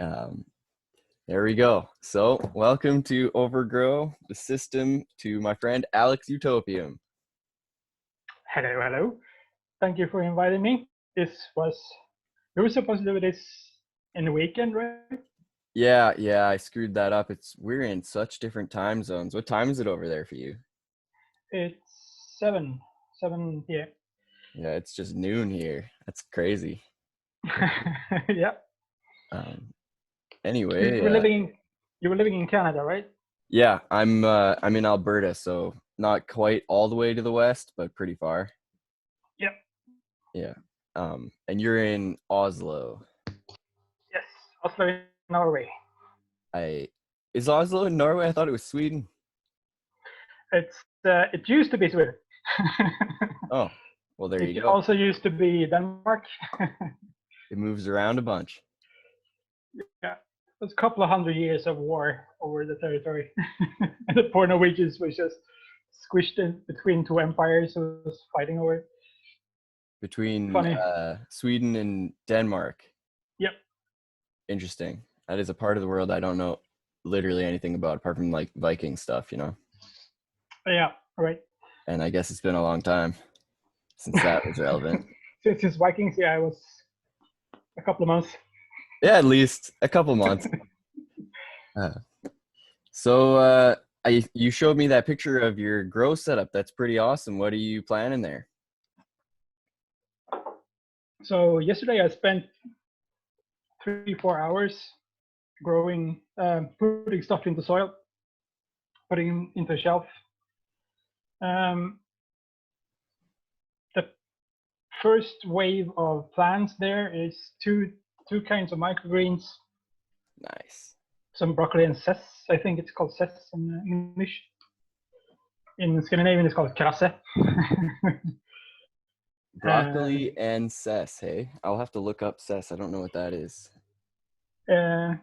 Um, there we go. So, welcome to Overgrow the System to my friend Alex Utopium. Hello, hello. Thank you for inviting me. We were supposed to do this in the weekend, right? Yeah, I screwed that up. We're in such different time zones. What time is it over there for you? It's 7 p.m. Yeah, it's just noon here. That's crazy. Yeah. Um, You anyway, were living in you were living in Canada, right? yeah, I'm in Alberta, so not quite all the way to the west, but pretty far. Yep. Yeah. And you're in Oslo. Yes. Oslo, in Norway. I Is Oslo in Norway? I thought it was Sweden. It used to be Sweden. Oh, well, there you It go. also used to be Denmark. It moves around a bunch. Yeah. It was a couple of 100 years of war over the territory. And the poor Norwegians were just squished in between two empires who was fighting over it. Between Funny. Sweden and Denmark. Yep. Interesting. That is a part of the world I don't know literally anything about apart from like Viking stuff, Yeah, right. And I guess it's been a long time since that was relevant. Since Vikings, yeah, it was a couple of months. Yeah, at least a couple months. Uh, so you showed me that picture of your grow setup. That's pretty awesome. What are you planning there? So yesterday I spent 3-4 hours growing, putting stuff into soil, putting into a shelf. Um, the first wave of plants there is two kinds of microgreens, Nice. some broccoli and cess. I think it's called cess in English. In Scandinavian, it's called krasse. Broccoli and cess, hey? I'll have to look up cess. I don't know what that is. And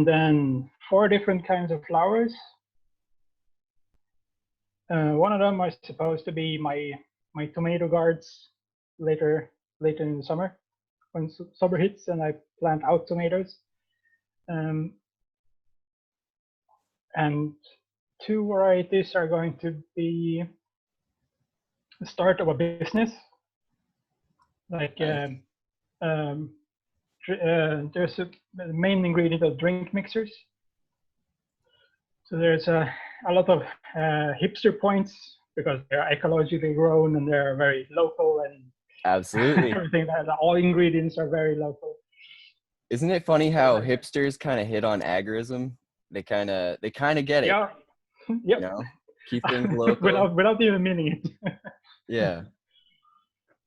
then 4 different kinds of flowers. One of them are supposed to be my tomato gourds later in the summer, when summer hits and I plant out tomatoes. And 2 varieties are going to be the start of a business. Like Nice. there's the main ingredient of drink mixers. So there's a lot of hipster points because they're ecologically grown and they're very local and Absolutely. everything. All ingredients are very local. Isn't it funny how hipsters kind of hit on agorism? They kind of get it. Yeah. Yep. Keep things local. without even meaning it. Yeah.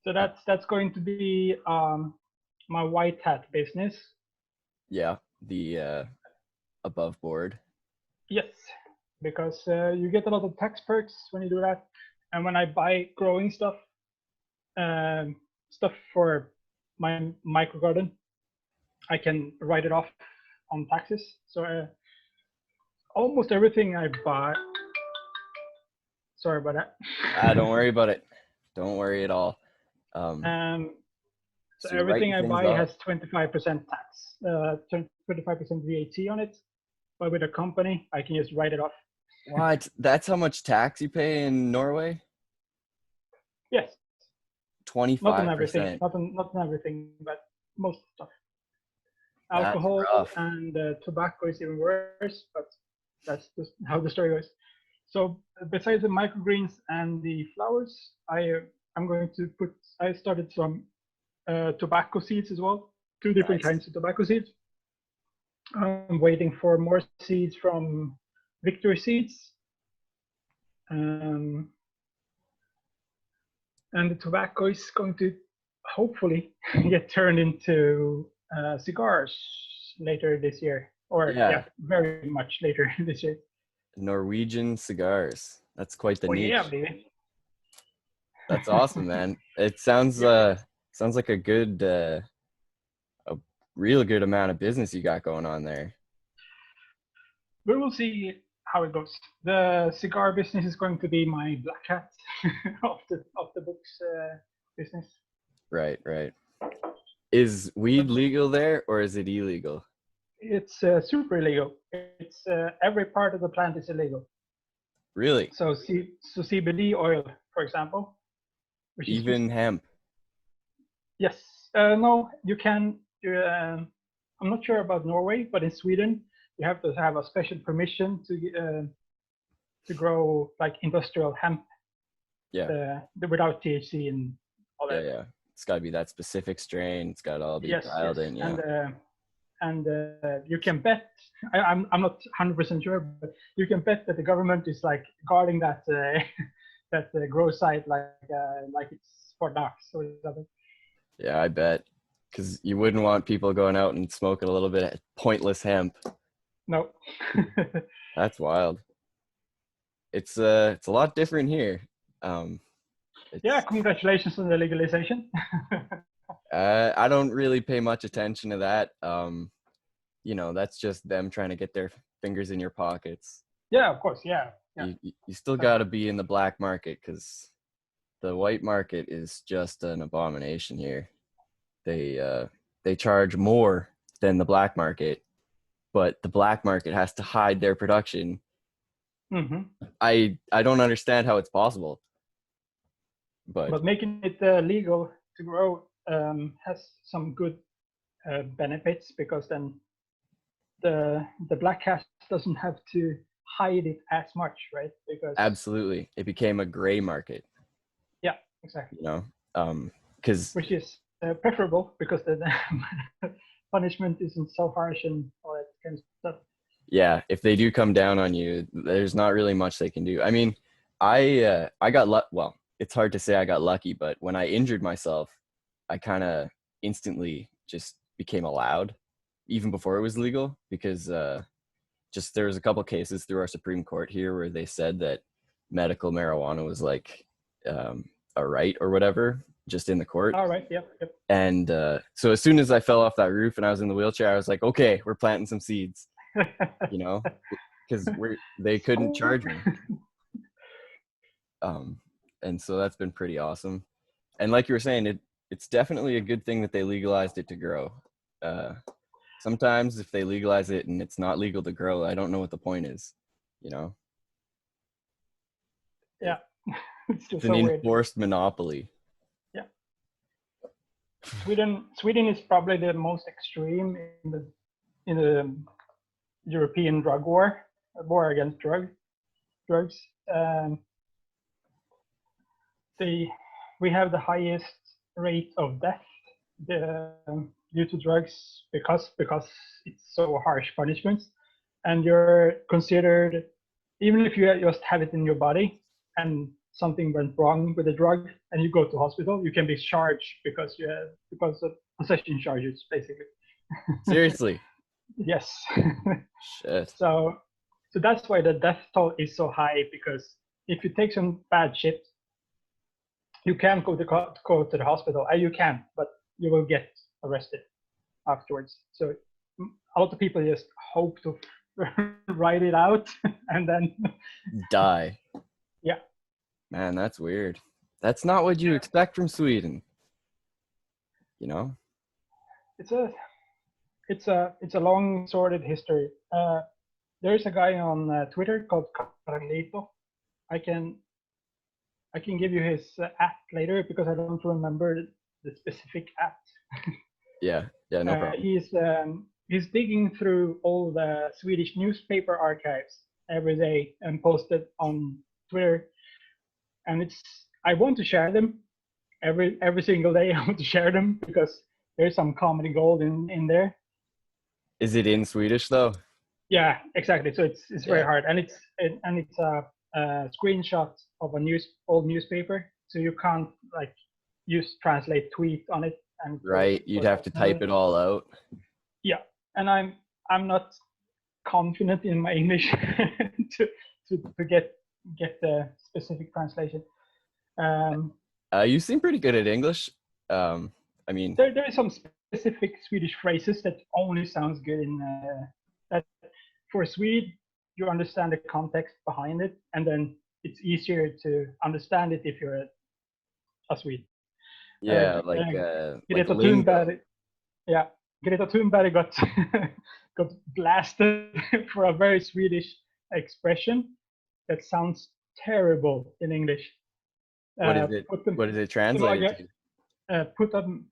So that's going to be my white hat business. Yeah. The above board. Yes, because you get a lot of tax perks when you do that. And when I buy growing stuff for my micro garden, I can write it off on taxes. So almost everything I buy. Sorry about that. Don't worry about it. Don't worry at all. So you're everything writing I things buy off. has 25% tax, 25% VAT on it. But with a company, I can just write it off. What? That's how much tax you pay in Norway? Yes. 25%. Not on everything. Not on everything, but most stuff. That's Alcohol rough. and tobacco is even worse, but that's just how the story goes. So besides the microgreens and the flowers, I'm going to put. I started some tobacco seeds as well. 2 different Nice. kinds of tobacco seeds. I'm waiting for more seeds from Victory Seeds. And the tobacco is going to hopefully get turned into cigars later this year, or Yeah. very much later this year. Norwegian cigars. That's quite the niche. Yeah, baby. That's awesome, man. It sounds sounds like a real good amount of business you got going on there. We will see how it goes. The cigar business is going to be my black hat of the books business. Right. Is weed legal there or is it illegal? It's super illegal. It's every part of the plant is illegal. Really? So CBD oil, for example, which is just Even hemp? yes. No, you can. I'm not sure about Norway, but in Sweden, you have to have a special permission to grow like industrial hemp, Yeah. without THC and all Yeah, that. yeah. It's got to be that specific strain. It's got to all be Yes, dialed yes, in. Yeah. and you can bet. I'm not 100% sure, but you can bet that the government is like guarding that that grow site like it's Fort Knox or something. Yeah, I bet. Because you wouldn't want people going out and smoking a little bit of pointless hemp. No. That's wild. It's a lot different here. Um, Yeah, it's congratulations on the legalization. I don't really pay much attention to that. That's just them trying to get their fingers in your pockets. Yeah, of course. Yeah, yeah. You still got to be in the black market because the white market is just an abomination here. They charge more than the black market, but the black market has to hide their production. Hmm. I don't understand how it's possible, but But making it legal to grow has some good benefits because then the black cat doesn't have to hide it as much, right? Because absolutely, it became a gray market. yeah, exactly. Because Which is preferable because the punishment isn't so harsh and all that kind of stuff. yeah, if they do come down on you, there's not really much they can do. I mean, I got well, it's hard to say I got lucky, but when I injured myself, I kind of instantly just became allowed, even before it was legal, because just there was a couple cases through our Supreme Court here where they said that medical marijuana was like a right or whatever, just in the court. All right. Yep. Yep. And so as soon as I fell off that roof and I was in the wheelchair, I was like, okay, we're planting some seeds, because they couldn't charge me. And so that's been pretty awesome. And like you were saying, it's definitely a good thing that they legalized it to grow. Sometimes if they legalize it and it's not legal to grow, I don't know what the point is, you know? Yeah. It's It's just an so weird. enforced monopoly. Yeah. Sweden is probably the most extreme in the European drug war against drugs. Um, we have the highest rate of death due to drugs because it's so harsh punishments, and you're considered, even if you just have it in your body and something went wrong with the drug and you go to hospital, you can be charged because of possession charges, basically. Seriously. Yes. Shit. So that's why the death toll is so high, because if you take some bad shit, you can go to the hospital. You can, but you will get arrested afterwards. So a lot of people just hope to ride it out and then Die. Yeah. Man, that's weird. That's not what you expect from Sweden. It's a long sordid history. There's a guy on Twitter called Carlito. I can give you his at later because I don't remember the specific at. Yeah, no problem. He's digging through all the Swedish newspaper archives every day and post it on Twitter. And I want to share them every single day. I want to share them because there's some comedy gold in there. Is it in Swedish though? Yeah, exactly. So it's very hard, and it's a screenshot of old newspaper, so you can't like use translate tweet on it. And right, you'd have to type it all out. Yeah, and I'm not confident in my English to get the specific translation. You seem pretty good at English. I mean, there is some specific Swedish phrases that only sounds good in that. For Swede, you understand the context behind it, and then it's easier to understand it if you're a Swede. Yeah, like lingo. yeah, Greta Thunberg got got blasted for a very Swedish expression that sounds terrible in English. What is it? Put them, What is it put them translated to? put them,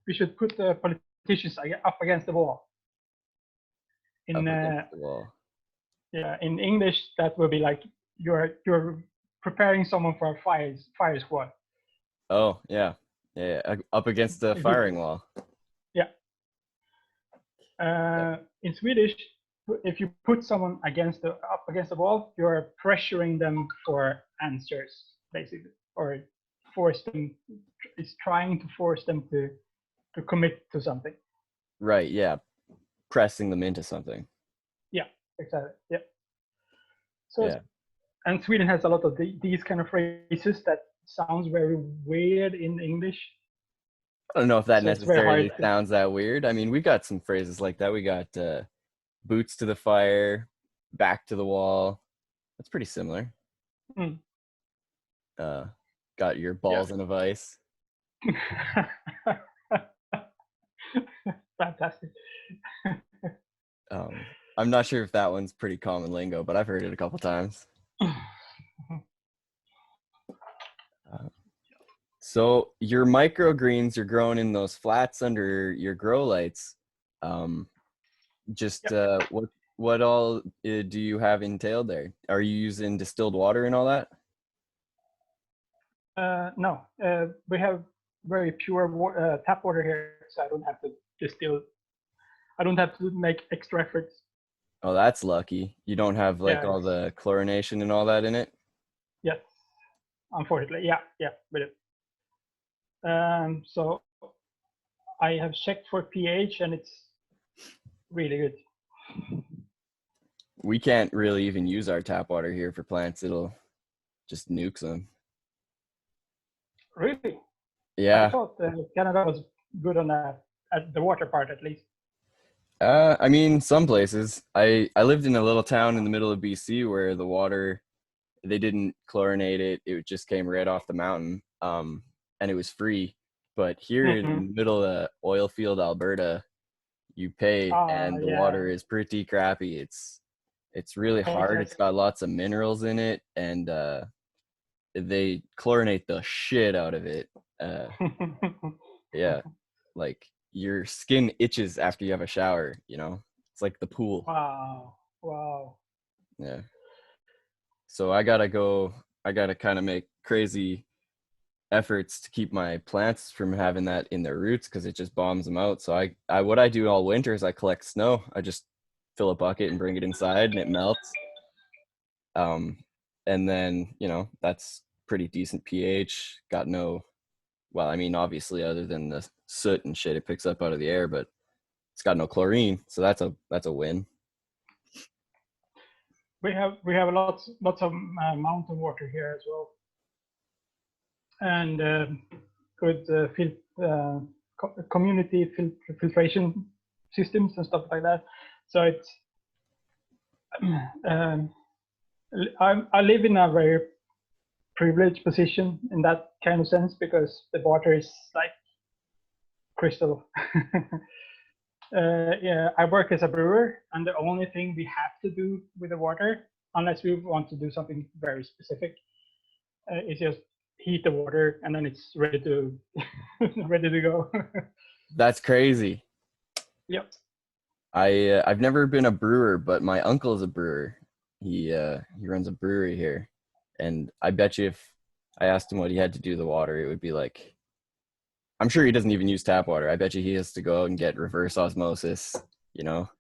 we should put the politicians up against the wall. In Up against the wall. yeah, in English that will be like you're preparing someone for a fire squad. Oh yeah, yeah, yeah. Up against the If you, firing wall. yeah, Yeah. in Swedish, if you put someone up against the wall, you're pressuring them for answers, basically, or force them. It's trying to force them to commit to something. Right. Yeah. Pressing them into something. Yeah, exactly. Yeah. So Yeah. and Sweden has a lot of these kind of phrases that sounds very weird in English. I don't know if that So it's very necessarily hard. sounds that weird. I mean, we got some phrases like that. We got boots to the fire, back to the wall. That's pretty similar. Mm, Uh, got your yeah. balls in a vice. Fantastic. I'm not sure if that one's pretty common lingo, but I've heard it a couple times. Uh, so your microgreens are growing in those flats under your grow lights. Um, just Yep. what all do you have entailed there? Are you using distilled water and all that? No, we have very pure tap water here, so I don't have to distill. I don't have to make extra efforts. Oh, that's lucky. You don't have like Yeah, all the chlorination and all that in it. yes, unfortunately, yeah, with it. So I have checked for pH, and it's really good. We can't really even use our tap water here for plants. It'll just nukes them. Really, I Yeah. thought Canada was good on at the water part at least. I mean, some places. I lived in a little town in the middle of BC where the water they didn't chlorinate it. It just came right off the mountain. And it was free. But here in the Mm-hmm. middle of oil field Alberta, you pay and the Yeah, water is pretty crappy. It's really hard. It's exactly. got lots of minerals in it and they chlorinate the shit out of it. Uh yeah, like your skin itches after you have a shower, you know? It's like the pool. Wow, wow. Yeah. So I gotta kind of make crazy efforts to keep my plants from having that in their roots because it just bombs them out. So I what I do all winter is I collect snow. I just fill a bucket and bring it inside and it melts. Um, and then, that's pretty decent pH. Got no, well, I mean, obviously other than the soot and shit it picks up out of the air, but it's got no chlorine. So that's a win. We have lots of mountain water here as well, and good community filtration systems and stuff like that. So it's um, I live in a very privileged position in that kind of sense because the water is like crystal. Yeah, I work as a brewer, and the only thing we have to do with the water, unless we want to do something very specific, is just heat the water, and then it's ready to ready to go. That's crazy. Yep. I've never been a brewer, but my uncle is a brewer. He runs a brewery here, and I bet you if I asked him what he had to do the water, it would be like I'm sure he doesn't even use tap water. I bet you he has to go out and get reverse osmosis, you know?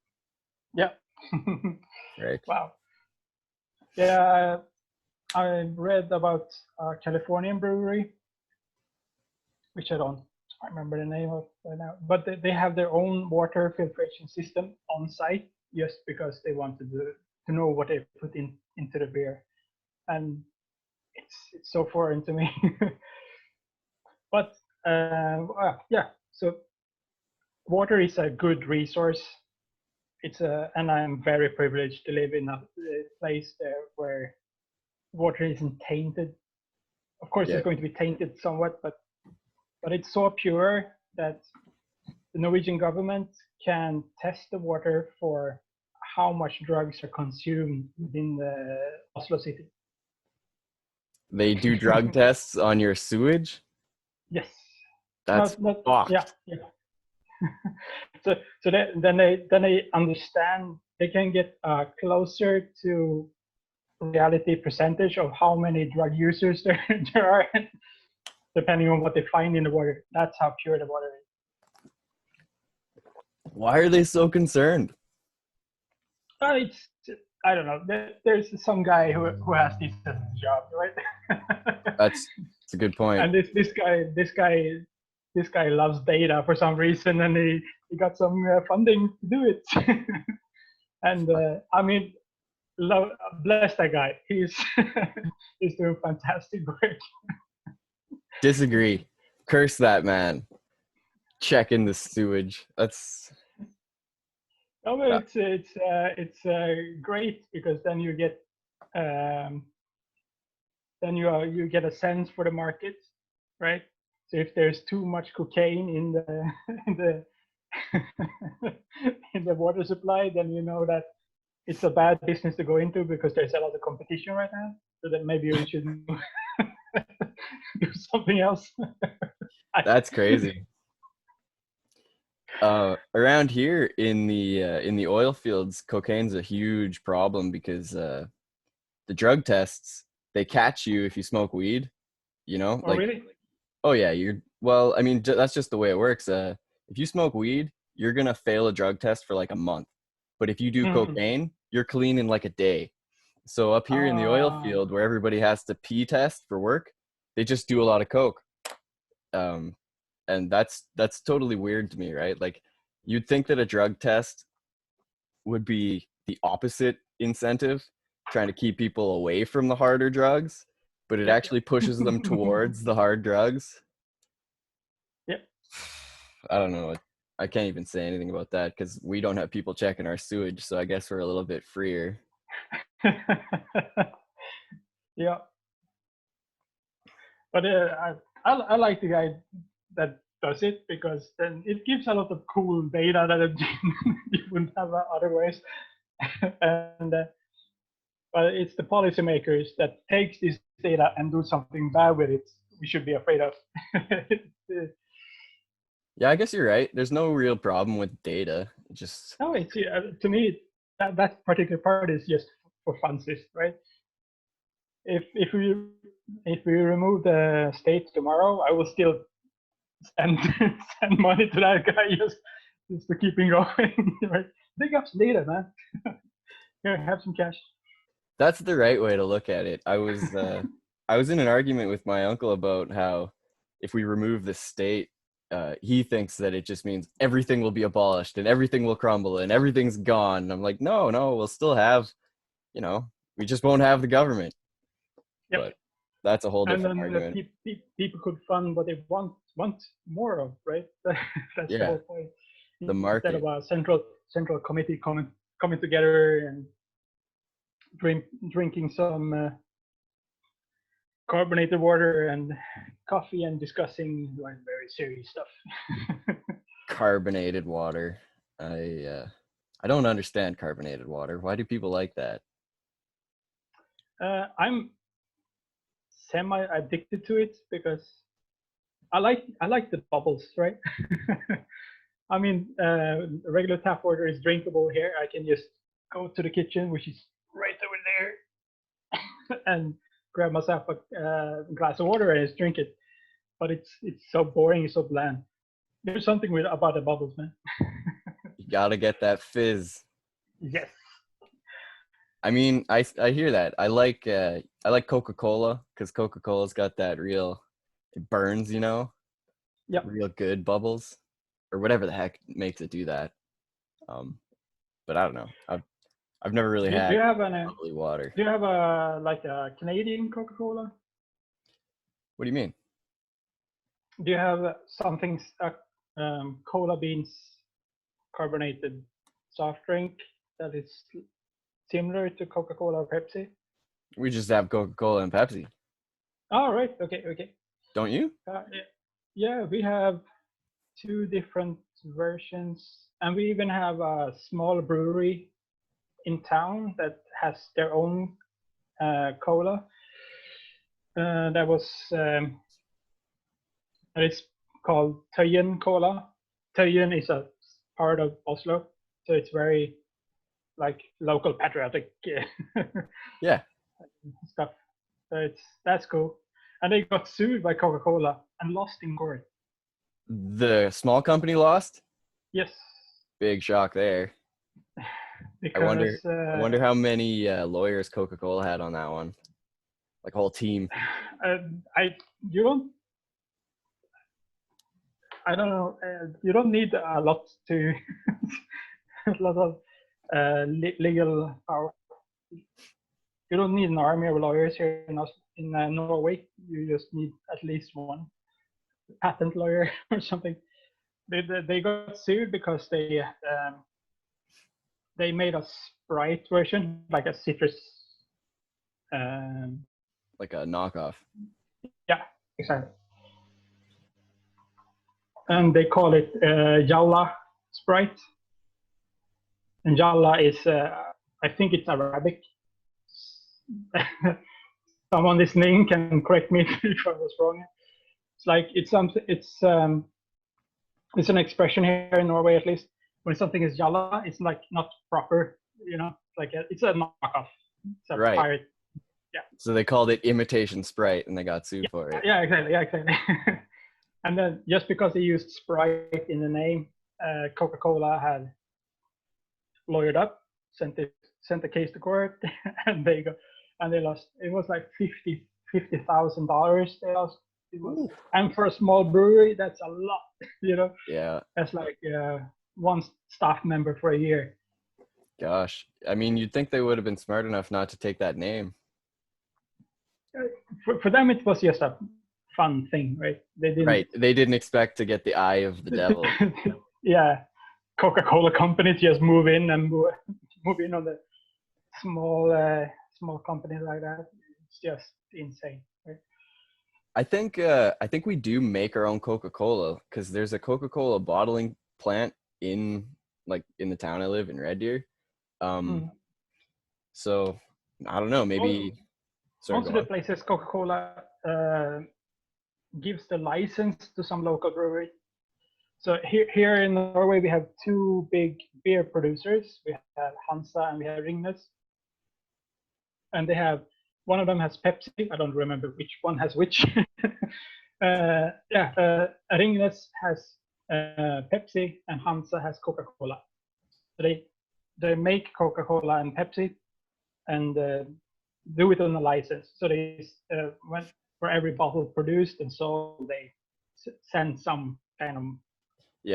Yep. Right. Wow. Yeah, I read about a Californian brewery, which I don't remember the name of right now, but they have their own water filtration system on site just because they wanted to know what they put into the beer, and it's so foreign to me. But yeah, so water is a good resource. And I'm very privileged to live in a place there where water isn't tainted. Of course, Yeah. it's going to be tainted somewhat, but it's so pure that the Norwegian government can test the water for how much drugs are consumed within the Oslo city. They do drug tests on your sewage? Yes. That's Not yeah, fucked. yeah. So then they understand, they can get closer to reality percentage of how many drug users there are, depending on what they find in the water. That's how pure the water is. Why are they so concerned? It's, I don't know. There's some guy who has this as his job, right? That's a good point. And this guy loves data for some reason, and he got some funding to do it. And I mean, bless that guy. He's doing fantastic work. Disagree. Curse that man. Checking the sewage. That's No, but uh, it's great, because then you get um, you get a sense for the market, right? So if there's too much cocaine in the in the in the water supply, then you know that it's a bad business to go into, because there's a lot of competition right now. So then maybe we should do something else. that's crazy. Around here in the oil fields, cocaine's a huge problem because the drug tests, they catch you if you smoke weed. You know, Oh, like, really? oh yeah, well, I mean, that's just the way it works. If you smoke weed, you're gonna fail a drug test for like a month. But if you do Mm. cocaine, you're clean in like a day. So up here in the oil Uh, field where everybody has to pee test for work, they just do a lot of coke. Um, and that's totally weird to me, right? Like, you'd think that a drug test would be the opposite incentive, trying to keep people away from the harder drugs, but it yeah. actually pushes them towards the hard drugs. Yeah. I don't know. I can't even say anything about that because we don't have people checking our sewage, so I guess we're a little bit freer. Yeah. But I like the guy that does it, because then it gives a lot of cool data that you wouldn't have otherwise. And but it's the policymakers that takes this data and do something bad with it. We should be afraid of. Yeah, I guess you're right. There's no real problem with data. It just No, it's to me that particular part is just for funsies, right? If we remove the state tomorrow, I will still send send money to that guy, just to keep him going. Right? Dig up some data, man. Here, have some cash. that's the right way to look at it. I was in an argument with my uncle about how if we remove the state, he thinks that it just means everything will be abolished and everything will crumble and everything's gone. And I'm like, no, we'll still have, you know, we just won't have the government. Yep. But that's a whole And different then argument. people could fund what they want more of, right? That's the Yeah, whole point. the Instead of market. a central committee coming together and drinking some carbonated water and coffee and discussing like very serious stuff. Carbonated water. I don't understand carbonated water. Why do people like that? I'm semi addicted to it, because I like the bubbles, right? I mean, regular tap water is drinkable here. I can just go to the kitchen, which is right over there, and grab myself a glass of water and just drink it. But it's so boring, it's so bland. There's something about the bubbles, man. You gotta get that fizz. Yes. I mean, I hear that. I like Coca-Cola because Coca-Cola's got that real, it burns, Yep. real good bubbles or whatever the heck makes it do that. Um, but I don't know. I've never really Do had you have bubbly water. do you have a like a Canadian Coca-Cola? What do you mean? Do you have something cola beans carbonated soft drink that is similar to Coca-Cola or Pepsi? We just have Coca-Cola and Pepsi, Oh, right. Okay. Okay. don't you? Yeah, we have two different versions, and we even have a small brewery in town that has their own cola. That was that is called Tøyen Cola. Tøyen is a part of Oslo, so it's very like local patriotic Yeah. stuff. So that's cool. And they got sued by Coca-Cola and lost in court. The small company lost. Yes, Big shock there. because I wonder how many lawyers Coca-Cola had on that one. Like a whole team. you don't I don't know. You don't need a lot to a lot of legal power. You don't need an army of lawyers here in Norway. You just need at least one patent lawyer or something. They got sued because they made a Sprite version, like a citrus. Um, Like a knockoff. yeah, exactly. And they call it Jalla Sprite. And Jalla is, I think it's Arabic. Someone listening can correct me if I was wrong. It's like it's something. It's an expression here in Norway, at least. When something is Jalla, it's like not proper. You know, like it's a knockoff. It's a Right. pirate. Yeah. So they called it imitation Sprite and they got sued for it. Yeah, exactly. Yeah, exactly. And then just because they used Sprite in the name, Coca-Cola had lawyered up, sent the case to court, and they lost. It was like $50,000 they lost. And for a small brewery, that's a lot. You know. Yeah. That's like one staff member for a year. Gosh. I mean, you'd think they would have been smart enough not to take that name. For them, it was just a fun thing, right? They didn't expect to get the eye of the devil. Yeah. Coca-Cola companies just move in on the small companies like that. It's just insane, right? I think we do make our own Coca-Cola because there's a Coca-Cola bottling plant in the town I live in, Red Deer. So I don't know, maybe most of the places Coca-Cola gives the license to some local brewery. So here in Norway, we have two big beer producers. We have Hansa and we have Ringnes. And one of them has Pepsi. I don't remember which one has which. Ringnes has Pepsi and Hansa has Coca-Cola. So they make Coca-Cola and Pepsi and do it on a license. So for every bottle produced and sold, they send some kind of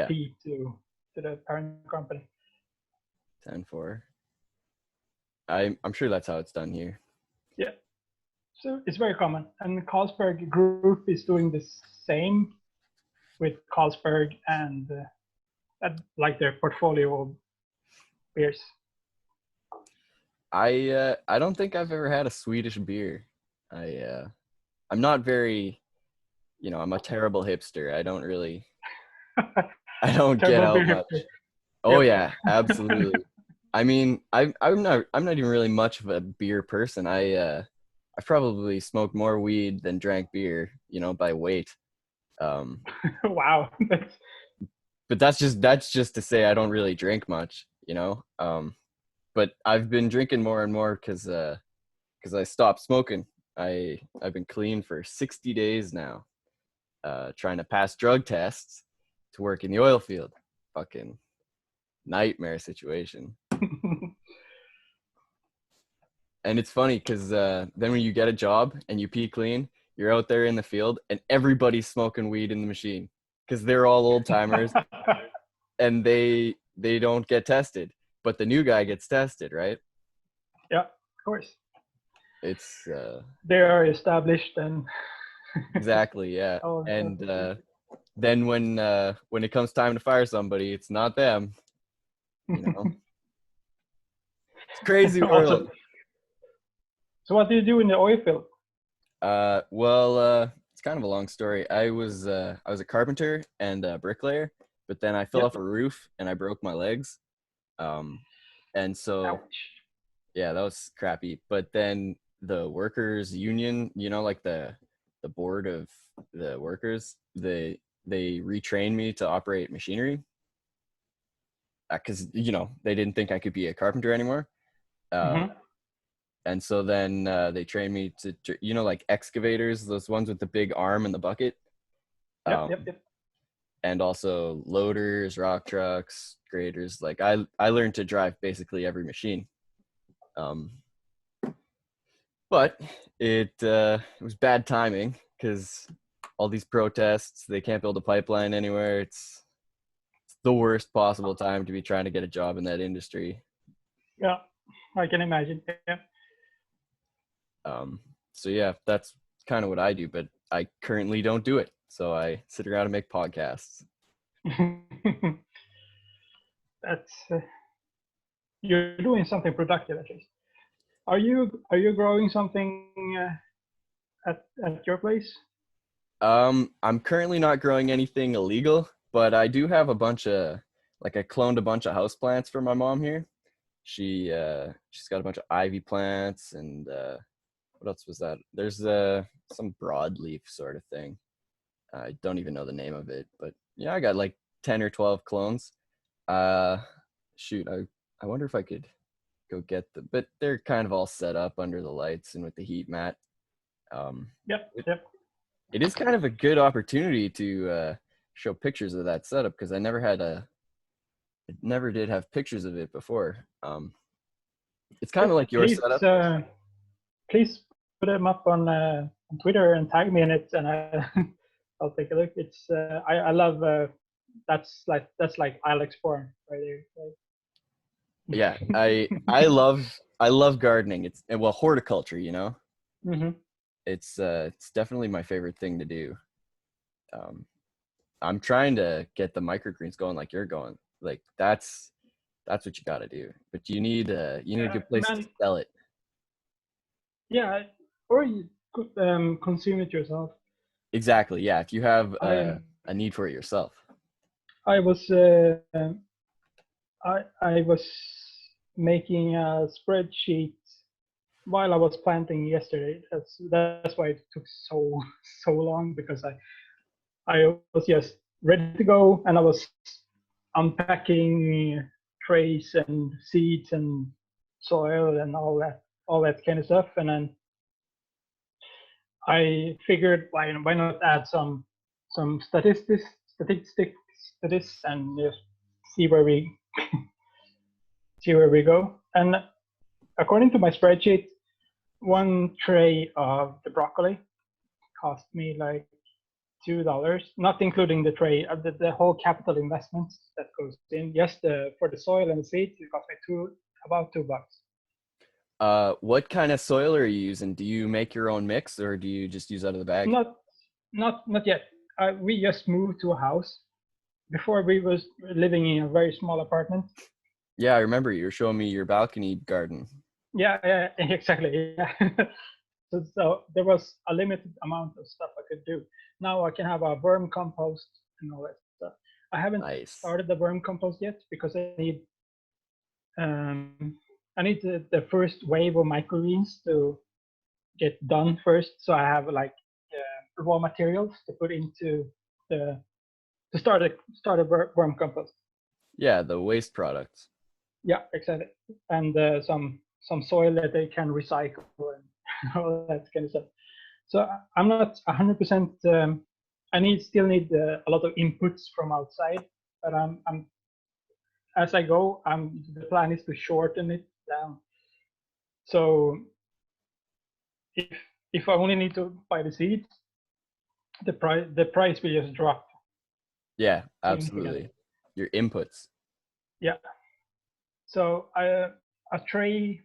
fee to the parent company. 10-4. I'm sure that's how it's done here. Yeah. So it's very common. And Carlsberg Group is doing the same with Carlsberg and like their portfolio of beers. I don't think I've ever had a Swedish beer. I'm not very, I'm a terrible hipster. I don't really I don't get out much. Oh yeah, absolutely. I mean, I'm not even really much of a beer person. I've probably smoked more weed than drank beer, by weight. Wow. But that's just to say I don't really drink much, But I've been drinking more and more because I stopped smoking. I've been clean for 60 days now, trying to pass drug tests to work in the oil field. Fucking nightmare situation. And it's funny because then when you get a job and you pee clean, you're out there in the field and everybody's smoking weed in the machine because they're all old timers and they don't get tested, but the new guy gets tested, right? Yeah, of course. It's they are established and exactly, yeah. And then when it comes time to fire somebody, it's not them. It's crazy world. So what do you do in the oil field? Well, it's kind of a long story. I was a carpenter and a bricklayer, but then I fell Yep. off a roof and I broke my legs. And so Ouch. yeah, that was crappy. But then the workers union, like the board of the workers, they retrained me to operate machinery because they didn't think I could be a carpenter anymore. Uh, Mm-hmm. and so then they trained me to like excavators, those ones with the big arm and the bucket, Yep. um, Yep. Yep. and also loaders, rock trucks, graders. Like I learned to drive basically every machine. Um, but it was bad timing because all these protests, they can't build a pipeline anywhere. It's the worst possible time to be trying to get a job in that industry. Yeah. I can imagine. Yeah. Um, so yeah, that's kind of what I do, but I currently don't do it. So I sit around and make podcasts. That's you're doing something productive at least. Are you growing something at your place? I'm currently not growing anything illegal, but I do have a bunch of like I cloned a bunch of house plants for my mom here. She's got a bunch of ivy plants and what else was that? There's some broadleaf sort of thing. I don't even know the name of it, but yeah, I got like 10 or 12 clones. Uh Shoot, I wonder if I could go get them, but they're kind of all set up under the lights and with the heat mat. Um Yep. it, Yep. it is kind of a good opportunity to show pictures of that setup because I never did have pictures of it before. It's kind of like your Please, setup. please put them up on Twitter and tag me in it, and I'll take a look. It's I love that's like Alex porn right there. Yeah, I love gardening. It's well, horticulture, Mm-hmm. it's definitely my favorite thing to do. um I'm trying to get the microgreens going like you're going. Like that's what you got to do, but you need a good place to Man, sell it. yeah, or you could consume it yourself. Exactly, yeah, if you have I a need for it yourself. I was I was making a spreadsheet while I was planting yesterday. That's why it took so long because I was just ready to go and I was unpacking trays and seeds and soil and all that kind of stuff. And then I figured why not add some statistics to this and just see where we see where we go. And according to my spreadsheet, one tray of the broccoli cost me like $2, not including the tray, the whole capital investment that goes in. Just for the soil and the seeds, it cost me about $2. What kind of soil are you using? Do you make your own mix or do you just use out of the bag? Not, not yet. We just moved to a house. Before we was living in a very small apartment. Yeah, I remember you were showing me your balcony garden. Yeah, yeah, exactly. Yeah. So there was a limited amount of stuff I could do. Now I can have a worm compost and all that stuff. I haven't Nice. started the worm compost yet because um, I need the first wave of microgreens to get done first. So I have like raw materials to put into the to start a worm compost. Yeah, the waste products. Yeah, exactly. And some soil that they can recycle and all that kind of stuff. So I'm not 100%. I still need a lot of inputs from outside, but I'm as I go. The plan is to shorten it down. So if if I only need to buy the seeds, the price will just drop Yeah, significantly. absolutely. Your inputs. Yeah. So a tray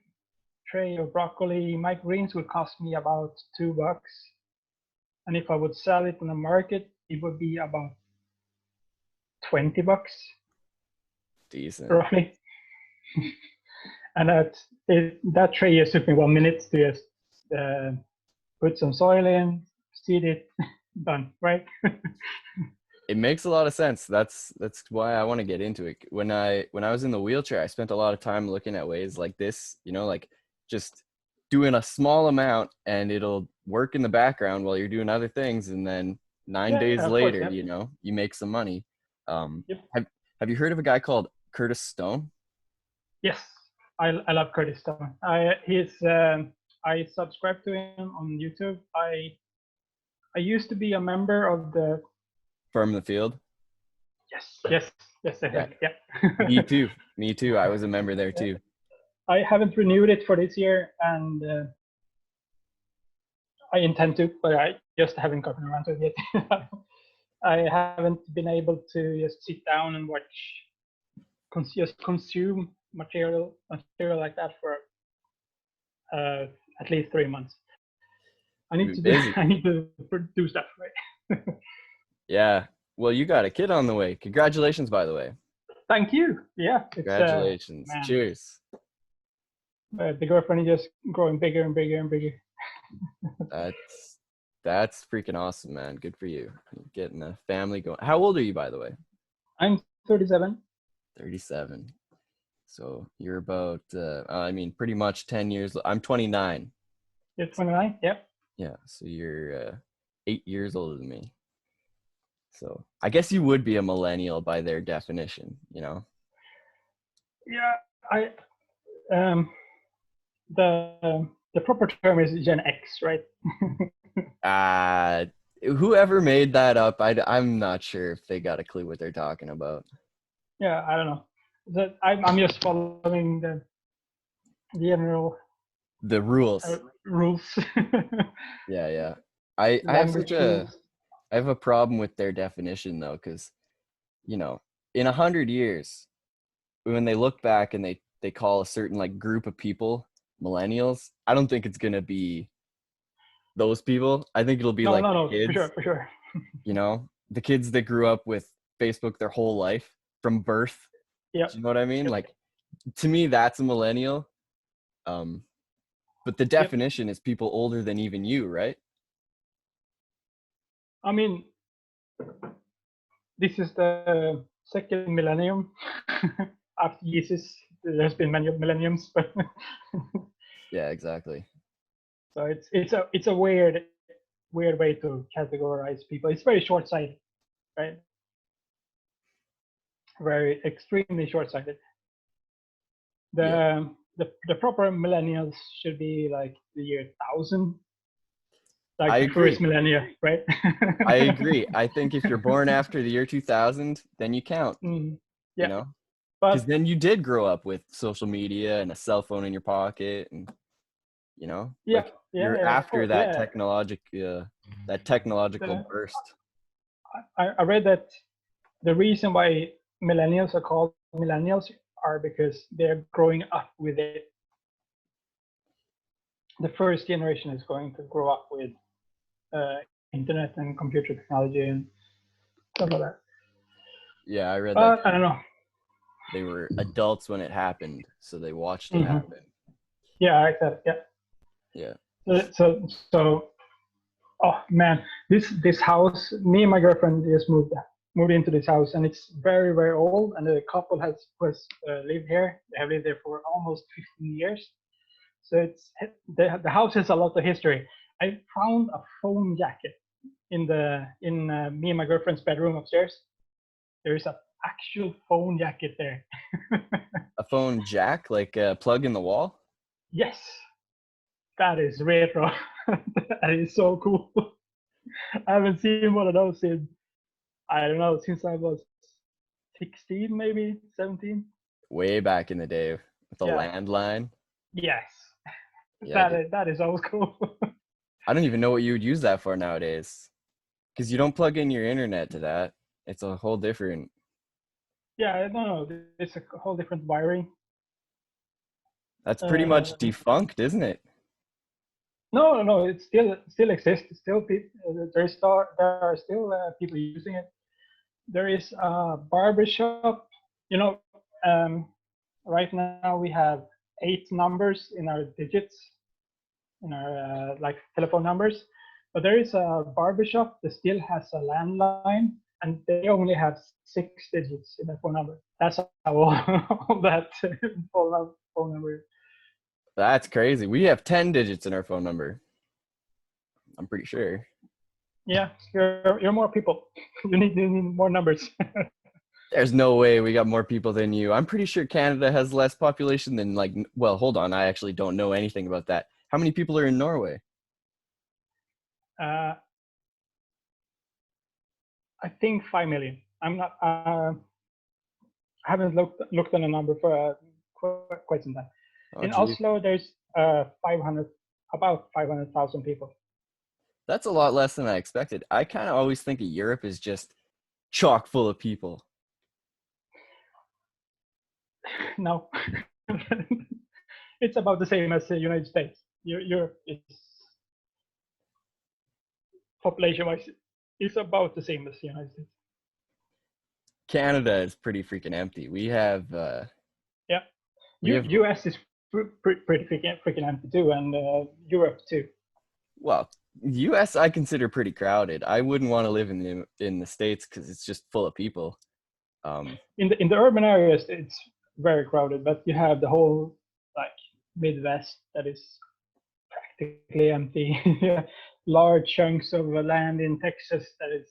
of broccoli microgreens would cost me about $2, and if I would sell it in the market, it would be about $20 Decent. roughly. And that tray just took me 1 minute to just put some soil in, seed it, done, right? It makes a lot of sense. That's why I want to get into it. When I was in the wheelchair, I spent a lot of time looking at ways like this, like just doing a small amount and it'll work in the background while you're doing other things, and then nine Yeah, days of course. later, Yep. you make some money. Yep. Have you heard of a guy called Curtis Stone? Yes, I love Curtis Stone. I subscribe to him on YouTube. I used to be a member of the. From the Field? Yes, I Yeah, think. Yeah. me too. Me too. I was a member there too. I haven't renewed it for this year, and I intend to, but I just haven't gotten around to it yet. I haven't been able to just sit down and watch, just consume material like that for at least 3 months. I need You're to do busy. I need to do stuff right. Yeah. Well, you got a kid on the way. Congratulations, by the way. Thank you. Yeah, it's Congratulations. man, Cheers. the girlfriend is just growing bigger and bigger and bigger. That's that's freaking awesome, man. Good for you. Getting a family going. How old are you, by the way? I'm 37. 37. So you're about I mean pretty much 10 years. I'm 29. You're 29. Yep. Yeah, so you're 8 years older than me. So I guess you would be a millennial by their definition. Yeah, I um the proper term is Gen X, right? Uh whoever made that up, I'm not sure if they got a clue what they're talking about. Yeah, I don't know. I'm just following the general The rules. rules, Yeah, yeah. I have such language a rules. I have a problem with their definition though, because in 100 years, when they look back and they call a certain like group of people millennials, I don't think it's gonna be those people. I think it'll be No, like no, the no, kids, for sure. the kids that grew up with Facebook their whole life from birth. Yeah, Do you know what I mean? yep, Like to me, that's a millennial. Um, but the yep. definition is people older than even you, right? I mean, this is the second millennium after Jesus. There's been many millenniums, but Yeah, exactly. so it's a weird way to categorize people. It's very short-sighted, right? Very extremely short-sighted. Yeah, The proper millennials should be like the year 1000, I like the first agree. millennia, right? I agree. I think if you're born after the year 2000, then you count, Mm, you yeah, know? Because but then you did grow up with social media and a cell phone in your pocket, and yeah, like yeah, you're yeah, of after course, yeah. that technological The, burst. I read that the reason why millennials are called millennials are because they're growing up with it. The first generation is going to grow up with uh, internet and computer technology and stuff like that. Yeah, I read that But I too. don't know. They were adults when it happened, so they watched it Hmm. happen. Yeah, I said yeah. Yeah. So oh man, this house. Me and my girlfriend just moved into this house, and it's very old. And the couple has lived here. They have lived there for almost 15 years. So the house has a lot of history. I found a phone jacket in me and my girlfriend's bedroom upstairs. There is a actual phone jacket there. A phone jack, like a plug in the wall. Yes, that is retro. That is so cool. I haven't seen one of those in, I don't know, since I was 16, maybe 17. Way back in the day with a Yeah. landline. Yes. Yeah, That is always cool. I don't even know what you would use that for nowadays, because you don't plug in your internet to that. It's a whole different. Yeah, no, it's a whole different wiring. That's pretty Uh, much defunct, isn't it? no, it still exists. Still, there are still people using it. There is a barbershop. You know, um, right now we have 8 numbers in our digits, in our like telephone numbers. But there is a barbershop that still has a landline, and they only have 6 digits in their phone number. That's how all that phone number is. That's crazy. We have 10 digits in our phone number. I'm pretty sure. Yeah, you're more people. You need more numbers. There's no way we got more people than you. I'm pretty sure Canada has less population than like, well, hold on. I actually don't know anything about that. How many people are in Norway? I think 5 million. I'm not. I haven't looked on the number for quite some time. Oh, In geez. Oslo, there's 500, about 500,000 people. That's a lot less than I expected. I kind of always think of Europe as just chock full of people. No, it's about the same as the United States. Europe is population-wise is about the same as the United States. Canada is pretty freaking empty. We have, Yeah, we have, US is pretty freaking empty too, and Europe too. well, US I consider pretty crowded. I wouldn't want to live in the States because it's just full of people. In the urban areas, it's very crowded, but you have the whole like Midwest that is practically empty. Large chunks of land in Texas that is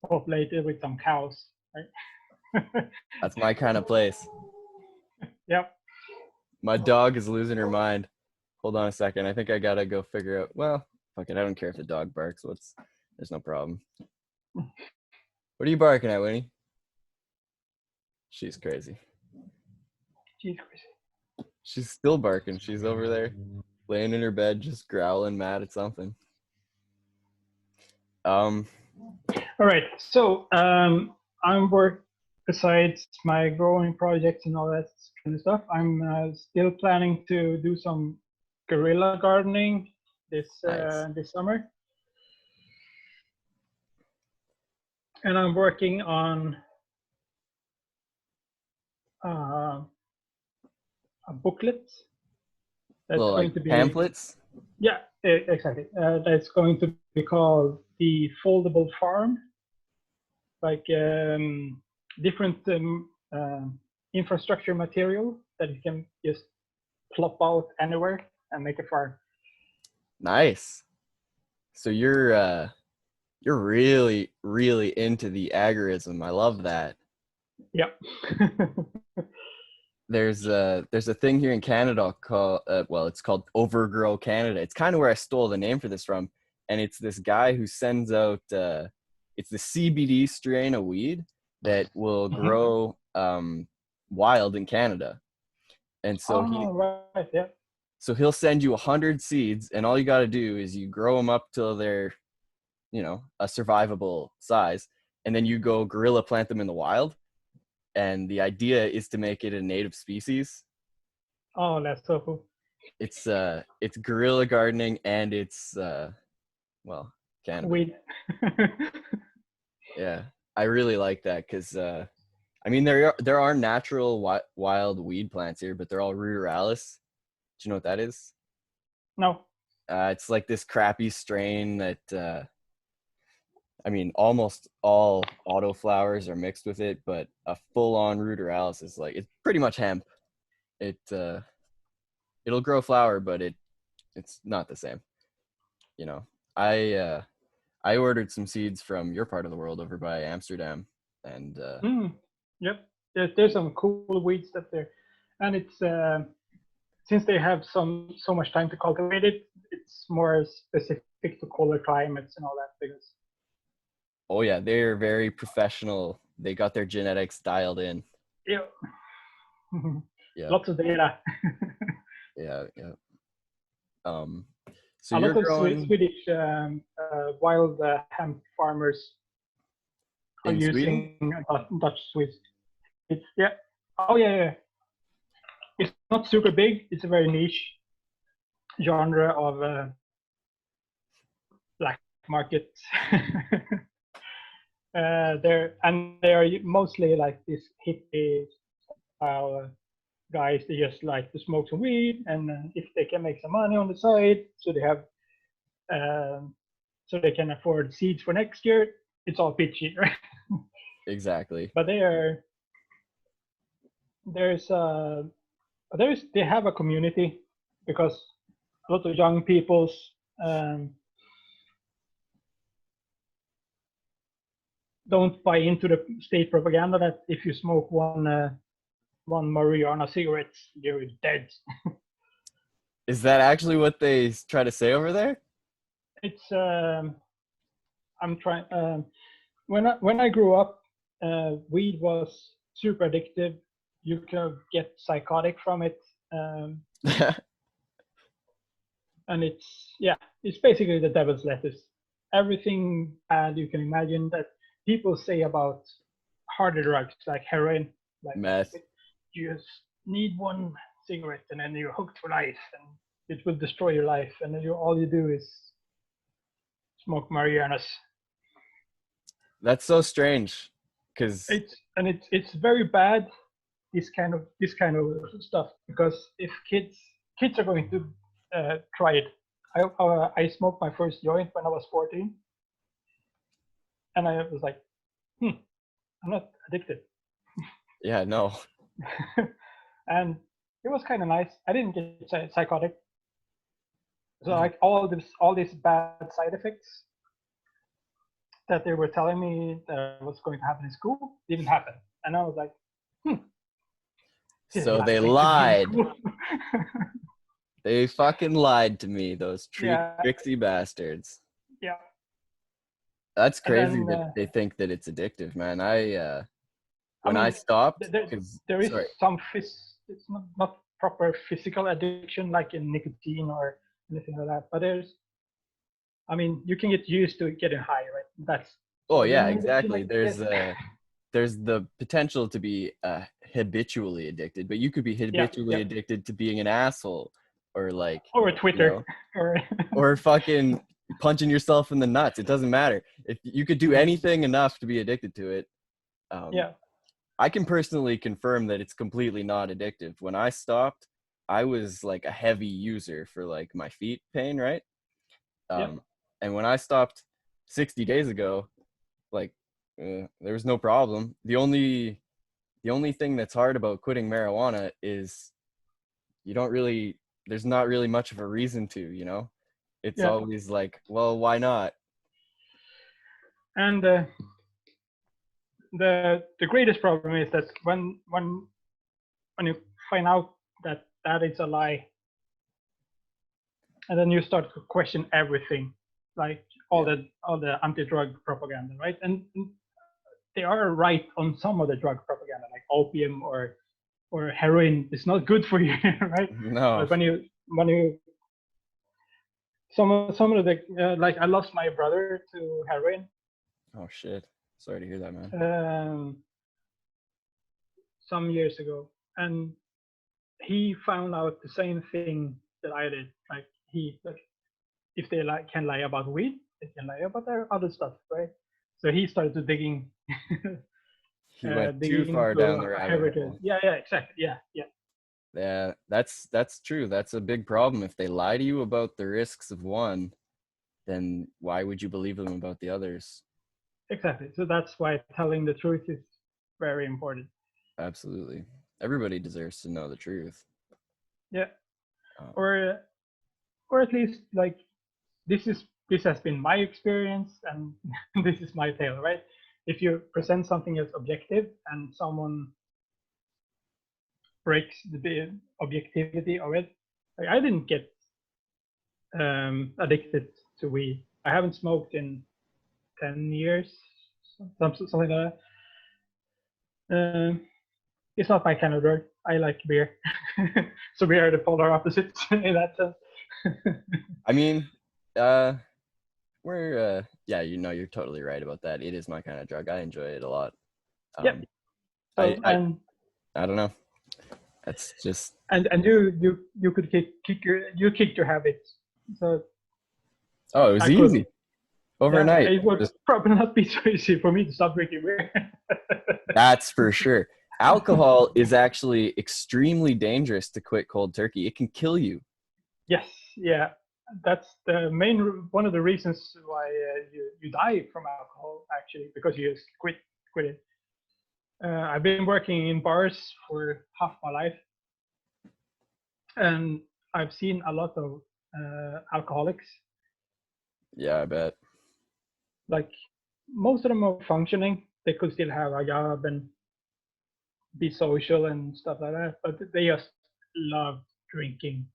populated with some cows. Right? That's my kind of place. Yep. My dog is losing her mind. Hold on a second. I think I gotta go figure out. Well, fuck it. I don't care if the dog barks. There's no problem. What are you barking at, Winnie? She's crazy. She's crazy. She's still barking. She's over there, laying in her bed, just growling, mad at something. All right. So besides my growing projects and all that kind of stuff, I'm still planning to do some guerrilla gardening this Nice. this summer, and I'm working on a booklet that's Little going like to be, pamphlets. yeah, exactly. That's going to be called the Foldable Farm, like different infrastructure material that you can just plop out anywhere and make a farm. Nice. So you're really, really into the agorism. I love that. Yep. There's a thing here in Canada called well, it's called Overgrow Canada. It's kind of where I stole the name for this from, and it's this guy who sends out it's the CBD strain of weed that will Mhm. grow wild in Canada, and Oh, right. Yeah. so he'll send you 100 seeds, and all you got to do is you grow them up till they're a survivable size, and then you go guerrilla plant them in the wild, and the idea is to make it a native species. Oh, that's so cool. It's guerrilla gardening, and it's well, cannabis. Weed. Yeah, I really like that because I mean there are natural wild weed plants here, but they're all ruderalis. Do you know what that is? No. It's like this crappy strain that I mean almost all autoflowers are mixed with it, but a full-on ruderalis is like it's pretty much hemp. It it'll grow flower, but it's not the same. You know, I ordered some seeds from your part of the world over by Amsterdam, and Yep. There's some cool weeds up there, and it's since they have so much time to cultivate it, it's more specific to colder climates and all that because. oh yeah, they're very professional. They got their genetics dialed in. Yeah. Yeah, Lots of data. yeah. Um, so A you're lot of growing Swedish wild hemp farmers are in Sweden? using Dutch Swiss. It's yeah. Oh yeah. It's not super big. It's a very niche genre of black market. They are mostly like this hippie style guys. They just like to smoke some weed, and if they can make some money on the side, so they have, so they can afford seeds for next year. It's all pitchy, right? exactly. But there's they have a community because a lot of young people's um, don't buy into the state propaganda that if you smoke one marijuana cigarette, you're dead. Is that actually what they try to say over there? It's I'm trying. When I grew up, weed was super addictive. You could get psychotic from it, um, and it's basically the devil's lettuce. Everything bad you can imagine that people say about harder drugs like heroin, like Meth. you just need one cigarette and then you're hooked for life, and it will destroy your life, and then all you do is smoke marijuana. That's so strange because It's very bad, this kind of stuff, because if kids are going to try it. I smoked my first joint when I was 14, and I was like, I'm not addicted. yeah, no. And it was kind of nice. I didn't get psychotic. So Mm. like all these bad side effects that they were telling me that was going to happen in school didn't happen, and I was like, this is So not they the way to be in lied. school. They fucking lied to me, those Yeah, tricksy bastards. yeah. That's And crazy then that they think that it's addictive, man. I When I mean, stopped, there because there is sorry, some it's not proper physical addiction like in nicotine or anything like that, but I mean, you can get used to getting high, right? That's oh sort of yeah, an addiction, exactly. I guess. There's the potential to be habitually addicted, but you could be Yeah, habitually yeah. addicted to being an asshole, or like, Or a you Twitter, know, or or fucking punching yourself in the nuts. It doesn't matter if you could do Mhm. anything enough to be addicted to it. Um, Yeah, I can personally confirm that it's completely not addictive. When I stopped, I was like a heavy user for like my feet pain, right? yeah, Um, and when I stopped 60 days ago, like there was no problem. The only thing that's hard about quitting marijuana is you don't really there's not really much of a reason to, It's yeah. always like, well, why not? And the greatest problem is that when you find out that that is a lie, and then you start to question everything, like Yeah. all the anti-drug propaganda, right? And they are right on some of the drug propaganda, like opium or heroin is not good for you, right? No. But when you some of the like I lost my brother to heroin Oh shit. Sorry to hear that, man. um, some years ago, and he found out the same thing that I did. Like if they can lie about weed, they can lie about their other stuff, right? So he started to He went too digging far into down the rabbit heritage. hole. Yeah, exactly. Yeah, yeah, Yeah, that's true. That's a big problem. If they lie to you about the risks of one, then why would you believe them about the others? exactly. So that's why telling the truth is very important. Absolutely. Everybody deserves to know the truth. Yeah, Um, or or at least like this has been my experience, and this is my tale, right? If you present something as objective and someone breaks the objectivity of it, like I didn't get addicted to weed. I haven't smoked in 10 years, something like that. It's not my kind of drug. I like beer, so we are the polar opposites in that sense. I mean, we're yeah, you're totally right about that. It is my kind of drug. I enjoy it a lot. Yep. Um, I So I I don't know. That's just and you could kick your habits. So oh, it was I could. easy Yeah, overnight. it would Just probably not be so easy for me to stop drinking beer. that's for sure. Alcohol is actually extremely dangerous to quit cold turkey. It can kill you. Yes, yeah, that's the one of the reasons why you die from alcohol, actually, because you just quit it. I've been working in bars for half my life, and I've seen a lot of alcoholics. Yeah, I bet. Like most of them are functioning. They could still have a job and be social and stuff like that, but they just love drinking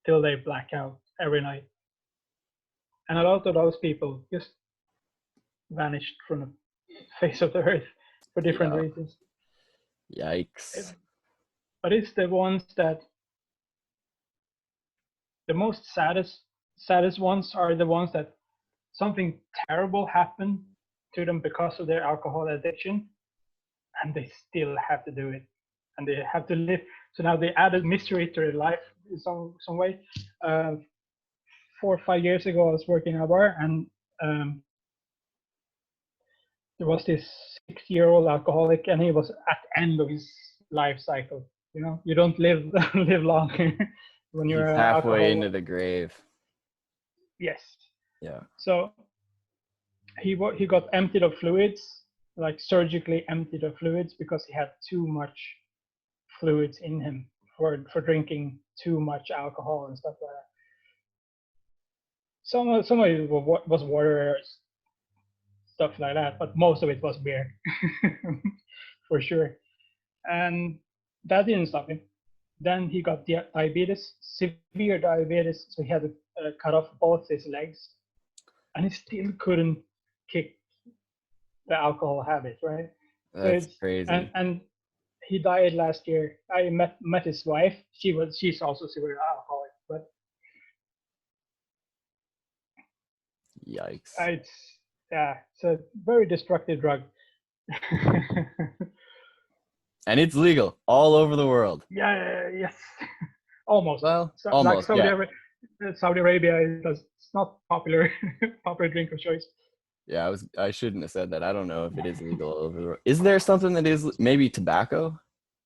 till they black out every night. And a lot of those people just vanished from the face of the earth for different Yeah. reasons. Yikes. But it's the ones that the most saddest ones are the ones that something terrible happened to them because of their alcohol addiction, and they still have to do it, and they have to live. So now they added misery to their life in some way. 4 or 5 years ago, I was working in a bar, and um, there was this 6-year-old alcoholic, and he was at the end of his life cycle. You know, you don't live live long when He's you're halfway alcohol. into the grave. Yes. Yeah. So he got emptied of fluids, like surgically emptied of fluids, because he had too much fluids in him for drinking too much alcohol and stuff like that. Some of it was water, stuff like that, but most of it was beer, for sure. And that didn't stop him. Then he got diabetes, severe diabetes, so he had to cut off both his legs, and he still couldn't kick the alcohol habit, right? So That's crazy. and he died last year. I met his wife. She's also severe alcoholic, but Yikes. it's yeah, it's a very destructive drug. And it's legal all over the world. Yeah, yes, almost. Well, So, like almost, yeah. Saudi Arabia it's not popular popular drink of choice. Yeah, I shouldn't have said that. I don't know if it is legal all over the world. Is there something that is maybe tobacco?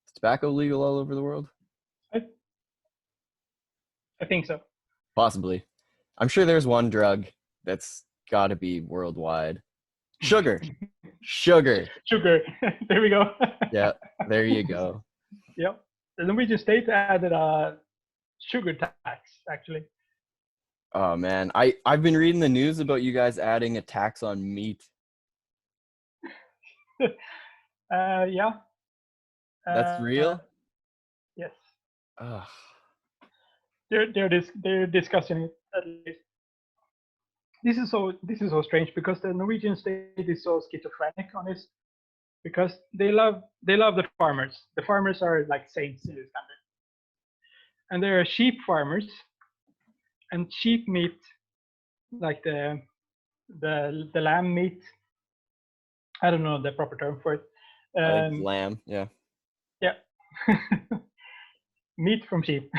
Is tobacco legal all over the world? I, I think so. Possibly. I'm sure there's one drug that's got to be worldwide. Sugar. Sugar. Sugar. There we go. Yeah, there you go. Yep. The Norwegian state added a sugar tax, actually. Oh man, I've been reading the news about you guys adding a tax on meat. Yeah. That's Uh, real? yes. Ugh. They're discussing it at least. This is so strange because the Norwegian state is so schizophrenic on this because they love the farmers. The farmers are like saints in this country, and there are sheep farmers and sheep meat, like the lamb meat. I don't know the proper term for it. I think it's Um, lamb. Yeah. yeah, meat from sheep.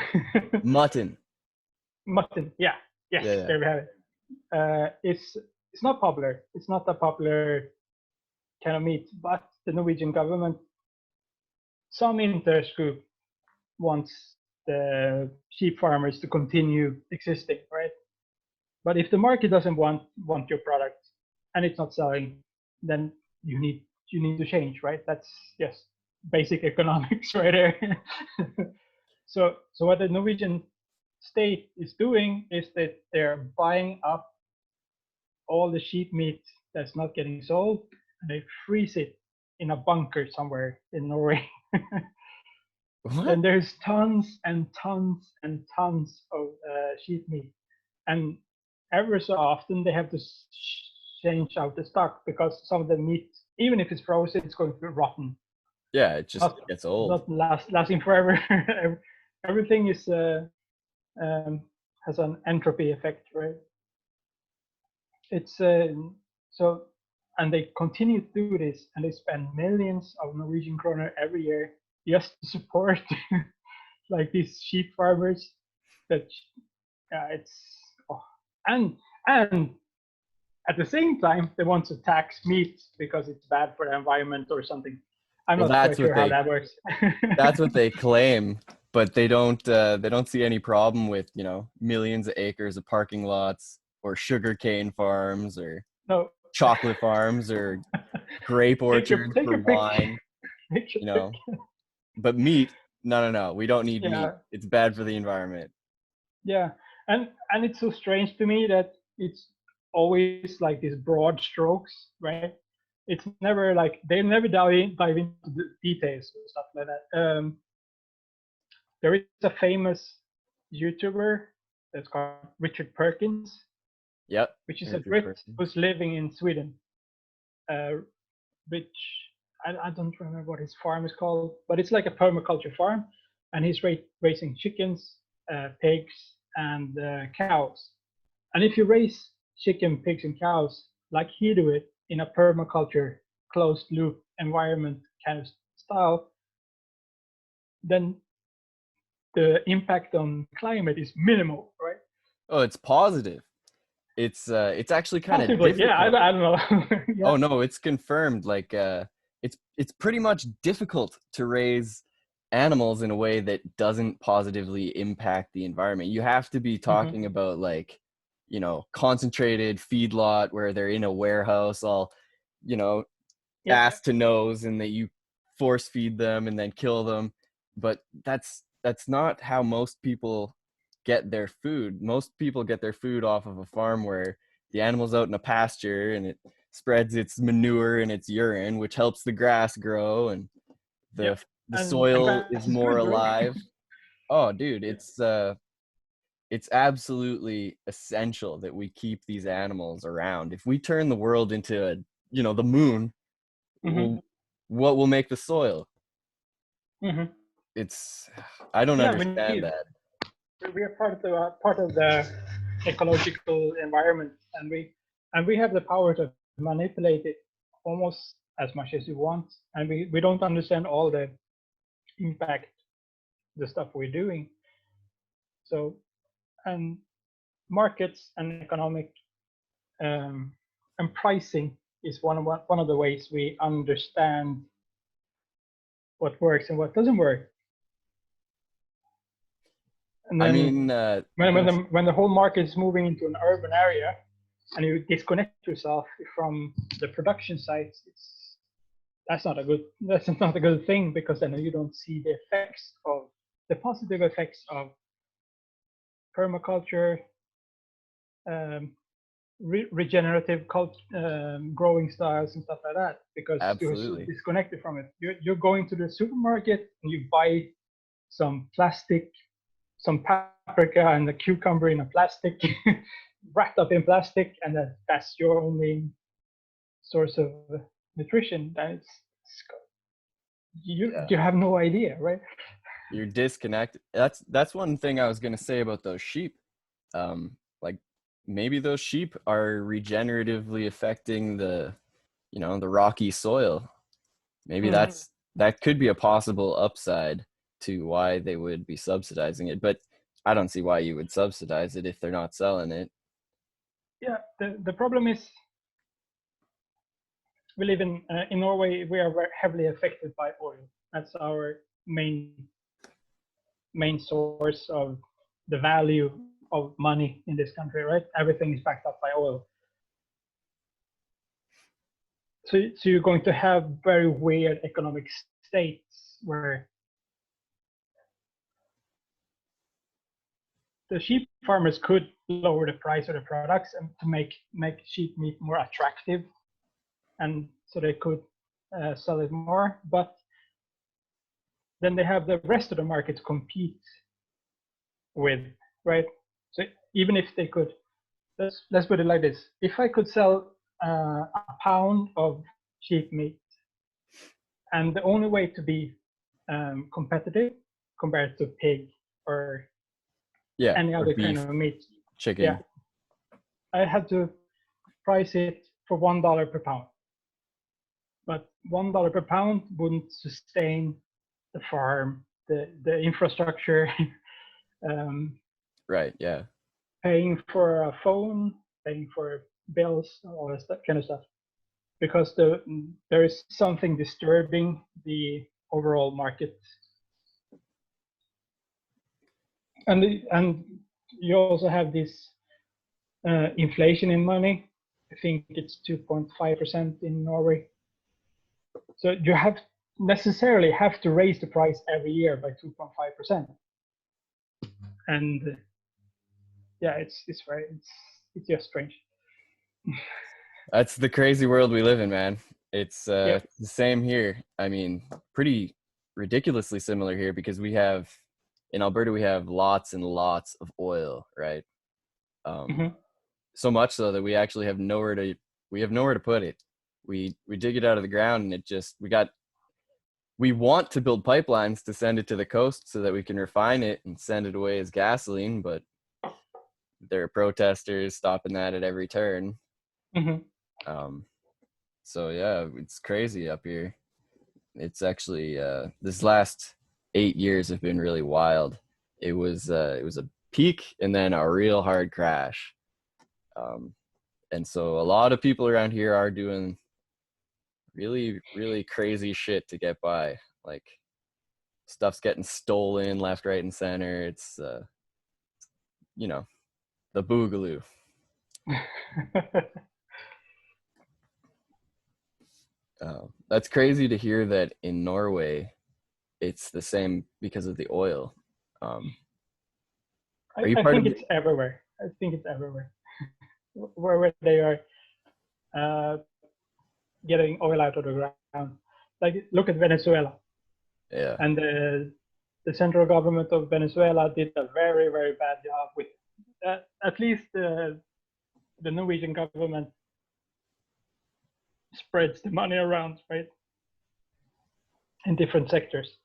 Mutton. Mutton. Yeah. Yes. Yeah, yeah. There we have it. It's not popular. It's not a popular kind of meat, but the Norwegian government, some interest group wants the sheep farmers to continue existing, right? But if the market doesn't want your product and it's not selling, then you need to change, right? That's just basic economics right there. So what the Norwegian state is doing is that they're buying up all the sheep meat that's not getting sold, and they freeze it in a bunker somewhere in Norway. What? And there's tons and tons and tons of sheep meat, and ever so often they have to change out the stock because some of the meat, even if it's frozen, it's going to be rotten. Yeah, it It's just gets old. not lasting forever. Everything is has an entropy effect, right? It's so, and they continue to do this, and they spend millions of Norwegian kroner every year just to support like these sheep farmers. That it's oh. and and at the same time they want to tax meat because it's bad for the environment or something. I'm Well, not quite sure how that works. that's what they claim, but they don't see any problem with, millions of acres of parking lots or sugarcane farms or No, chocolate farms or grape take orchards your for pick. wine. you know. But meat, no, we don't need meat. Yeah, It's bad for the environment. yeah, and it's so strange to me that it's always like these broad strokes, right? It's never like they never dive into the details and stuff like that. There is a famous YouTuber that's called Richard Perkins, Yep. which is a Richard Brit Person. who's living in Sweden. Uh, which I don't remember what his farm is called, but it's like a permaculture farm, and he's raising chickens, pigs, and cows. And if you raise chicken, pigs, and cows like he do it in a permaculture closed loop environment kind of style, then the impact on climate is minimal, right? Oh, it's positive. It's actually kind of Possibly, yeah. difficult. I don't know. Oh Yeah. no, it's confirmed. Like it's pretty much difficult to raise animals in a way that doesn't positively impact the environment. You have to be Hmm. talking about like, concentrated feedlot where they're in a warehouse all, you know, Yeah. ass to nose, and that you force feed them and then kill them. But that's not how most people get their food. Most people get their food off of a farm where the animal's out in a pasture and it spreads its manure and its urine, which helps the grass grow, and Yeah. the And soil grass is is more good, right? alive. Oh dude, Yeah. it's absolutely essential that we keep these animals around. If we turn the world into the moon, Hmm. well, what will make the soil? Hmm. It's I don't Yeah, we understand need. that. We are part of the ecological environment, and we have the power to manipulate it almost as much as we want, and we don't understand all the impact the stuff we're doing. So, and markets and economic, um, and pricing is one of the ways we understand what works and what doesn't work. And I then mean, when the whole market is moving into an urban area and you disconnect yourself from the production sites, that's not a good thing, because then you don't see the positive effects of permaculture, um, regenerative growing styles and stuff like that, because you're so absolutely. disconnected from it. You're going to the supermarket and you buy some plastic, some paprika and a cucumber in a plastic, wrapped up in plastic, and that's your only source of nutrition. You Yeah. have no idea, right? You're disconnected. That's one thing I was gonna say about those sheep. Like maybe those sheep are regeneratively affecting the rocky soil. Maybe Hmm. that could be a possible upside to why they would be subsidizing it. But I don't see why you would subsidize it if they're not selling it. Yeah, the problem is we live in Norway. We are very heavily affected by oil. That's our main source of the value of money in this country, right? Everything is backed up by oil. So you're going to have very weird economic states where the sheep farmers could lower the price of the products and to make sheep meat more attractive, and so they could sell it more. But then they have the rest of the market to compete with, right? So even if they could, let's put it like this: if I could sell a pound of sheep meat, and the only way to be competitive compared to pig or Yeah, any or other kind beef, of meat, yeah, chicken. I had to price it for $1 per pound. But $1 per pound wouldn't sustain the farm, the infrastructure, um, Right, yeah. paying for a phone, paying for bills, all that kind of stuff. Because there is something disturbing the overall market, and you also have this inflation in money. I think it's 2.5% in Norway. So necessarily have to raise the price every year by 2.5%. And yeah, it's just strange. That's the crazy world we live in, man. It's Yep. the same here. I mean, pretty ridiculously similar here because we have in Alberta we have lots and lots of oil, right? Um, Hmm. so much so that we actually have nowhere to put it. We dig it out of the ground and it just we want to build pipelines to send it to the coast so that we can refine it and send it away as gasoline, but there are protesters stopping that at every turn. Hmm. Um, so yeah, it's crazy up here. It's actually this last 8 years have been really wild. It was a peak and then a real hard crash. Um, and so a lot of people around here are doing really, really crazy shit to get by. Like stuff's getting stolen left, right, and center. It's you know, the boogaloo. That's crazy to hear that in Norway it's the same because of the oil. Um, are you I part think of the? it's everywhere. I think it's everywhere. Where they are uh, getting oil out of the ground. Like look at Venezuela, Yeah, and the central government of Venezuela did a very very bad job with at least the Norwegian government spreads the money around, right, in different sectors,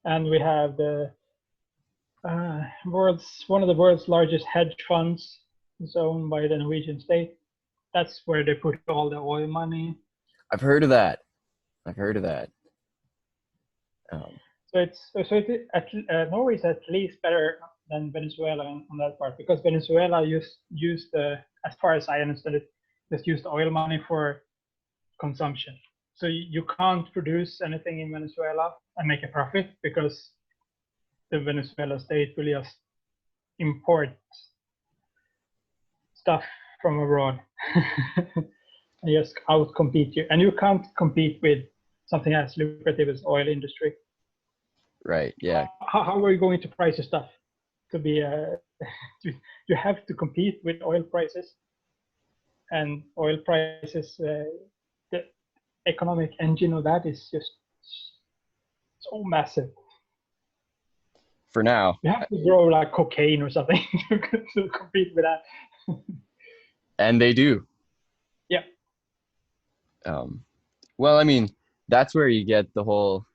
and we have the world's one of the world's largest hedge funds is owned by the Norwegian state. That's where they put all the oil money. I've heard of that. I've heard of that. Um, Norway is at least better than Venezuela on that part because Venezuela used as far as I understand it, just used oil money for consumption. So you can't produce anything in Venezuela and make a profit because the Venezuela state will just import stuff from abroad and just outcompete you. And you can't compete with something as lucrative as oil industry. right. Yeah. How are you going to price your stuff to be you have to compete with oil prices, and oil prices the economic engine of that is just so massive. For now, You have to grow like cocaine or something to compete with that. and they do. Yeah. Um, well, I mean, that's where you get the whole.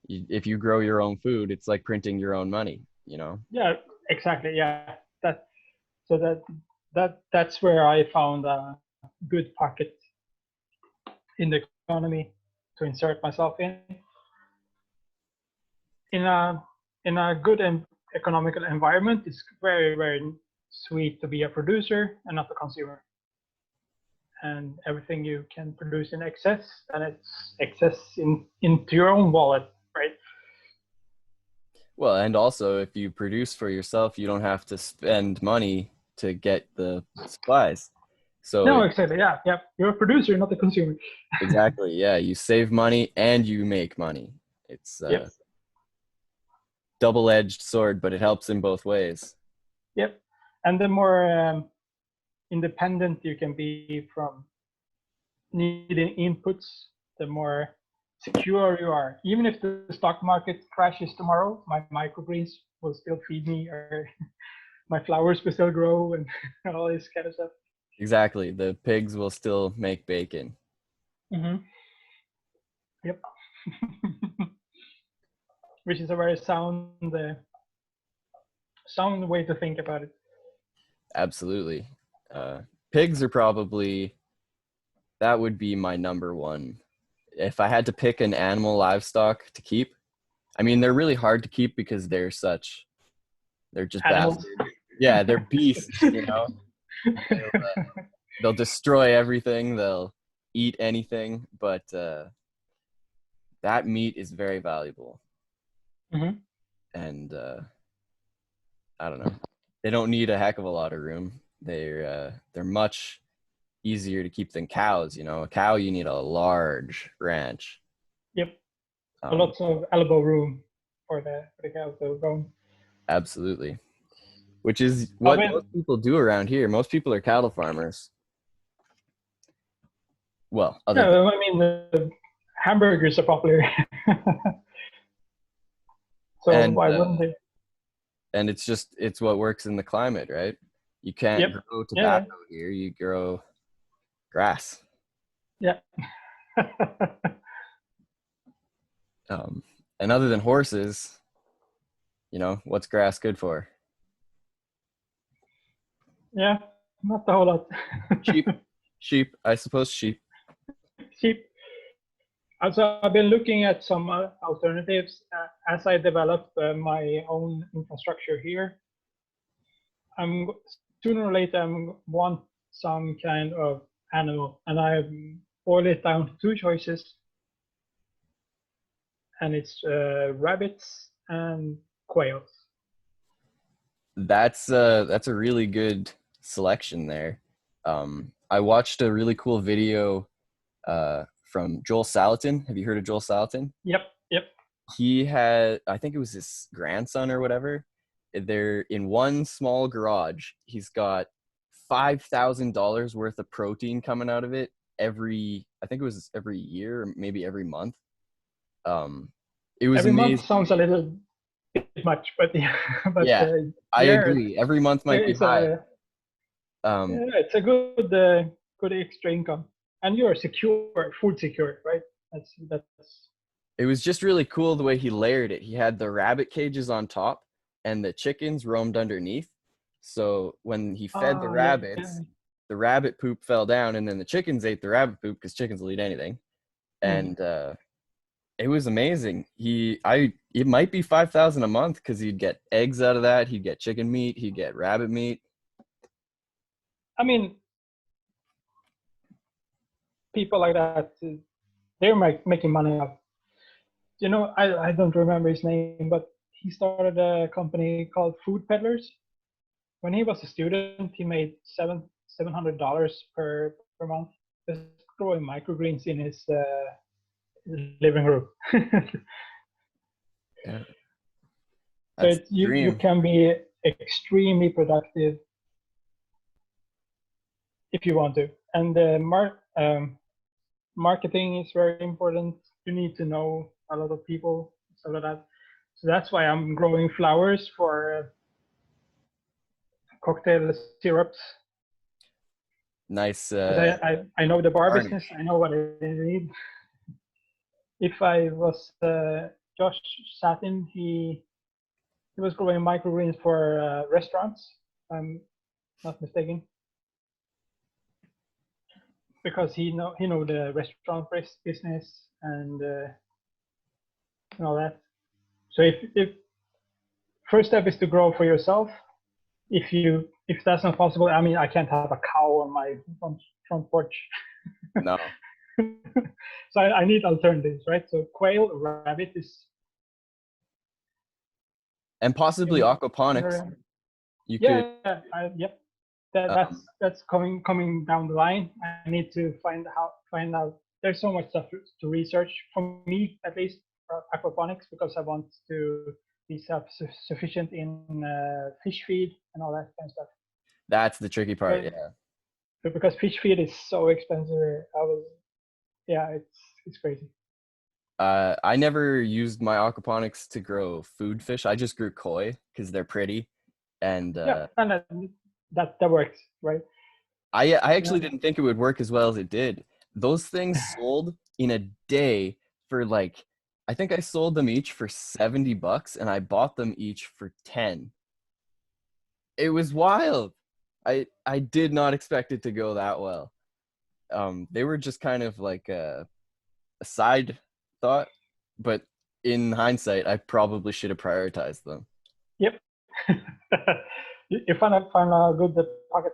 If you grow your own food, it's like printing your own money. You know. Yeah, exactly. Yeah, so that's where I found a good pocket in the economy to insert myself in a good and economical environment. It's very very sweet to be a producer and not a consumer. And everything you can produce in excess, and it's excess into your own wallet, right? Well, and also if you produce for yourself, you don't have to spend money to get the supplies. So No, it exactly. Yeah, yeah. You're a producer, not a consumer. exactly, yeah, you save money and you make money. It's Yep. a double-edged sword, but it helps in both ways. Yep. And the more independent you can be from needing inputs, the more secure you are. Even if the stock market crashes tomorrow, my microgreens will still feed me, or my flowers will still grow, and all this kind of stuff. Exactly. The pigs will still make bacon. Mm-hmm. Yep. Which is a very sound way to think about it. Absolutely. Uh, Pigs are probably, that would be my number one. If I had to pick an animal livestock to keep, I mean, they're really hard to keep because they're just Animals. bastards. Yeah, they're beasts, you know. They'll destroy everything. They'll eat anything, but that meat is very valuable. Mm-hmm. And I don't know. They don't need a heck of a lot of room. They're much easier to keep than cows. You know, a cow you need a large ranch. Yep. A Um, lot of elbow room for the cows to go. absolutely. Which is I what mean, most people do around here. Most people are cattle farmers. Well, other than yeah, I mean, hamburgers are popular, so and why uh, wouldn't they? and it's what works in the climate, right? You can't Yep. grow Yeah. tobacco here. You grow grass. Yeah. Um, and other than horses, what's grass good for? Yeah. Not a whole lot. Sheep, sheep. I suppose sheep. Cheap. Also, I've been looking at some alternatives as I develop my own infrastructure here. I'm sooner or later I'm want some kind of animal, and I boil it down to two choices, and it's rabbits and quails. That's a really good selection there. I watched a really cool video from Joel Salatin. Have you heard of Joel Salatin? Yep, yep. He had, I think it was his grandson or whatever. They're in one small garage. He's got $5,000 worth of protein coming out of it I think it was every year, or maybe every month. Um, it was Every month amazing. sounds a little bit much, but yeah, but Yeah, I yeah, agree. Every month might be it's high. a Um, yeah, it's a good extra income, and you're secure, food secure, right? That's it was just really cool the way he layered it. He had the rabbit cages on top and the chickens roamed underneath. So when he fed the yeah, rabbits, the rabbit poop fell down and then the chickens ate the rabbit poop because chickens will eat anything. mm. And it was amazing. It might be 5,000 a month because he'd get eggs out of that. He'd get chicken meat. He'd get rabbit meat. I mean, people like that, they're making money off. I don't remember his name, but he started a company called Food Peddlers. When he was a student, he made $700 per month just growing microgreens in his living room. Yeah, So that's the you dream. can be extremely productive if you want to, and marketing is very important. You need to know a lot of people, stuff like that. So that's why I'm growing flowers for cocktail syrups, Nice because I know the bar business. garnish. I know what I need. If I was Josh Satin, he was growing microgreens for restaurants. If I'm not mistaken, because he know the restaurant business and all that. So if first step is to grow for yourself. If that's not possible, I mean, I can't have a cow on my front porch. No. So I need alternatives, right? So quail, rabbit is And possibly in aquaponics. general. You could, Yeah, yep. That, um, that's coming down the line. I need to find out. There's so much stuff to research for me, at least, for aquaponics, because I want to be self-sufficient in fish feed and all that kind of stuff. that's the tricky part. But, Yeah. but because fish feed is so expensive, yeah, it's crazy. I never used my aquaponics to grow food fish. I just grew koi because they're pretty. And Yeah, and that works, right? I actually Yeah. didn't think it would work as well as it did. Those things sold in a day for like, I think I sold them each for $70 and I bought them each for 10. It was wild. I did not expect it to go that well. They were just kind of like a side thought, but in hindsight, I probably should have prioritized them. Yep. You find a good pocket.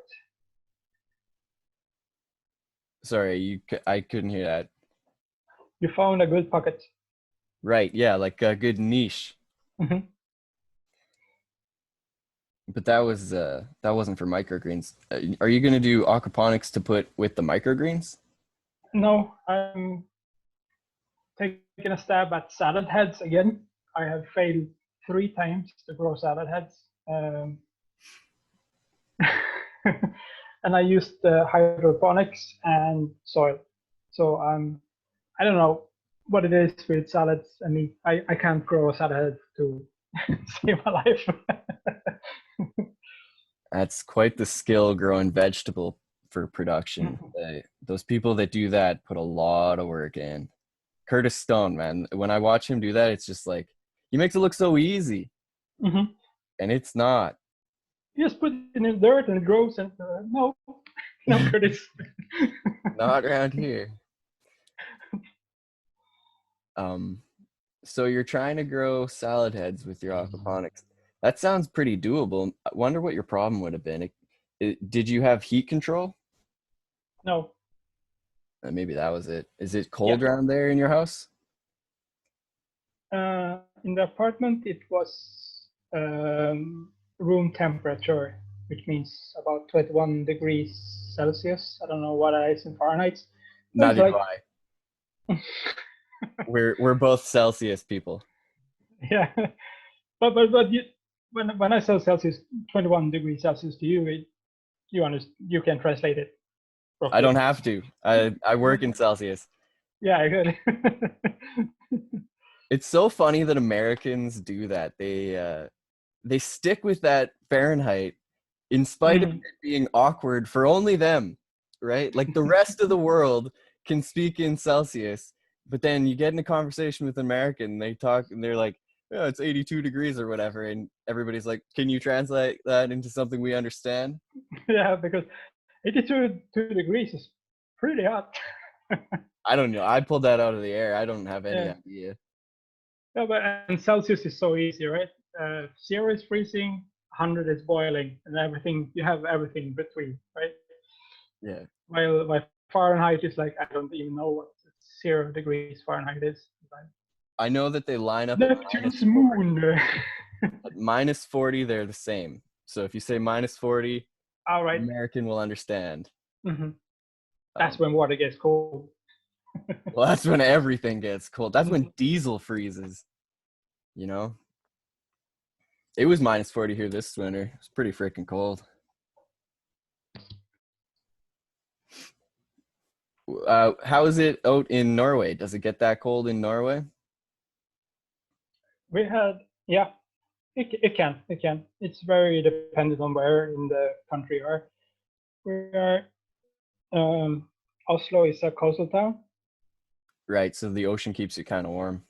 Sorry, I couldn't hear that. You found a good pocket. Right, yeah, like a good niche. Hmm. But that wasn't for microgreens. Are you gonna do aquaponics to put with the microgreens? No, I'm taken a stab at salad heads again. I have failed 3 times to grow salad heads. And I used hydroponics and soil. So I don't know what it is with salads and me. I can't grow a salad head to save my life. That's quite the skill growing vegetable for production. Those people that do that put a lot of work in. Curtis Stone, man, when I watch him do that, it's just like he makes it look so easy, Mm-hmm. and it's not. You just put it in the dirt and it grows. And no, no, Curtis. Not around here. So you're trying to grow salad heads with your aquaponics. That sounds pretty doable. I wonder what your problem would have been. Did you have heat control? No. Maybe that was it. Is it cold Yeah. around there in your house? In the apartment, it was room temperature, which means about 21 degrees Celsius. I don't know what it is in Fahrenheit. But it's Neither do like, I. We're both Celsius people. yeah. But you, when I say Celsius, 21 degrees Celsius to you, you can translate it I properly. don't have to. I work in Celsius. Yeah, I heard. It's so funny that Americans do that. They stick with that Fahrenheit in spite of it being awkward for only them, right? Like the rest of the world can speak in Celsius, but then you get in a conversation with an American, they talk and they're like, "Oh, it's 82 degrees or whatever," and everybody's like, "Can you translate that into something we understand?" Yeah, because 82 degrees is pretty hot. I don't know. I pulled that out of the air. I don't have any Yeah. idea. No, but and Celsius is so easy, right? 0 is freezing, 100 is boiling, and everything you have everything between, right? Yeah. While Fahrenheit is like I don't even know what 0 degrees Fahrenheit is. I know that they line up at Neptune's moon. minus 40, they're the same. So if you say minus 40, All right. American will understand. Mm-hmm. That's when water gets cold. Well, that's when everything gets cold. That's when diesel freezes, you know? It was minus 40 here this winter. It's pretty freaking cold. How is it out in Norway? Does it get that cold in Norway? We had, yeah, it can. It's very dependent on where in the country you are. We are, Oslo is a coastal town. Right, so the ocean keeps you kind of warm.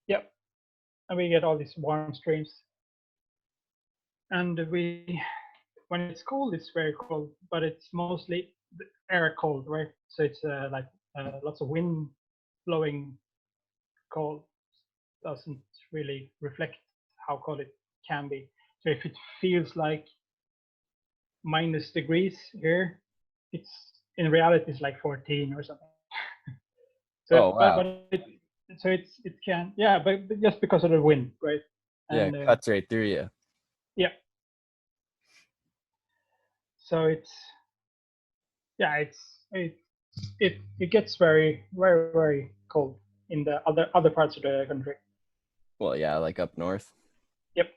Yep, and we get all these warm streams. And when it's cold, it's very cold, but it's mostly air cold, right? So it's like lots of wind blowing cold. Doesn't really reflect how cold it can be. So if it feels like minus degrees here, it's in reality it's like 14 or something. So, Oh, wow. it can, yeah, but just because of the wind, right? Yeah, And it cuts right through you. yeah, so it's yeah, it gets very very very cold in the other parts of the country. Well, yeah, like up north. Yep.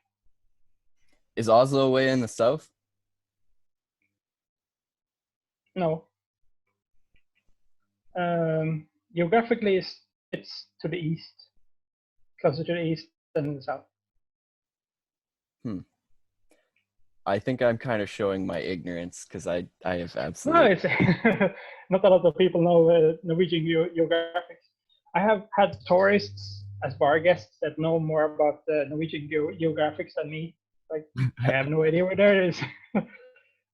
Is Oslo way in the south? No. Geographically, it's to the east, closer to the east than the south. I think I'm kind of showing my ignorance because I have No, absolutely. it's not a lot of people know Norwegian geographics. I have had tourists as bar guests that know more about Norwegian geographics than me. Like, I have no idea where that is.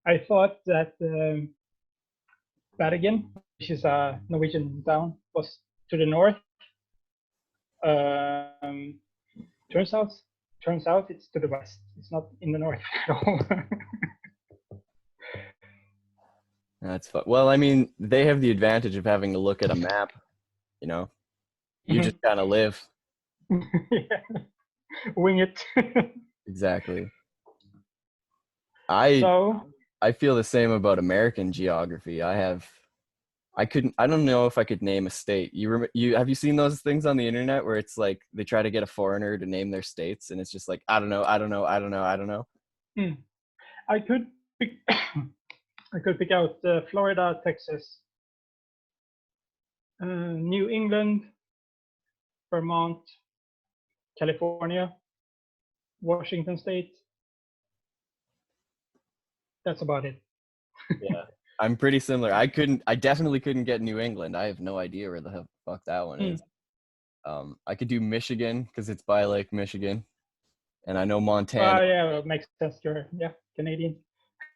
I thought that Bergen, which is a Norwegian town, was to the north. Um, turns out, it's to the west. It's not in the north at all. That's fun. Well, I mean, they have the advantage of having to look at a map, you know? You just kind of live. Yeah. Wing it. Exactly. I So I feel the same about American geography. I have I don't know if I could name a state. You have you seen those things on the internet where it's like they try to get a foreigner to name their states and it's just like I don't know, I don't know, I don't know, I don't know. Hmm. I could pick I could pick out Florida, Texas, New England, Vermont, California, Washington State. That's about it. Yeah. I'm pretty similar. I definitely couldn't get New England. I have no idea where the fuck that one Hmm. is. I could do Michigan because it's by Lake Michigan, and I know Montana. Yeah, well, makes sense. You're Canadian.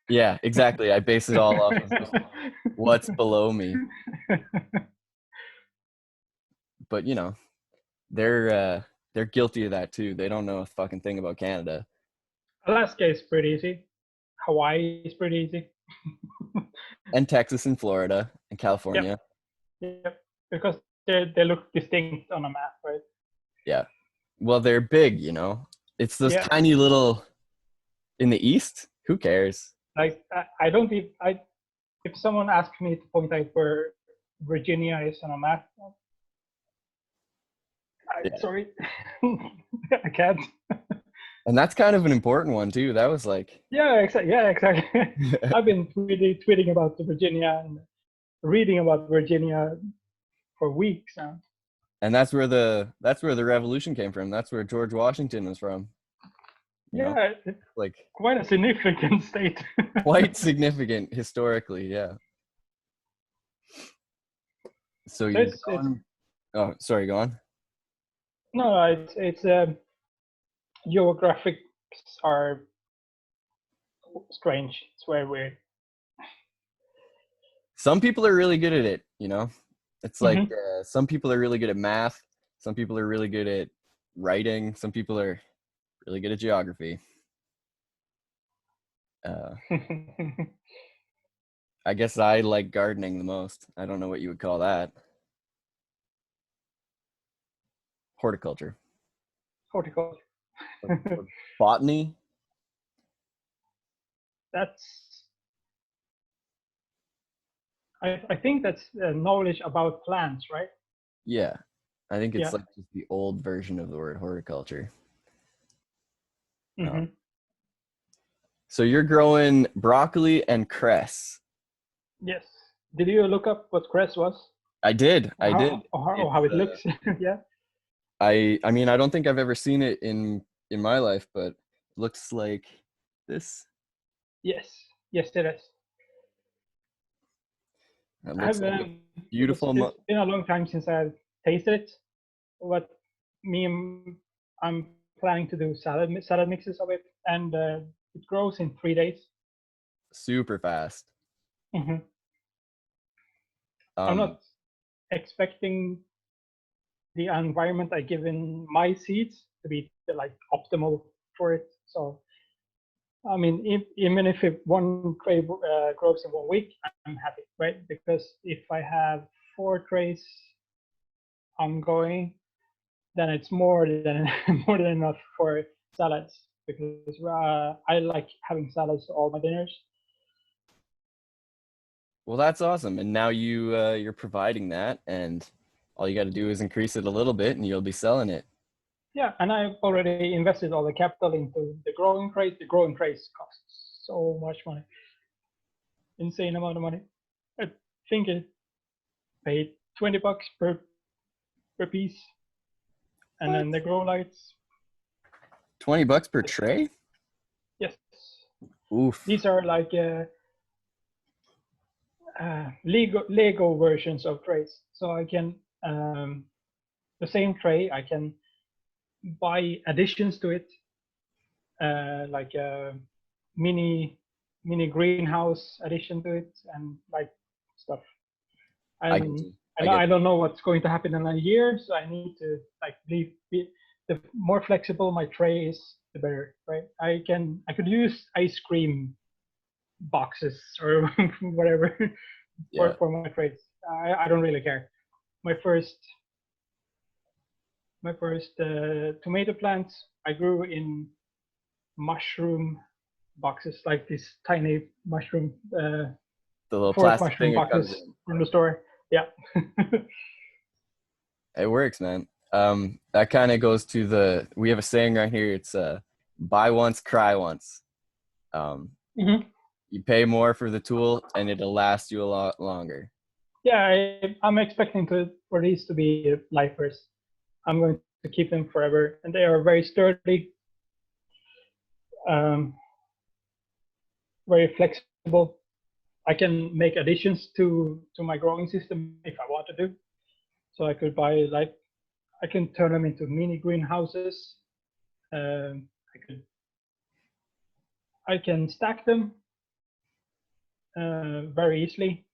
Yeah, exactly. I base it all off of just what's below me. But you know, they're guilty of that too. They don't know a fucking thing about Canada. Alaska is pretty easy. Hawaii is pretty easy. And Texas and Florida and Yep, California. yep. Because they look distinct on a map, right? Yeah. Well, they're big, you know. It's those Yeah. tiny little in the east. Who cares? Like I don't even I if someone asked me to point out where Virginia is on a map, Yeah. sorry, I can't. And that's kind of an important one too. That was like Yeah, exactly. Yeah, exactly. I've been tweeting about the Virginia and reading about Virginia for weeks now. and that's where the revolution came from. That's where George Washington was from, you know. Yeah, it's Like quite a significant state. quite significant historically, yeah. So you're It's going Oh, sorry, go on. no, it's geographics are strange. It's very weird. Some people are really good at it, you know. It's like Hmm. some people are really good at math, some people are really good at writing, some people are really good at geography. uh I guess I like gardening the most. I don't know what you would call that. Horticulture. Horticulture. Or botany. That's I think that's knowledge about plants, right? Yeah, I think it's Yeah. like just the old version of the word horticulture. Hmm. So you're growing broccoli and cress. Yes. Did you look up what cress was? I did. Or It's how it looks? Yeah. I mean I don't think I've ever seen it in my life, but it looks like this. Yes. Yes, it is. It looks I've like a beautiful. it's been a long time since I've tasted it. But I'm planning to do salad mixes of it, and it grows in 3 days. Super fast. Hmm. I'm Um, not expecting the environment I give in my seeds to be like optimal for it. So I mean, even if one tray grows in 1 week, I'm happy, right? Because if I have 4 trays ongoing, then it's more than more than enough for salads. Because I like having salads to all my dinners. well, that's awesome. And now you're providing that, and all you got to do is increase it a little bit, and you'll be selling it. Yeah, and I've already invested all the capital into the growing trays. The growing trays cost so much money, insane amount of money. I think it paid $20 per piece, and What? then the grow lights. $20 per tray? Yes, Oof. these are like Lego versions of trays. So I can the same tray I can buy additions to it, like a mini greenhouse addition to it, and like stuff. I get And you. I get I you. don't know what's going to happen in a year, so I need to like the more flexible my tray is, the better, right? I could use ice cream boxes or whatever Yeah. for my trays. I don't really care. My first tomato plants I grew in mushroom boxes, like these tiny mushroom The little forest plastic mushroom thing it comes boxes in. from the store. Yeah. It works, man. That kind of goes to we have a saying right here. It's buy once, cry once. Um, Hmm. you pay more for the tool and it'll last you a lot longer. Yeah, I'm expecting for these to be lifers. I'm going to keep them forever, and they are very sturdy, um, very flexible. I can make additions to my growing system if I want to do. So I could buy like I can turn them into mini greenhouses. I can stack them very easily.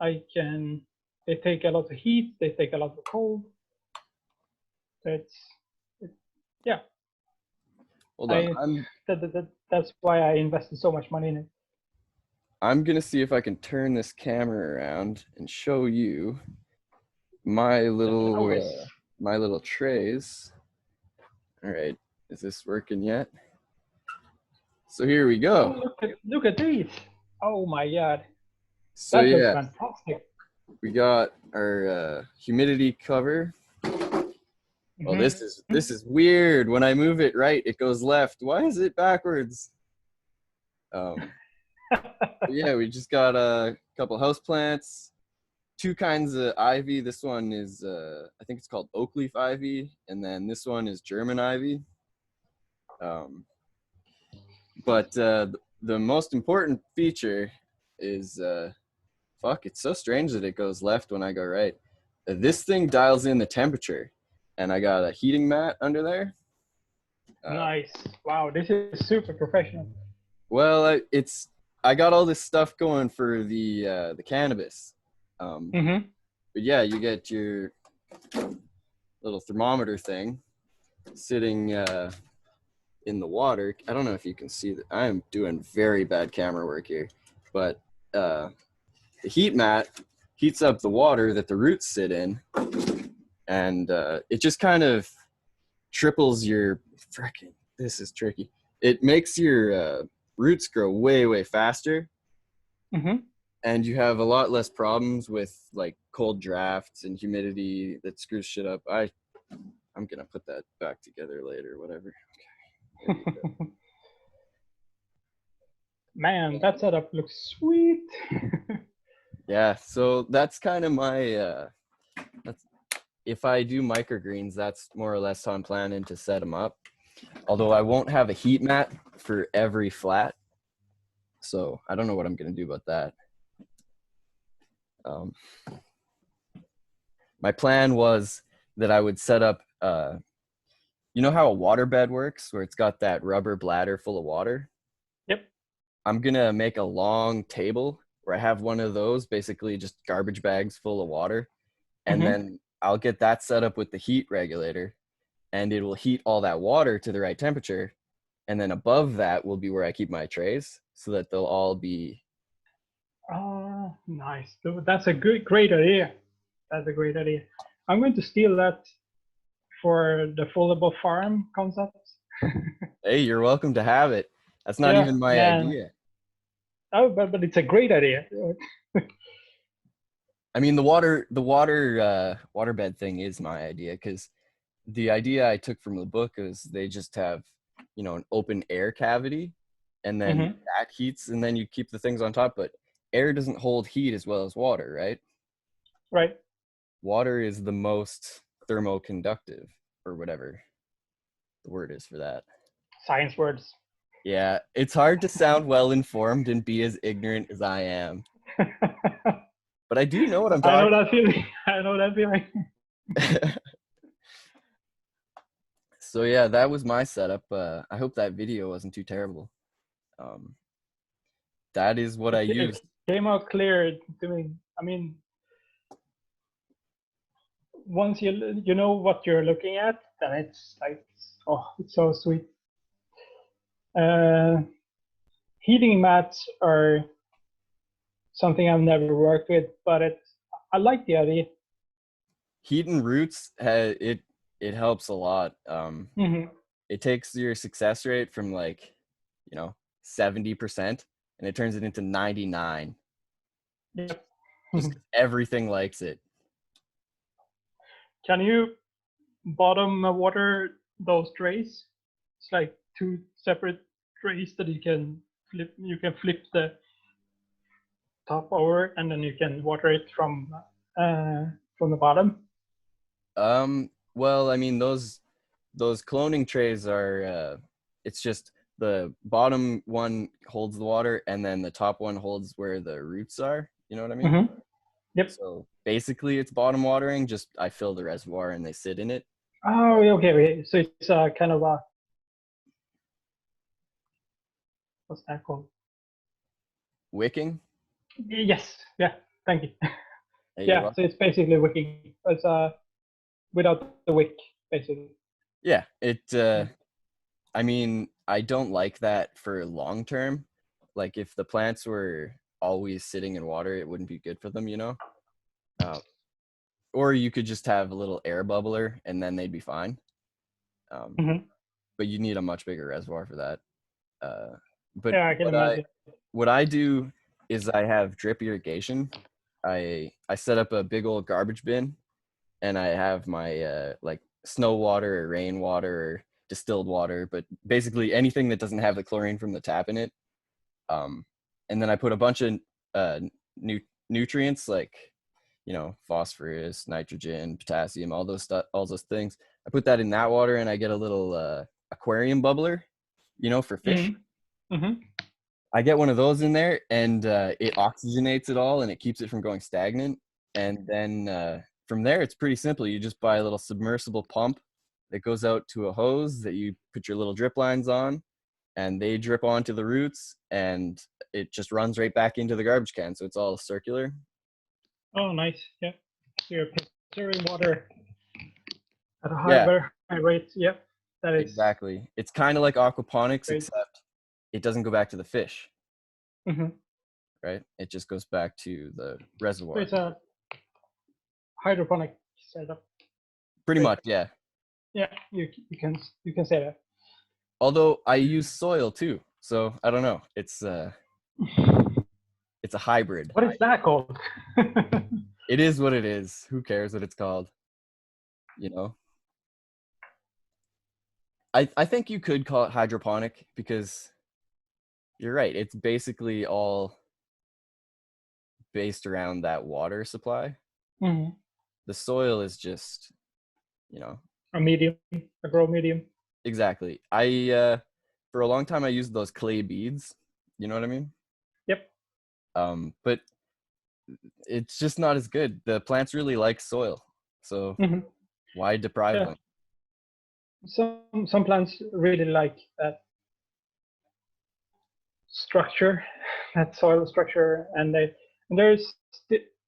I can. They take a lot of heat. They take a lot of cold. That's yeah. Hold on. I that's why I invested so much money in it. I'm gonna see if I can turn this camera around and show you my The little flowers. my little trays. All right, is this working yet? So here we Oh, go. look at these. Oh my god, So that looks yeah, fantastic. we got our humidity cover. Well, Hmm. this is weird. When I move it right, it goes left. Why is it backwards? Um, yeah, we just got a couple house plants, two kinds of ivy. This one is I think it's called oak leaf ivy, and then this one is German ivy. Um, but the most important feature is fuck. It's so strange that it goes left when I go right. This thing dials in the temperature, and I got a heating mat under there. Uh, Nice. Wow, this is super professional. well, I got all this stuff going for the cannabis. Hmm. But yeah, you get your little thermometer thing sitting in the water. I don't know if you can see that. I am doing very bad camera work here, but the heat mat heats up the water that the roots sit in, and it just kind of triples your frickin'. This is tricky. It makes your roots grow way faster, Hmm. and you have a lot less problems with like cold drafts and humidity that screws shit up. I'm gonna put that back together later, whatever. Okay, there you go. Man, that setup looks sweet. Yeah, so that's kind of my that's if I do microgreens, that's more or less how I'm planning to set them up. Although I won't have a heat mat for every flat, so I don't know what I'm gonna do about that. Um, my plan was that I would set up you know how a water bed works where it's got that rubber bladder full of water. Yep. I'm gonna make a long table where I have one of those, basically just garbage bags full of water, and Hmm. then I'll get that set up with the heat regulator, and it will heat all that water to the right temperature, and then above that will be where I keep my trays, so that they'll all be. Oh, nice. That's a great idea. That's a great idea. I'm going to steal that for the foldable farm concept. Hey, you're welcome to have it. That's not Yeah, even my man. idea. Oh, but it's a great idea. I mean, water bed thing is my idea because the idea I took from the book is they just have, an open air cavity, and then Hmm. that heats, and then you keep the things on top. But air doesn't hold heat as well as water, right? Right. Water is the most thermoconductive, or whatever the word is for that. Science words. Yeah, it's hard to sound well informed and be as ignorant as I am, but I do know what I'm I know talking that feeling. I know that feeling. about. So yeah, that was my setup. I hope that video wasn't too terrible. Um, that is what I It used. came out clear to me. I mean, once you know what you're looking at, then it's like, oh, it's so sweet. Uh, Heating mats are something I've never worked with, but I like the idea. Heat and roots, it helps a lot. Hmm. It takes your success rate from like, you know, 70%, and it turns it into 99. Yep. just 'cause everything likes it. Can you bottom water those trays? It's like two separate trays that you can flip. You can flip the top over, and then you can water it from the bottom. Well, I mean those cloning trays are it's just the bottom one holds the water and then the top one holds where the roots are. You know what I mean? Mm-hmm. Yep. So basically it's bottom watering, just I fill the reservoir and they sit in it. Oh, okay, okay. So it's kind of a, what's that called? Wicking? Yes. Yeah. Thank you. Hey, you're Yeah. So welcome. it's basically wicking. It's without the wick, basically. Yeah, it Yeah. I mean, I don't like that for long term. Like if the plants were always sitting in water, it wouldn't be good for them, you know? Uh, or you could just have a little air bubbler and then they'd be fine. Um, Mm-hmm. but you need a much bigger reservoir for that. But Yeah, I can imagine. what I do is I have drip irrigation. I set up a big old garbage bin and I have my like snow water or rainwater or distilled water, but basically anything that doesn't have the chlorine from the tap in it. And then I put a bunch of uh, nutrients like phosphorus, nitrogen, potassium, all those things. I put that in that water, and I get a little aquarium bubbler, for fish. Mm-hmm. Mm-hmm. I get one of those in there, and it oxygenates it all, and it keeps it from going stagnant. And then from there, it's pretty simple. You just buy a little submersible pump that goes out to a hose that you put your little drip lines on, and they drip onto the roots, and it just runs right back into the garbage can. So it's all circular. Oh, nice. Yeah. So you're preserving water at a Yeah, very high rate. Yep. That is exactly. It's kind of like aquaponics, great. except it doesn't go back to the fish, Mm-hmm. right? It just goes back to the So reservoir. it's a hydroponic setup. Pretty Great. much, yeah. Yeah, you can say that. Although I use soil too, so I don't know. It's a hybrid. What is that called? It is what it is. Who cares what it's called? You know. I think you could call it hydroponic because you're right. It's basically all based around that water supply. Mm-hmm. The soil is just, you know, A medium, a grow medium. exactly. For a long time I used those clay beads. You know what I mean? Yep. But it's just not as good. The plants really like soil, so Mm-hmm. why deprive Yeah. them? Some plants really like that structure, that soil structure, and there's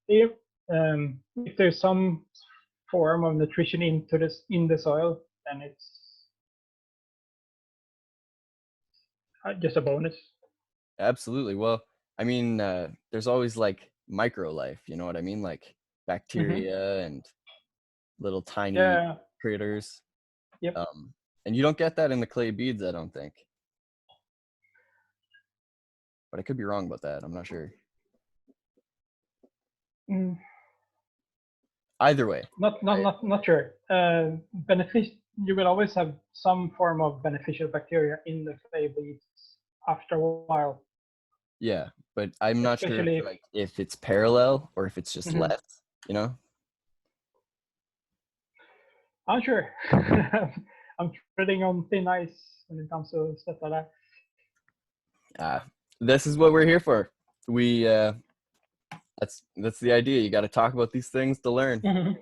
if if there's some form of nutrition into this in the soil, then it's just a bonus. Absolutely. Well, I mean, there's always like micro life. You know what I mean? Like Mm-hmm. bacteria and little tiny Yeah. critters. Yep. And you don't get that in the clay beads, I don't think. But I could be wrong about that. I'm not sure. Mm, Either way, not sure. You will always have some form of beneficial bacteria in the clay beads after a while, yeah. But I'm not sure if especially if. like if it's parallel or if it's just Mhm. less. You know? I'm sure. I'm treading on thin ice when it comes to stuff like that. Uh, this is what we're here for. We that's the idea. You got to talk about these things to learn. Mhm.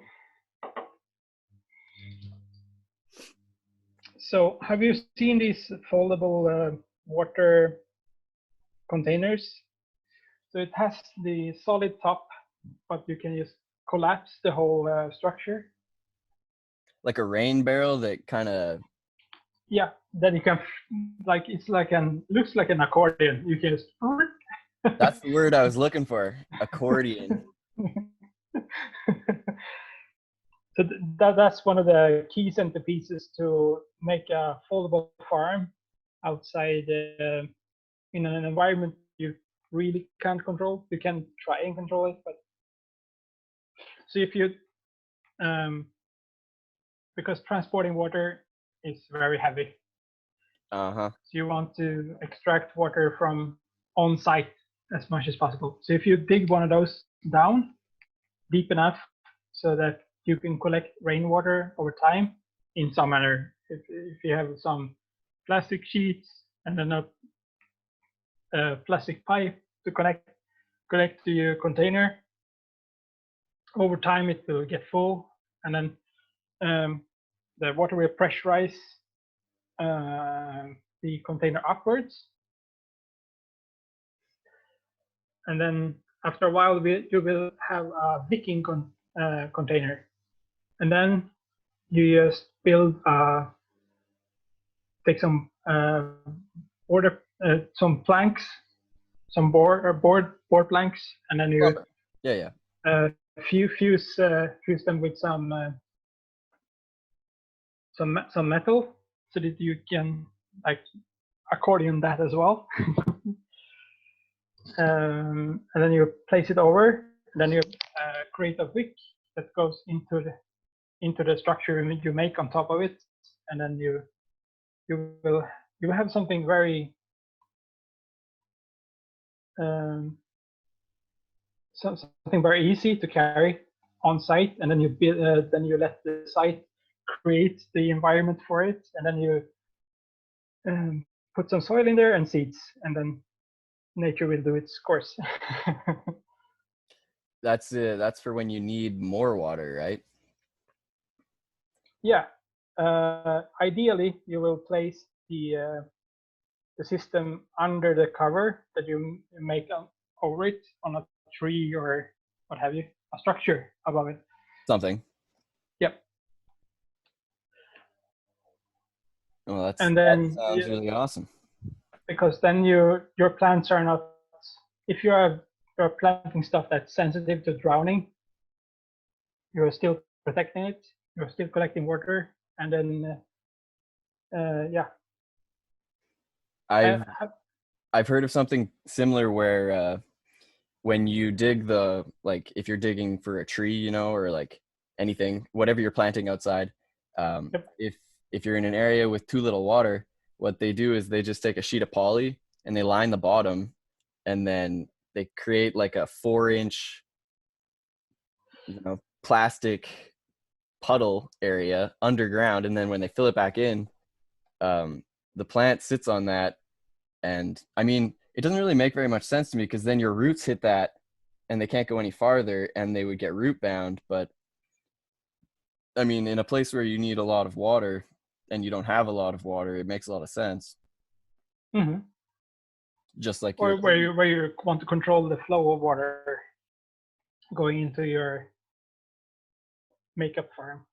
So, have you seen these foldable water containers? So it has the solid top, but you can just collapse the whole structure. Like a rain barrel that kind of Yeah, then you can like it's like an looks like an accordion. You can just. that's the word I was looking for. Accordion. So that's one of the key centerpieces to make a foldable farm outside in an environment you really can't control. You can try and control it, but So if you um, because transporting water is very heavy, Uh-huh. so you want to extract water from on site as much as possible. So if you dig one of those down deep enough so that you can collect rainwater over time in some manner, if you have some plastic sheets and then a plastic pipe to connect to your container, over time it will get full, and then the water will pressurize the container upwards, and then after a while you will have a wicking container, and then you just take some order some planks, some board planks, and then you Okay. Yeah, yeah. fuse them with some metal so that you can like accordion that as well. And then you place it over, and then you create a wick that goes into the structure you make on top of it, and then you will you will have something very um, something very easy to carry on site, and then then you let the site create the environment for it, and then you put some soil in there and seeds, and then nature will do its course. That's for when you need more water, right? Yeah. Ideally, you will place the system under the cover that you make over it on a tree or what have you, a structure above it. Something. Yep. Well, And that then sounds really awesome. because then your plants are not, if you're planting stuff that's sensitive to drowning, you're still protecting it, you're still collecting water, and then yeah. I've Uh, I've heard of something similar where when you dig like if you're digging for a tree, or like anything, whatever you're planting outside, yep. if you're in an area with too little water, what they do is they just take a sheet of poly and they line the bottom, and then they create like a 4-inch, plastic puddle area underground, and then when they fill it back in, the plant sits on that. And I mean, it doesn't really make very much sense to me, because then your roots hit that and they can't go any farther and they would get root bound. But I mean, in a place where you need a lot of water and you don't have a lot of water, it makes a lot of sense. Mm-hmm. Just like your Or where you want to control the flow of water going into your makeup farm.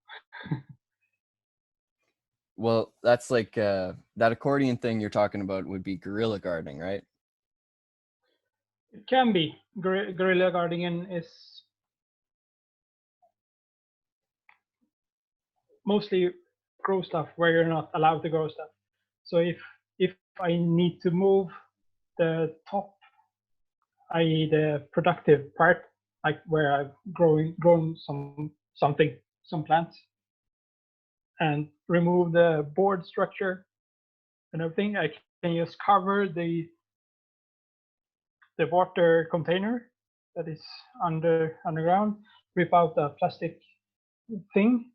well, that's like that accordion thing you're talking about would be guerrilla gardening, right? It can be. Guerrilla gardening is mostly grow stuff where you're not allowed to grow stuff. So if I need to move the top, i.e. the productive part, like where I've grown some plants, and remove the board structure and everything, I can just cover the water container that is underground, rip out the plastic thing,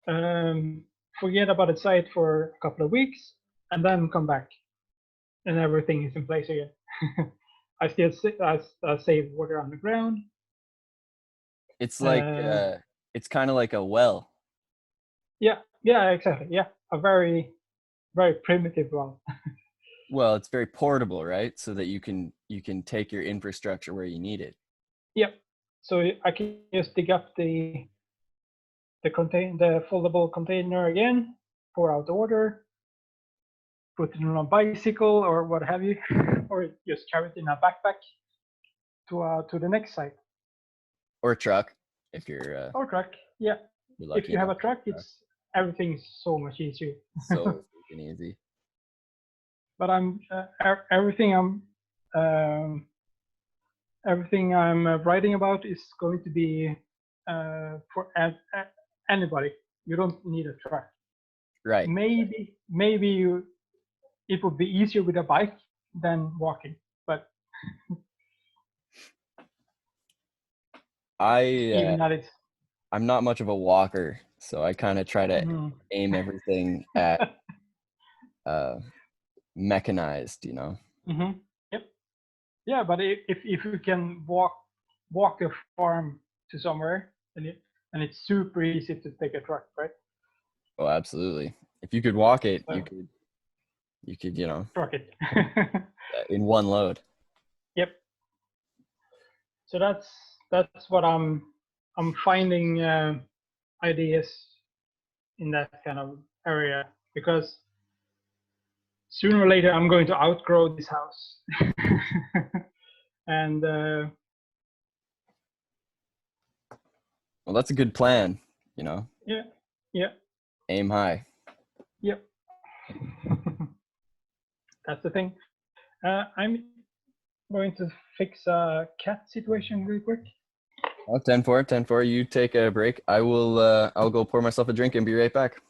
um, forget about the site for a couple of weeks, and then come back, and everything is in place again. I still save water on the ground. It's like Uh, it's kind of like a well. yeah, yeah, exactly. Yeah, a very primitive one. Well, it's very portable, right? So that you can take your infrastructure where you need it. Yep. So I can just dig up the foldable container again, pour out the water, put it on a bicycle or what have you, or just carry it in a backpack to the next site. Or a truck, if you're Or truck. Yeah. you're If lucky you have enough a to have truck, a truck. it's everything's so much easier. So freaking easy. But I'm um, everything I'm writing about is going to be for anybody. You don't need a truck. Right. Maybe it would be easier with a bike than walking, but I even that is. I'm not much of a walker, so I kind of try to Mm. aim everything at mechanized, you know. Hmm. Yep. Yeah, but if you can walk your farm to somewhere, and it's super easy to take a truck, right? Oh, absolutely. If you could walk it, So you could, you know, truck it. in one load. Yep. So that's what I'm finding ideas in that kind of area, because sooner or later I'm going to outgrow this house. And Well, that's a good plan, you know. yeah, yeah, Aim high. yep. That's the thing. I'm going to fix a cat situation real quick. Oh, 10-4, 10-4. You take a break. I'll go pour myself a drink and be right back.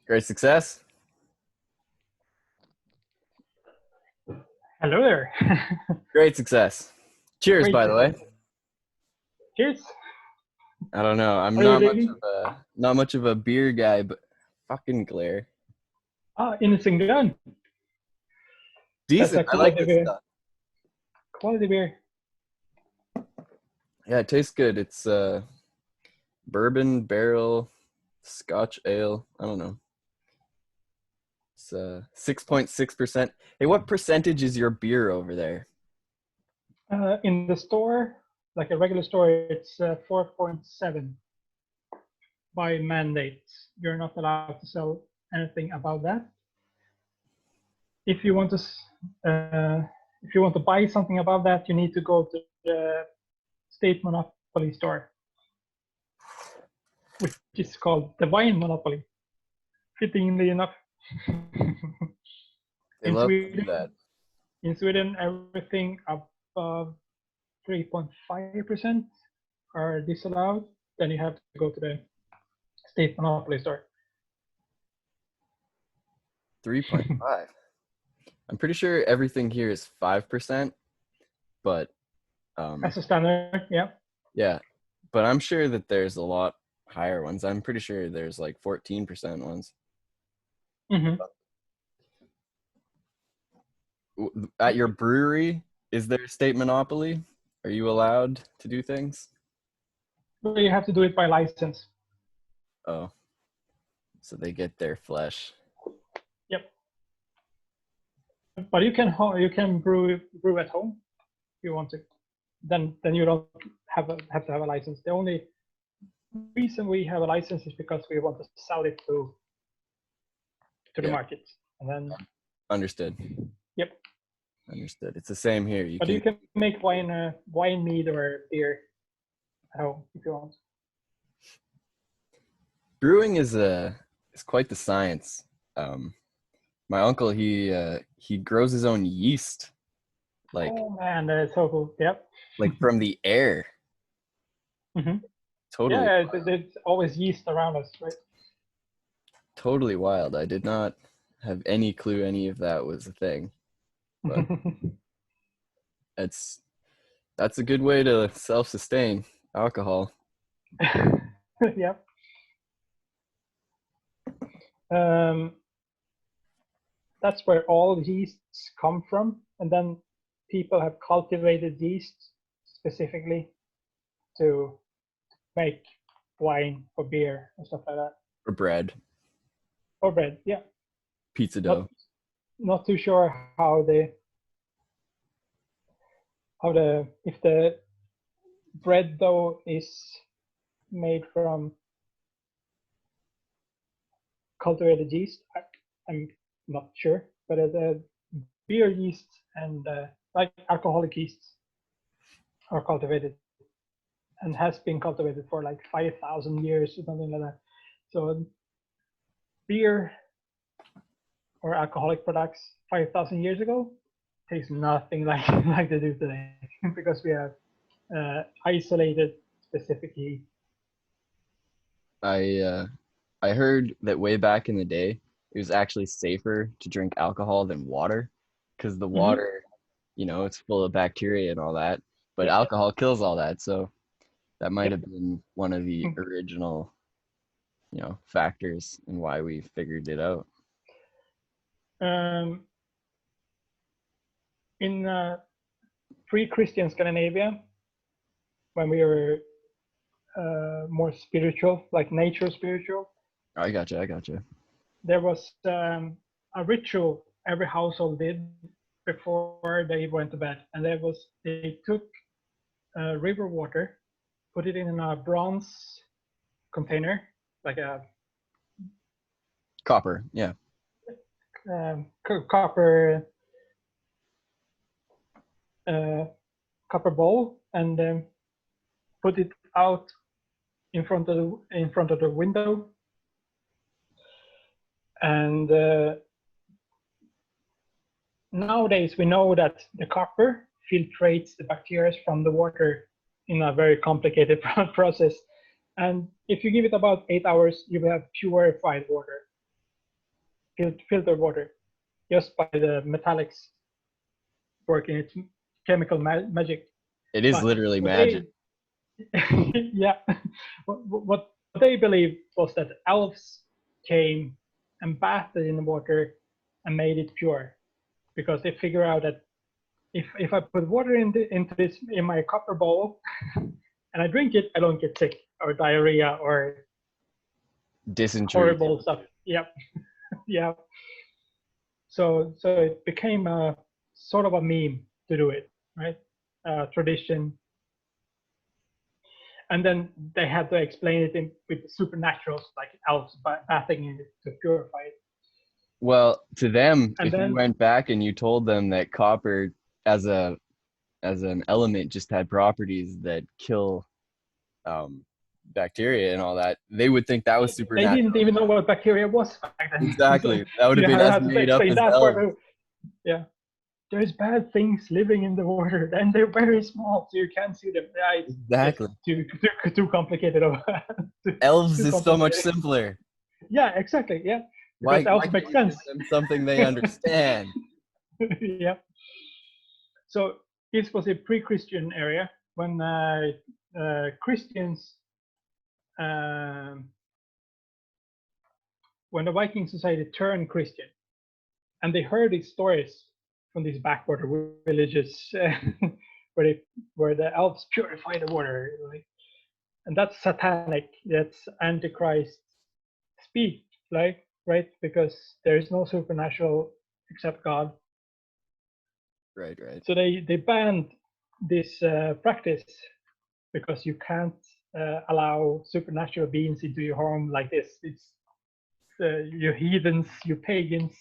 Great success. Hello there. Great success. Cheers, Great by the way. success. Cheers. I don't know. I'm What are you drinking? not much of a beer guy, but fucking glare. Ah, Innocent Gun. That's Decent. a I like quality this beer. stuff. Quality beer. Yeah, it tastes good. It's bourbon barrel Scotch ale. I don't know. It's 6.6%. Hey, what percentage is your beer over there? In the store, like a regular store, it's 4.7 by mandate. You're not allowed to sell anything above that. If you want to, if you want to buy something above that, you need to go to the state monopoly store, which is called the wine monopoly. Fittingly enough, They in love to do Sweden, that. in Sweden, everything above 3.5% are disallowed. Then you have to go to the state monopoly store. 3.5. I'm pretty sure everything here is 5%, but As a standard, yeah. yeah, but I'm sure that there's a lot higher ones. I'm pretty sure there's like 14% ones. Mm-hmm. At your brewery, is there a state monopoly? Are you allowed to do things? But you have to do it by license. Oh, so they get their flesh. Yep. But you can brew at home if you want to. Then you don't have to have a license. The only reason we have a license is because we want to sell it to the Yeah, market. And then understood. yep. Understood. It's the same here. But you can make wine, mead, or beer at home if you want. Brewing is quite the science. My uncle, he grows his own yeast, like Oh man, that's so cool. Yep. like from the air. Mm-hmm. Totally, Yeah, there's always yeast around us, right? totally wild. I did not have any clue any of that was a thing, but that's a good way to self-sustain alcohol. Yep. Um, that's where all yeasts come from, and then people have cultivated yeast specifically to make wine or beer and stuff like that, Or bread, or bread. Yeah, pizza not dough. not too sure how the if the bread dough is made from cultivated yeast. I'm not sure, but the beer yeast and like alcoholic yeasts are cultivated and has been cultivated for like 5,000 years or something like that. So beer or alcoholic products 5,000 years ago tastes nothing like like they do today because we have isolated specific yeast. I heard that way back in the day, it was actually safer to drink alcohol than water, because the Mm-hmm. water, it's full of bacteria and all that, but Yeah. alcohol kills all that. So that might have been one of the Yep. original, factors in why we figured it out. Um, in pre-Christian Scandinavia, when we were more spiritual, like nature spiritual, I gotcha. there was a ritual every household did before they went to bed, and they took river water, put it in a bronze container, like a Copper, yeah. copper copper bowl, and put it out in front of the window, and nowadays we know that the copper filtrates the bacteria from the water in a very complicated process, and if you give it about 8 hours you will have purified water, filtered water, just by the metallics working its chemical magic. It is But literally what magic. yeah, what they believed was that elves came and bathed in the water and made it pure, because they figure out that if I put water in my copper bowl and I drink it, I don't get sick or diarrhea or Dysentery. horrible stuff. Yep, yeah. So it became a sort of a meme to do it, right? Tradition. And then they had to explain it with supernaturals like elves bathing in it to purify it. Well, to them, And if you then went back and you told them that copper as an element just had properties that kill bacteria and all that, they would think that was they didn't supernatural. even know what bacteria was back then. So Exactly. That would have you been as have to made up explain as that elves. part. Yeah. There's bad things living in the water, and they're very small, so you can't see them. Yeah, it's just Exactly. too complicated. Elves Too is so much complicated. simpler. Yeah, exactly. Yeah, Why because elves can't make you sense. give them something they understand? Yeah. So this was a pre-Christian area when Christians, um, when the Viking society turned Christian, and they heard these stories from these backwater villages where they where the elves purify the water, like, and that's satanic. That's antichrist speak, like, right? Because there is no supernatural except God. Right, right, So they banned this practice because you can't allow supernatural beings into your home like this. It's you heathens, you pagans,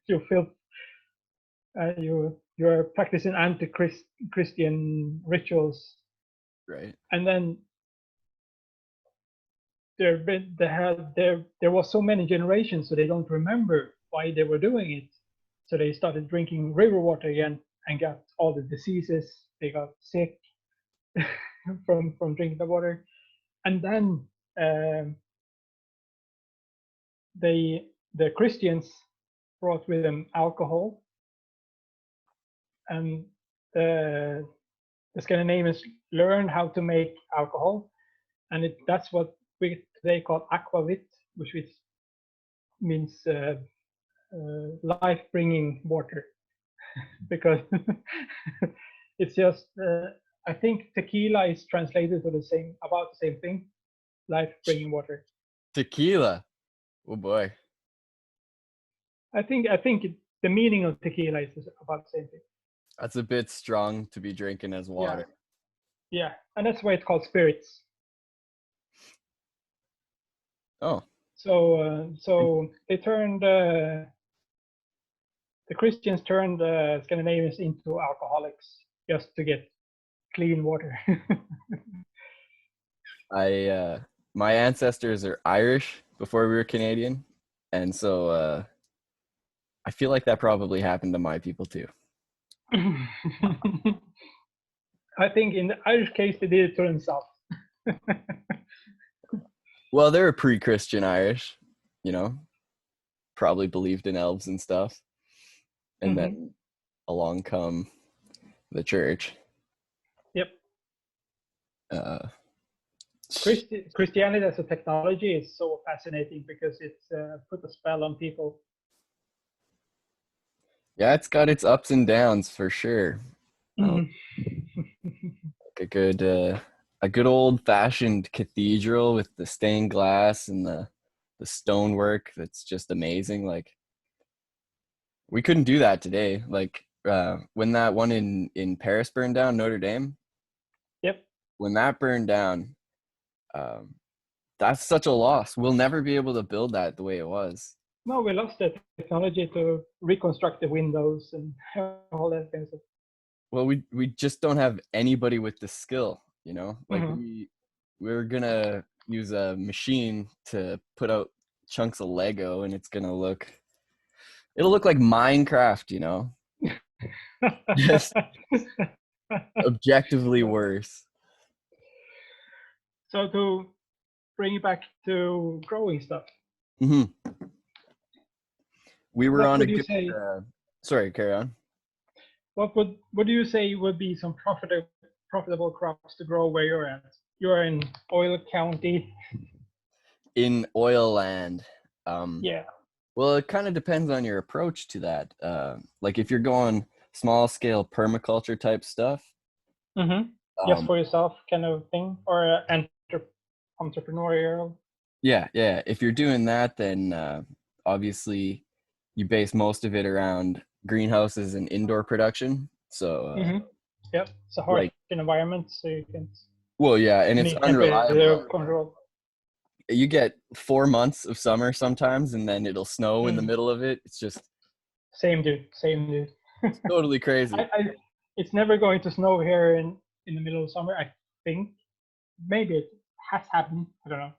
you filth, you're practicing anti-Christian rituals, right. and then there was so many generations, so they don't remember why they were doing it. So they started drinking river water again and got all the diseases. They got sick from drinking the water, and then um, the Christians brought with them alcohol, and the Scandinavians learned how to make alcohol, and that's what we today call aquavit, which means life-bringing water, because it's just I think tequila is translated to the same about the same thing, life-bringing water. Tequila. Oh boy. The meaning of tequila is about the same thing. That's a bit strong to be drinking as Yeah, water. yeah, and that's why it's called spirits. Oh. So they turned the Christians turned Scandinavians into alcoholics just to get clean water. I my ancestors are Irish before we were Canadian, and so I feel like that probably happened to my people too. I think in the Irish case they did it to themselves. Well, they were pre-Christian Irish, you know, probably believed in elves and stuff, and Hmm. then along come the church. Yep. Uh, Christianity as a technology is so fascinating because it's put a spell on people. yeah, it's got its ups and downs for sure. Hmm. Like a good old fashioned cathedral with the stained glass and the stonework that's just amazing. Like we couldn't do that today. Like when that one in Paris burned down, Notre Dame, Yep. when that burned down, um, that's such a loss. We'll never be able to build that the way it was. No, we lost the technology to reconstruct the windows and all that kind of stuff. Well, we just don't have anybody with the skill, you know? Like Hmm. we're gonna use a machine to put out chunks of Lego and it'll look like Minecraft, you know? Just objectively worse. So to bring it back to growing stuff, Hmm. We were what on a would you good say? sorry, carry on. What do you say would be some profitable crops to grow where you're at? You're in Oil County. In oil land. Um Yeah. well, it kind of depends on your approach to that. Like if you're going small scale permaculture type stuff, Mm-hmm. Just um for yourself kind of thing, or entrepreneurial. yeah, yeah. If you're doing that, then obviously you base most of it around greenhouses and indoor production. So, Mm-hmm. Yep. It's a harsh like, environment, so you can well, yeah, and it's need temperature unreliable. control. You get 4 months of summer sometimes, and then it'll snow in the Mm. middle of it. It's just Same dude. Same dude. totally crazy. It's never going to snow here in the middle of summer. I think maybe it has happened. I don't know,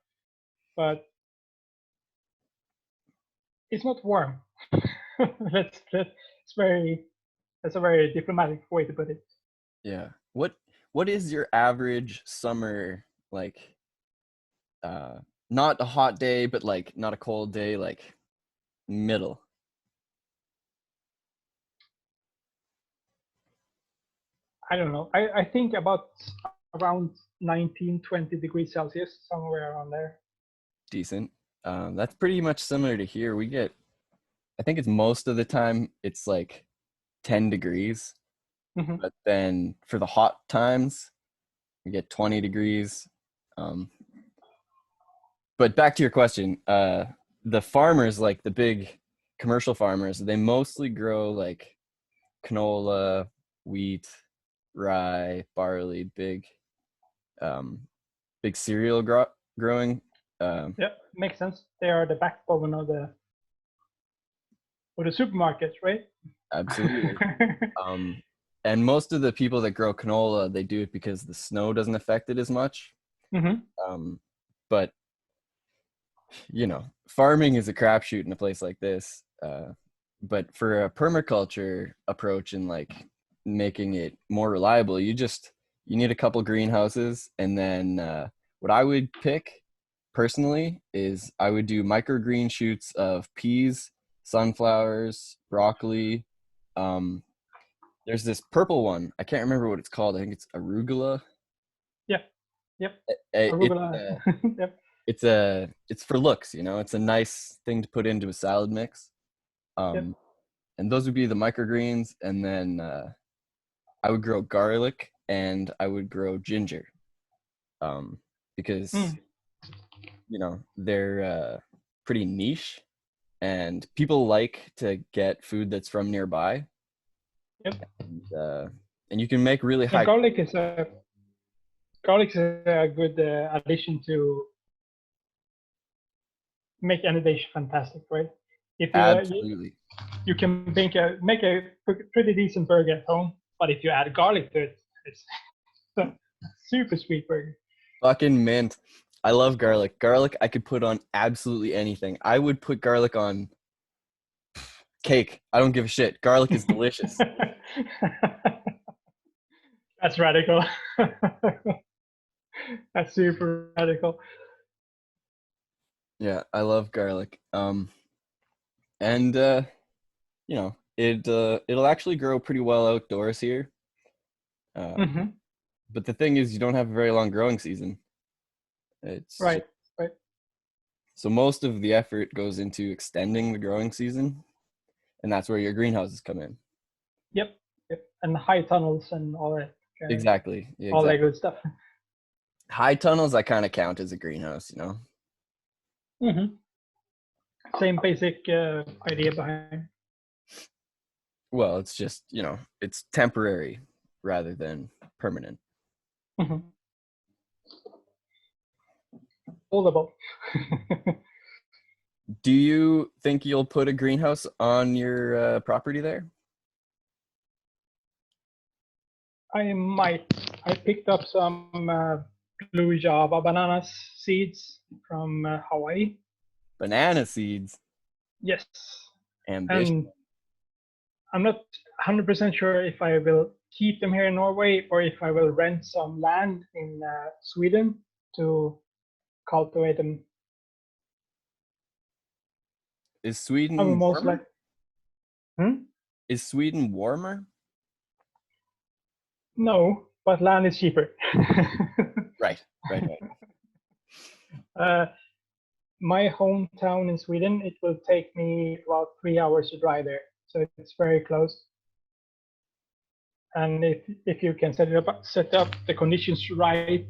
but it's not warm. It's very that's a very diplomatic way to put it. Yeah. What is your average summer like? Uh, not a hot day, but like not a cold day, like middle. I don't know. I think about around 19, 20 degrees Celsius, somewhere around there. Decent. That's pretty much similar to here. I think it's most of the time it's like 10 degrees, Hmm. but then for the hot times, we get 20 degrees. Um, but back to your question, the farmers, like the big commercial farmers, they mostly grow like canola, wheat, rye, barley, um, big cereal growing. Um, Yeah, makes sense. They are the backbone of the supermarkets, right? Absolutely. Um, and most of the people that grow canola, they do it because the snow doesn't affect it as much. Hmm. But farming is a crapshoot in a place like this. But for a permaculture approach and like making it more reliable, you need a couple greenhouses, and then what I would pick personally is I would do microgreen shoots of peas, sunflowers, broccoli. Um, there's this purple one. I can't remember what it's called. I think it's arugula. Yep, yep. It's Arugula. Yep, it's for looks, it's a nice thing to put into a salad mix. yep. um and those would be the microgreens, and then I would grow garlic and I would grow ginger, because Mm, they're pretty niche, and people like to get food that's from nearby. yep. And you can make really Yeah, high. garlic is a good addition to make any dish fantastic, right? If Absolutely. you can make a pretty decent burger at home, but if you add garlic to it, it's a super sweet burger. Fucking mint. I love garlic. Garlic I could put on absolutely anything. I would put garlic on cake. I don't give a shit. Garlic is delicious. That's radical. That's super radical. Yeah, I love garlic. And it'll actually grow pretty well outdoors here. Um, Hmm. but the thing is, you don't have a very long growing season. It's just, Right, right. so most of the effort goes into extending the growing season, and that's where your greenhouses come in. Yep, yep. And high tunnels and all that, Exactly. Yeah, all that exactly. good stuff. High tunnels, I kind of count as a greenhouse. Hmm. Same basic idea behind. Well, it's just, it's temporary rather than permanent. Hmm. Foldable. Do you think you'll put a greenhouse on your property there? I might. I picked up some blue Java bananas seeds from Hawaii. Banana seeds. Yes, Ambition. and I'm not 100% sure if I will keep them here in Norway or if I will rent some land in Sweden to cultivate them. Is I will Sweden most warmer? like. Hmm? Is Sweden warmer? No, but land is cheaper. Right, right, right. uh, my hometown in Sweden, it will take me about 3 hours to drive there, so it's very close. And if you can set up the conditions right,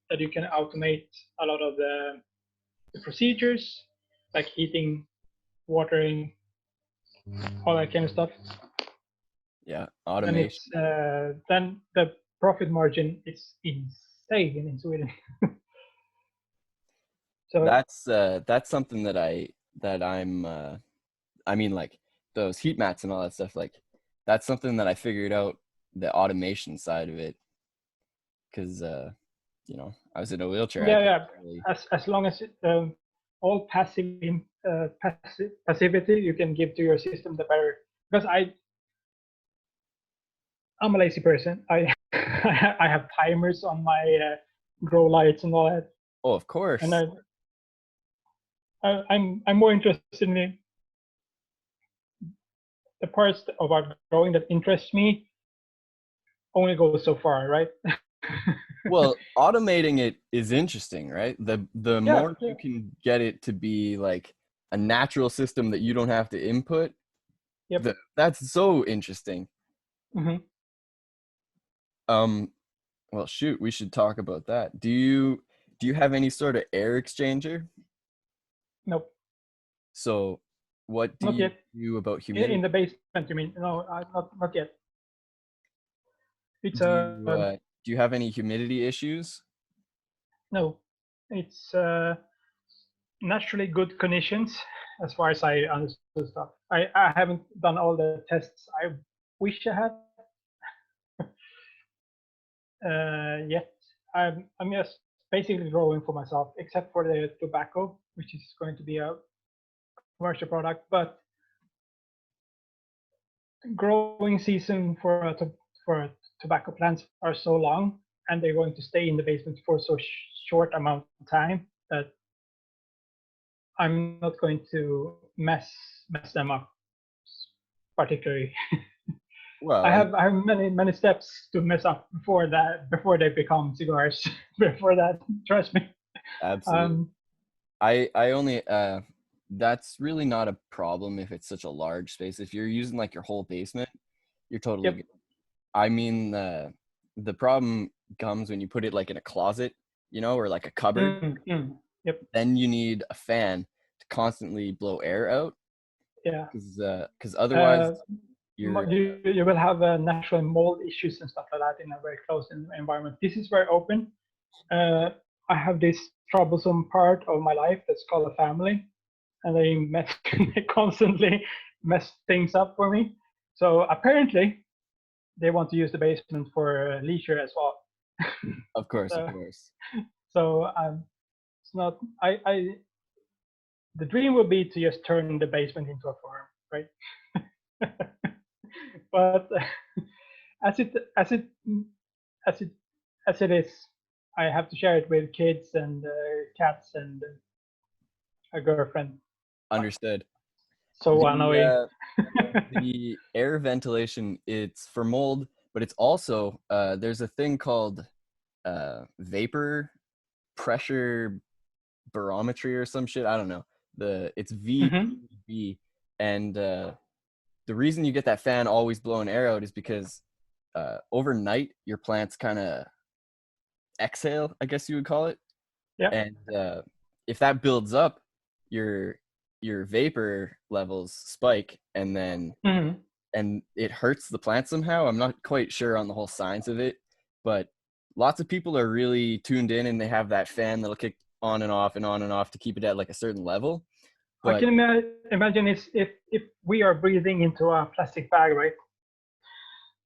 that you can automate a lot of the procedures, like heating, watering, all that kind of stuff, Yeah, then automation. then the profit margin is insane in Sweden. So That's something I mean, like those heat mats and all that stuff, like that's something that I figured out, the automation side of it, because I was in a wheelchair. I yeah, could yeah, barely. as long as all passivity you can give to your system, the better. Because I'm a lazy person. I I have timers on my grow lights and all that, Oh, of and course. I'm more interested in the parts of our growing that interest me only goes so far, right? Well, automating it is interesting, right? The Yeah, more yeah. you can get it to be like a natural system that you don't have to input, Yep. that's so interesting. Hmm. Um, well, shoot, we should talk about that. Do you have any sort of air exchanger? Nope, So, what do not you yet. do about In humidity? the basement, you mean? No, not yet. It's Do a you do you have any humidity issues? no. It's naturally good conditions as far as I understood stuff. I haven't done all the tests I wish I had yet. I'm just basically growing for myself, except for the tobacco, which is going to be a commercial product. But growing season for for tobacco plants are so long, and they're going to stay in the basement for so short amount of time that I'm not going to mess them up particularly. Well, I I have many steps to mess up before they become cigars. Before that, trust me. absolutely. Um, I only that's really not a problem if it's such a large space. If you're using like your whole basement, you're totally yep. good. I mean, the problem comes when you put it like in a closet, or like a cupboard. Yep. Then you need a fan to constantly blow air out, Yeah. because otherwise Uh, you're you will have natural mold issues and stuff like that in a very close environment. This is very open. Uh, I have this troublesome part of my life that's called a family, and they constantly mess things up for me. So apparently, they want to use the basement for leisure as well. of course, of So, course. it's not. I the dream would be to just turn the basement into a farm, right? But as it as it as it as it is, I have to share it with kids and cats and a girlfriend. Understood. So The annoying. the air ventilation, it's for mold, but it's also there's a thing called vapor pressure barometry or some shit. I don't know. It's Hmm. VPB, and the reason you get that fan always blowing air out is because overnight your plants kind of exhale, I guess you would call it, Yeah. and if that builds up, your vapor levels spike, Hmm. and it hurts the plant somehow. I'm not quite sure on the whole science of it, but lots of people are really tuned in and they have that fan that'll kick on and off and on and off to keep it at like a certain level. I But can imagine is if we are breathing into a plastic bag, right?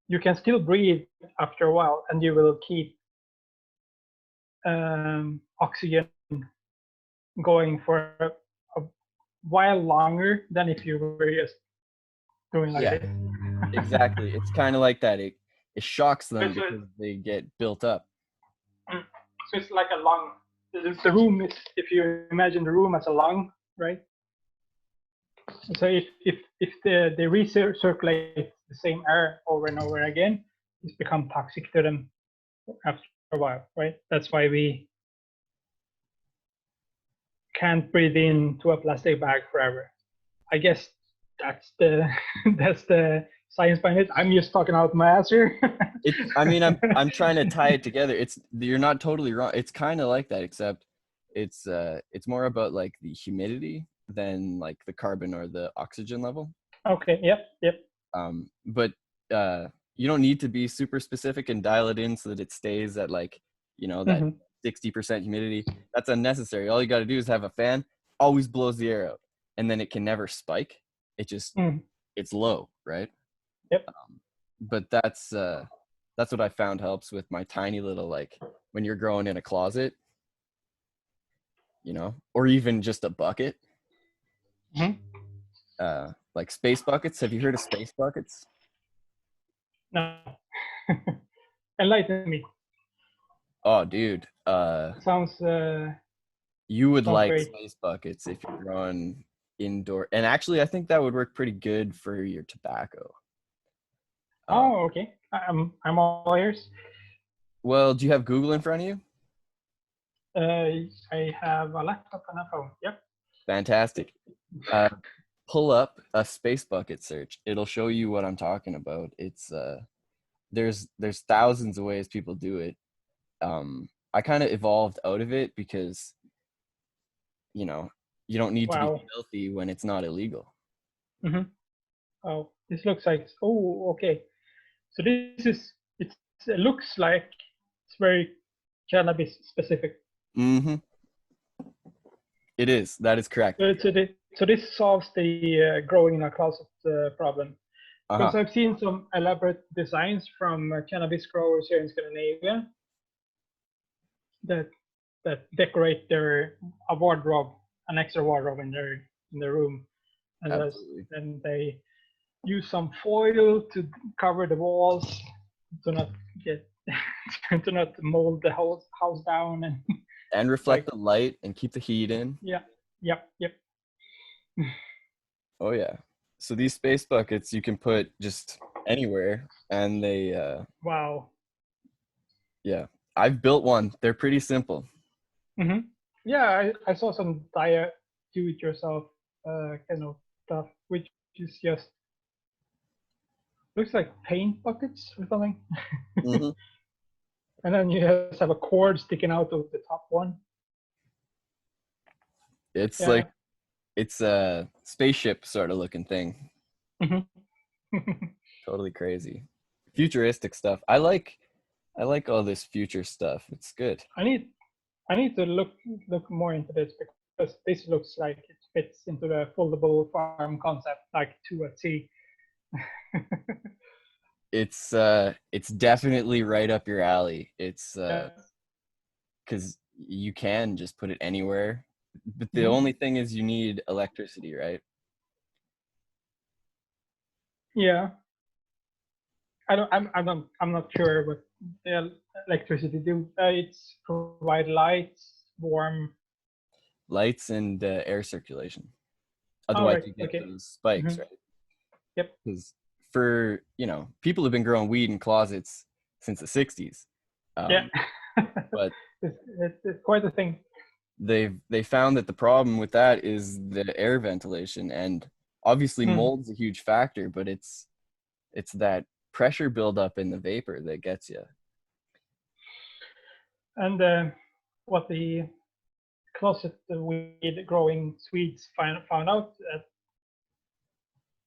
You can still breathe after a while, and you will keep oxygen going for a while longer than if you were just doing like yeah, this. exactly. It's kind of like that. It shocks So them it's, because they get built up. so it's like a lung. The room is, if you imagine the room as a lung, right? So if they recirculate the same air over and over again, it's become toxic to them after a while, right? That's why we can't breathe into a plastic bag forever. I guess that's the that's the science behind it. I'm just talking out my ass here. I mean, I'm trying to tie it together. You're not totally wrong. It's kind of like that, except it's more about like the humidity than like the carbon or the oxygen level. Okay. Yep. Yep. But you don't need to be super specific and dial it in so that it stays at like that Hmm. 60% humidity. That's unnecessary. All you got to do is have a fan, always blows the air out, and then it can never spike. It just Mm. it's low, right? Yep. But that's what I found helps with my tiny little, like, when you're growing in a closet, or even just a bucket, Hmm. like space buckets. Have you heard of space buckets? No. Enlighten me. Oh, dude, Sounds you would sounds like great. space buckets if you're growing indoor. And actually, I think that would work pretty good for your tobacco. Um, Oh, okay. I'm all ears. well, do you have Google in front of you? I have a laptop and a phone. Yep. Fantastic. Uh, pull up a space bucket search. It'll show you what I'm talking about. It's there's thousands of ways people do it. I kind of evolved out of it because you know you don't need to be Wow. filthy when it's not illegal. Mm-hmm. Oh, this looks like. Oh, okay. So this is. It looks like it's very cannabis specific. Mm-hmm. It is. That is correct. So this solves the growing in a closet problem. Because Uh-huh. I've seen some elaborate designs from cannabis growers here in Scandinavia that decorate their a wardrobe, an extra wardrobe in their room, and Absolutely. then they use some foil to cover the walls to not get to not mold the whole house down and And reflect like the light and keep the heat in. yeah, yep. Oh yeah. So these space buckets you can put just anywhere, and they Wow. yeah. I've built one. They're pretty simple. Hmm. Yeah, I saw some diet do-it-yourself kind of stuff, which is just looks like paint buckets or something. Hmm. And then you just have a cord sticking out of the top one. It's like Yeah. it's a spaceship sort of looking thing. Hmm. Totally crazy. Futuristic stuff. I like all this future stuff. It's good. I need I need to look more into this because this looks like it fits into the foldable farm concept like to a T. It's definitely right up your alley. It's Yeah. cuz you can just put it anywhere. But the Hmm. only thing is you need electricity, right? Yeah. I'm not sure what the electricity do. It's provide lights, warm. Lights and air circulation. All Otherwise right. you get Okay. those spikes, Hmm. right? Yep. Cuz for, people have been growing weed in closets since the 60s. Yeah. But It's quite a thing. they found that the problem with that is the air ventilation, and obviously Hmm. mold's a huge factor, but it's that pressure buildup in the vapor that gets you. And what the closet weed growing Swedes found out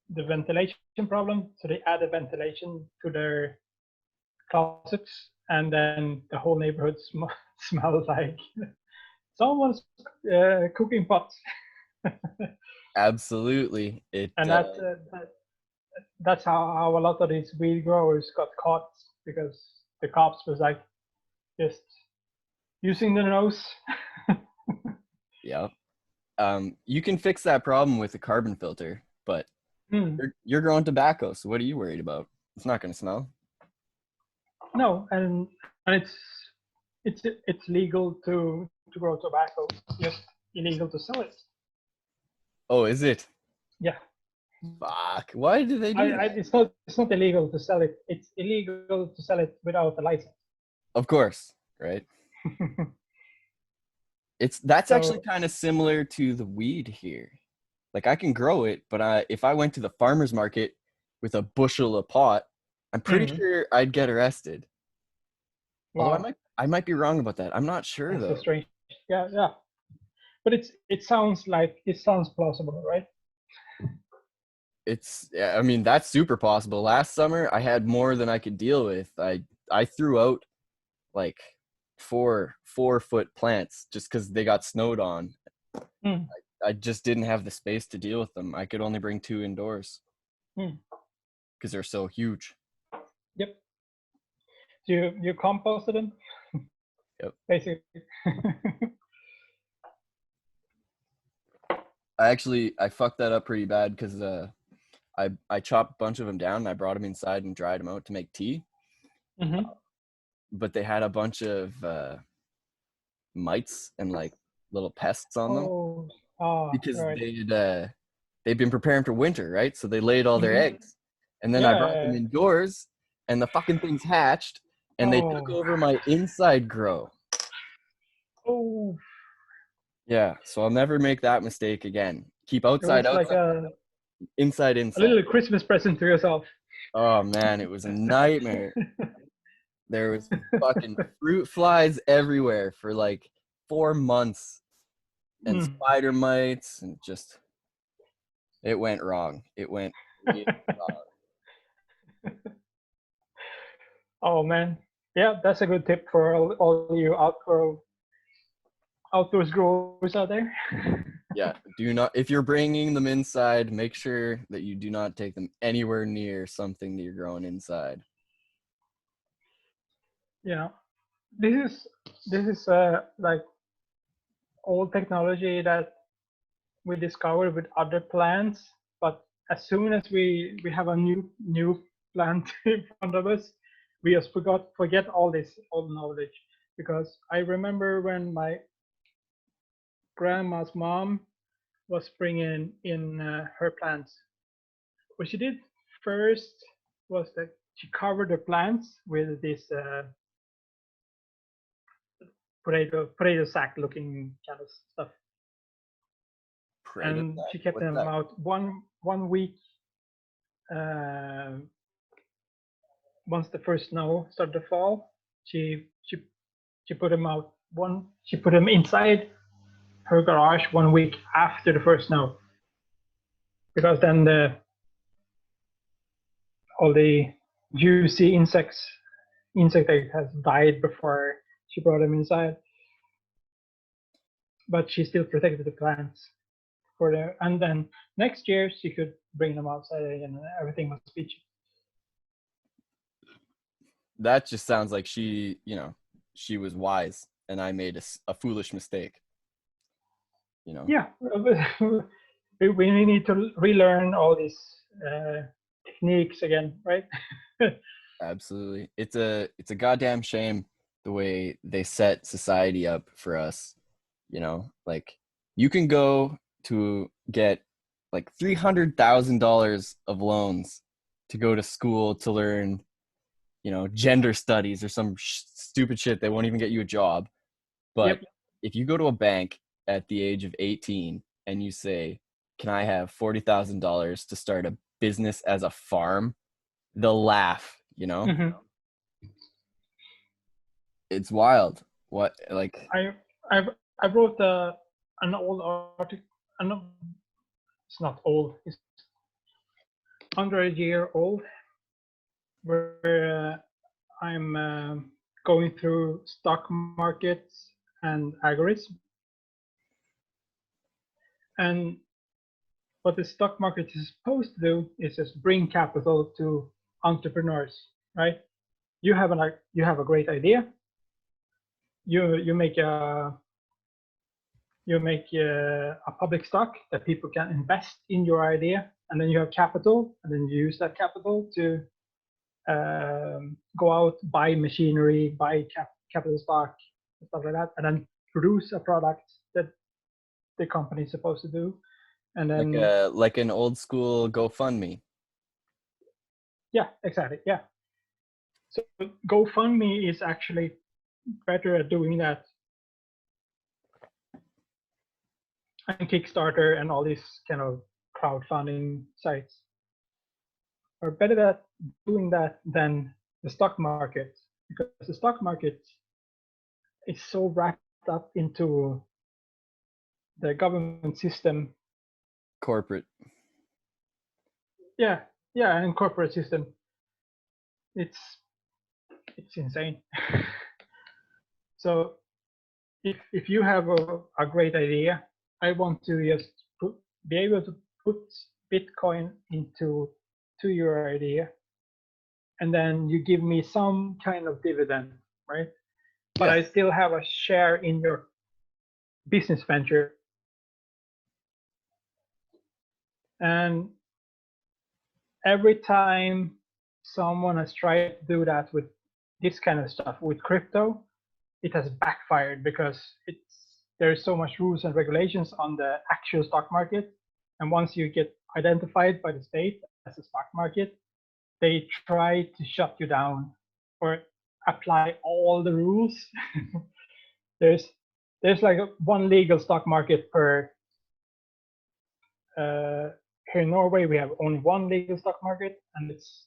the ventilation problem. So they added ventilation to their closets, and then the whole neighborhood smelled like someone's cooking pots. Absolutely. It And that's how a lot of these weed growers got caught because the cops was like just using the nose. Yeah. You can fix that problem with a carbon filter, but Hmm. you're growing tobacco, so what are you worried about? It's not going to smell. No, and it's legal to grow tobacco, just illegal to sell it. Oh, is it? Yeah, Fuck, why do they do that? it's not illegal to sell it. It's illegal to sell it without a license. Of course, right? That's actually So, kind of similar to the weed here. Like I can grow it, but if I went to the farmer's market with a bushel of pot, I'm pretty mm, sure I'd get arrested. Although wow, I might be wrong about that. I'm not sure that's a though. strange. Yeah, yeah. But it sounds plausible, right? Yeah, I mean that's super possible. Last summer I had more than I could deal with. I threw out like four-foot plants just because they got snowed on. Mm, I just didn't have the space to deal with them. I could only bring two indoors mm, because they're so huge. yep. So you composted them Yep. basically. I fucked that up pretty bad because I chopped a bunch of them down and I brought them inside and dried them out to make tea. Hmm. But they had a bunch of mites and like little pests on them Oh, ah, because right. they'd been preparing for winter, right? So they laid all their Hmm. eggs. And then I brought them Yeah. indoors, and the fucking things hatched, and they took Oh. over my inside grow. Oh. Yeah, so I'll never make that mistake again. Keep It outside, was like outside, inside, a inside. little Christmas present to yourself. Oh man, it was a nightmare. There was fucking fruit flies everywhere for like 4 months, and Mm. spider mites, and just it went wrong. It went really wrong. Oh man, yeah, that's a good tip for all you outdoors growers out there. Yeah, do not, if you're bringing them inside, make sure that you do not take them anywhere near something that you're growing inside. Yeah, this is like old technology that we discovered with other plants, but as soon as we have a new plant in front of us, we just forget all this old knowledge. Because I remember when my grandma's mom was bringing in her plants, what she did first was that she covered the plants with this potato sack looking kind of stuff, Pray to and that. she kept What's them that? out one week. Uh, Once the first snow started to fall, she put them out one. She put them inside her garage 1 week after the first snow, because then all the juicy insect egg has died before she brought them inside. But she still protected the plants for the, and then next year she could bring them outside again and everything was peachy. That just sounds like she was wise and I made a foolish mistake, you know? Yeah, we need to relearn all these techniques again, right? Absolutely. It's a goddamn shame the way they set society up for us, like you can go to get like $300,000 of loans to go to school to learn, gender studies or some stupid shit that won't even get you a job. But Yep. if you go to a bank at the age of 18 and you say, "Can I have $40,000 to start a business as a farm?" They'll laugh. Hmm. It's wild. What, like, I I I wrote an old article. It's not old. It's under a year old, where I'm going through stock markets and algorithms. And what the stock market is supposed to do is just bring capital to entrepreneurs, right? You have a great idea. You make a public stock that people can invest in your idea, and then you have capital, and then you use that capital to go out, buy machinery, buy capital stock, stuff like that, and then produce a product that the company is supposed to do. And like then, a like an old school GoFundMe. yeah, exactly, yeah. So GoFundMe is actually better at doing that, and Kickstarter and all these kind of crowdfunding sites are better at doing that than the stock market, because the stock market is so wrapped up into the government system. Corporate. Yeah, yeah, and corporate system. It's it's insane. So if you have a great idea, I want to just be able to put Bitcoin to your idea, and then you give me some kind of dividend, right? But Yeah. I still have a share in your business venture. And every time someone has tried to do that with this kind of stuff with crypto, it has backfired, because there's so much rules and regulations on the actual stock market. And once you get identified by the state as a stock market, they try to shut you down or apply all the rules. there's there's like one legal stock market per here in Norway. We have only one legal stock market, and it's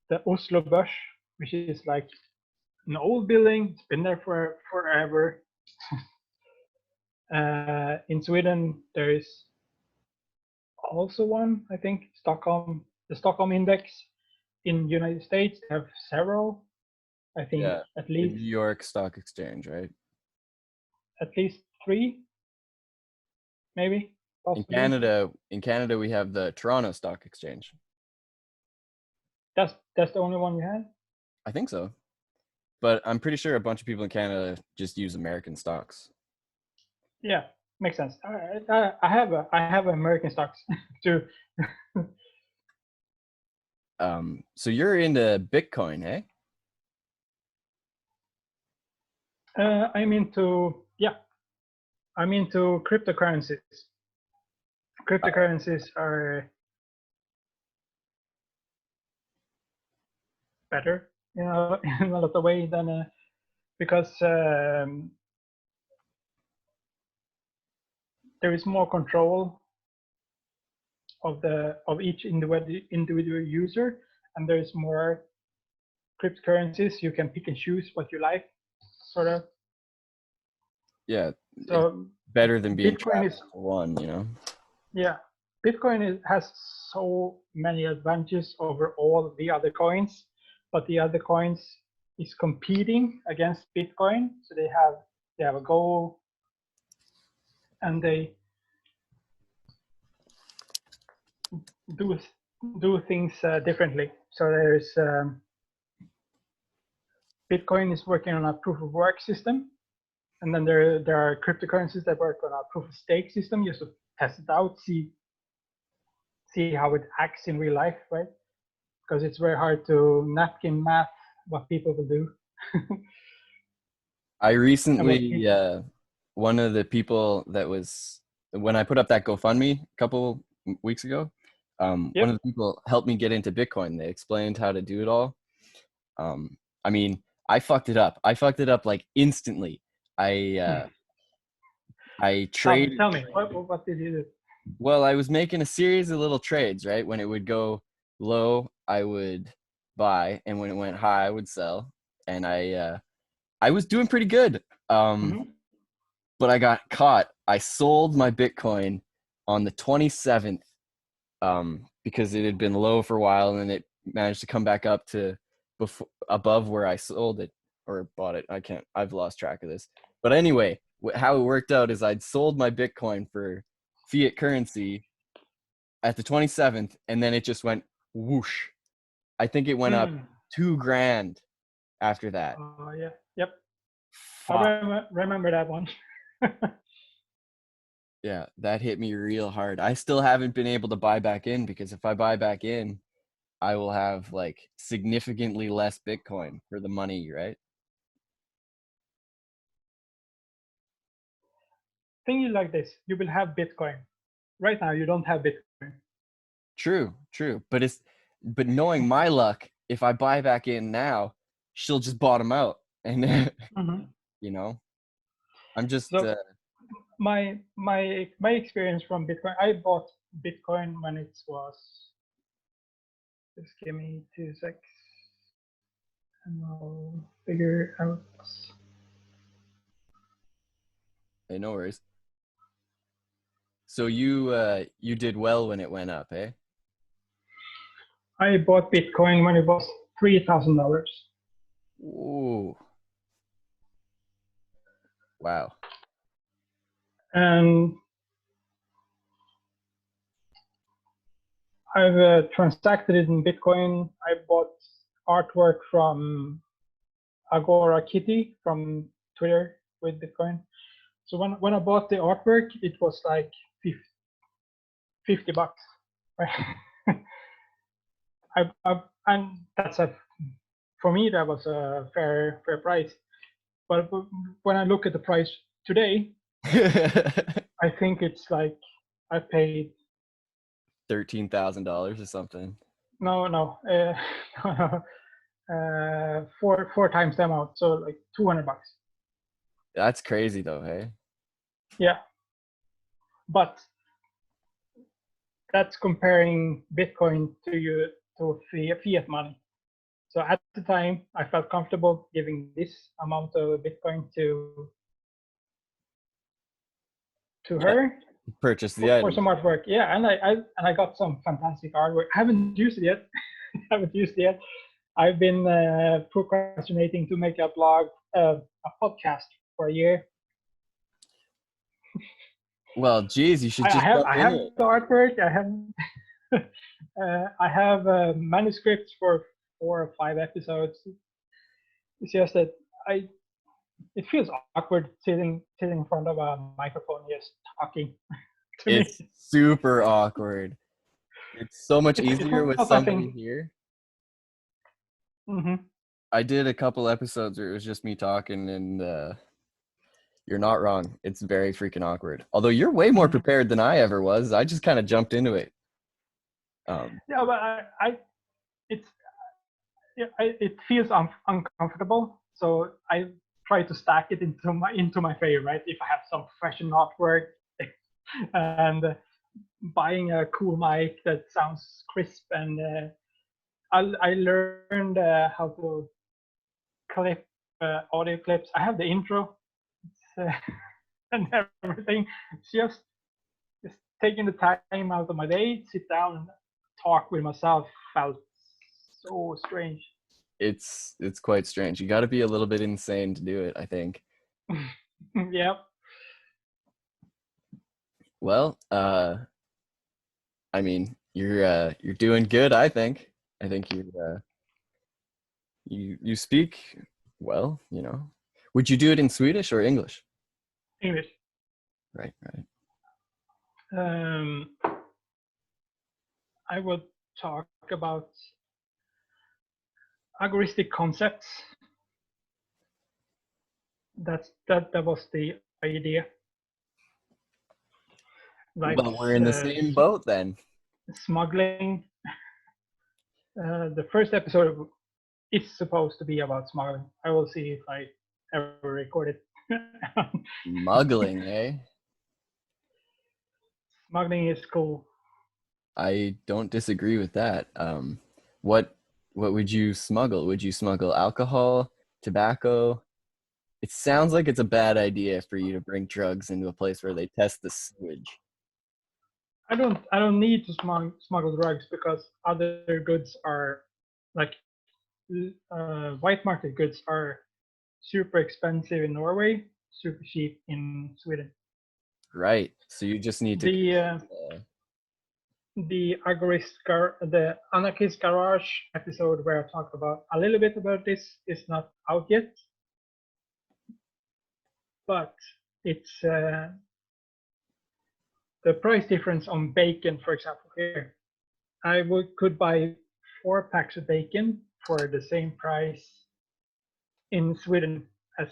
the Oslo Børs, which is like an old building. It's been there for forever. In Sweden, there is also one, I think, the Stockholm Index. In United States, they have several. I think Yeah, at the New least York Stock Exchange, right? three, maybe, possibly. In Canada, we have the Toronto Stock Exchange. That's the only one you had. I think so, but I'm pretty sure a bunch of people in Canada just use American stocks. Yeah, makes sense. I have American stocks too. So you're into Bitcoin, eh? I'm into I'm into cryptocurrencies. Cryptocurrencies are better, in a lot of ways than because there is more control of each individual user, and there is more cryptocurrencies. You can pick and choose what you like, sort of. Yeah, it's So better than being Bitcoin trapped is into one, you know? yeah, has so many advantages over all the other coins, but the other coins is competing against Bitcoin. So they have a goal, and they do do things differently. So there's Bitcoin is working on a proof of work system, and then there are cryptocurrencies that work on a proof of stake system just to test it out, see how it acts in real life, right? Because it's very hard to napkin math what people will do. I And what recently, one of the people that was, when I put up that GoFundMe a couple weeks ago, one of Yep. the people helped me get into Bitcoin. They explained how to do it all. I mean, I fucked it up. I fucked it up like instantly. I traded. Tell me, what did you do? Well, I was making a series of little trades, right? When it would go low, I would buy, and when it went high, I would sell. And I was doing pretty good. Mm-hmm. But I got caught. I sold my Bitcoin on the 27th because it had been low for a while, and then it managed to come back up to above where I sold it or bought it. I've lost track of this. But anyway, how it worked out is I'd sold my Bitcoin for fiat currency at the 27th, and then it just went whoosh. I think it went up Mm. $2,000 after that. Yeah. Yep. I Fuck. remember that one. Yeah, that hit me real hard. I still haven't been able to buy back in because if I buy back in, I will have like significantly less Bitcoin for the money, right? Thing is like this: you will have Bitcoin. Right now, you don't have Bitcoin. True. But knowing my luck, if I buy back in now, she'll just bottom out. And Mm-hmm. you know, I'm just So my experience from Bitcoin, I bought Bitcoin when it was. Just give me 2 seconds, and I'll figure out. hey, no worries. So you did well when it went up, eh? I bought Bitcoin when it was $3,000, Ooh, wow. and I've transacted it in Bitcoin. I bought artwork from Agora Kitty from Twitter with Bitcoin. So when I bought the artwork, it was like $50, right? And that's for me that was a fair price. But when I look at the price today, I think it's like I paid $13,000 or something. No, no, four times the amount, so like $200. That's crazy though, hey? Yeah, but that's comparing Bitcoin to fiat money. So at the time, I felt comfortable giving this amount of Bitcoin to Yeah. her Purchase the for item. some artwork. Yeah, and I got some fantastic artwork. I haven't used it yet. haven't used it yet. I've been procrastinating to make a blog, a podcast for a year. Well, geez, you should just jump I into have it. the artwork. I have manuscripts for 4 or 5 episodes. It's just that I it feels awkward sitting in front of a microphone just talking to me. It's super awkward. It's so much It's easier with not my somebody thing. here. Hmm. I did a couple episodes where it was just me talking, and you're not wrong. It's very freaking awkward. Although you're way more Hmm. prepared than I ever was. I just kind of jumped into it. Um, Yeah, but it's it feels uncomfortable. So I try to stack it into my favor, right? If I have some professional artwork and buying a cool mic that sounds crisp, and I learned how to clip audio clips. I have the intro and everything. It's just taking the time out of my day, sit down and talk with myself felt so strange. it's quite strange. You got to be a little bit insane to do it, I think. Yep. Well, I mean, you're doing good, I think. I think you speak well, you know. Would you do it in Swedish or English? English. Right, right. Um, I would talk about agoristic concepts. That was the idea. Like Well, we're in the same boat then. smuggling. The first episode is supposed to be about smuggling. I will see if I ever record it. Smuggling, eh? Smuggling is cool. I don't disagree with that. What what would you smuggle? Would you smuggle alcohol, tobacco? It sounds like it's a bad idea for you to bring drugs into a place where they test the sewage. I don't need to smuggle drugs because other goods are like white market goods are super expensive in Norway, super cheap in Sweden. Right. So you just need to The uh, the anarchist garage episode where I talk about a little bit about this is not out yet, but it's the price difference on bacon, for example. Here, could buy 4 packs of bacon for the same price in Sweden as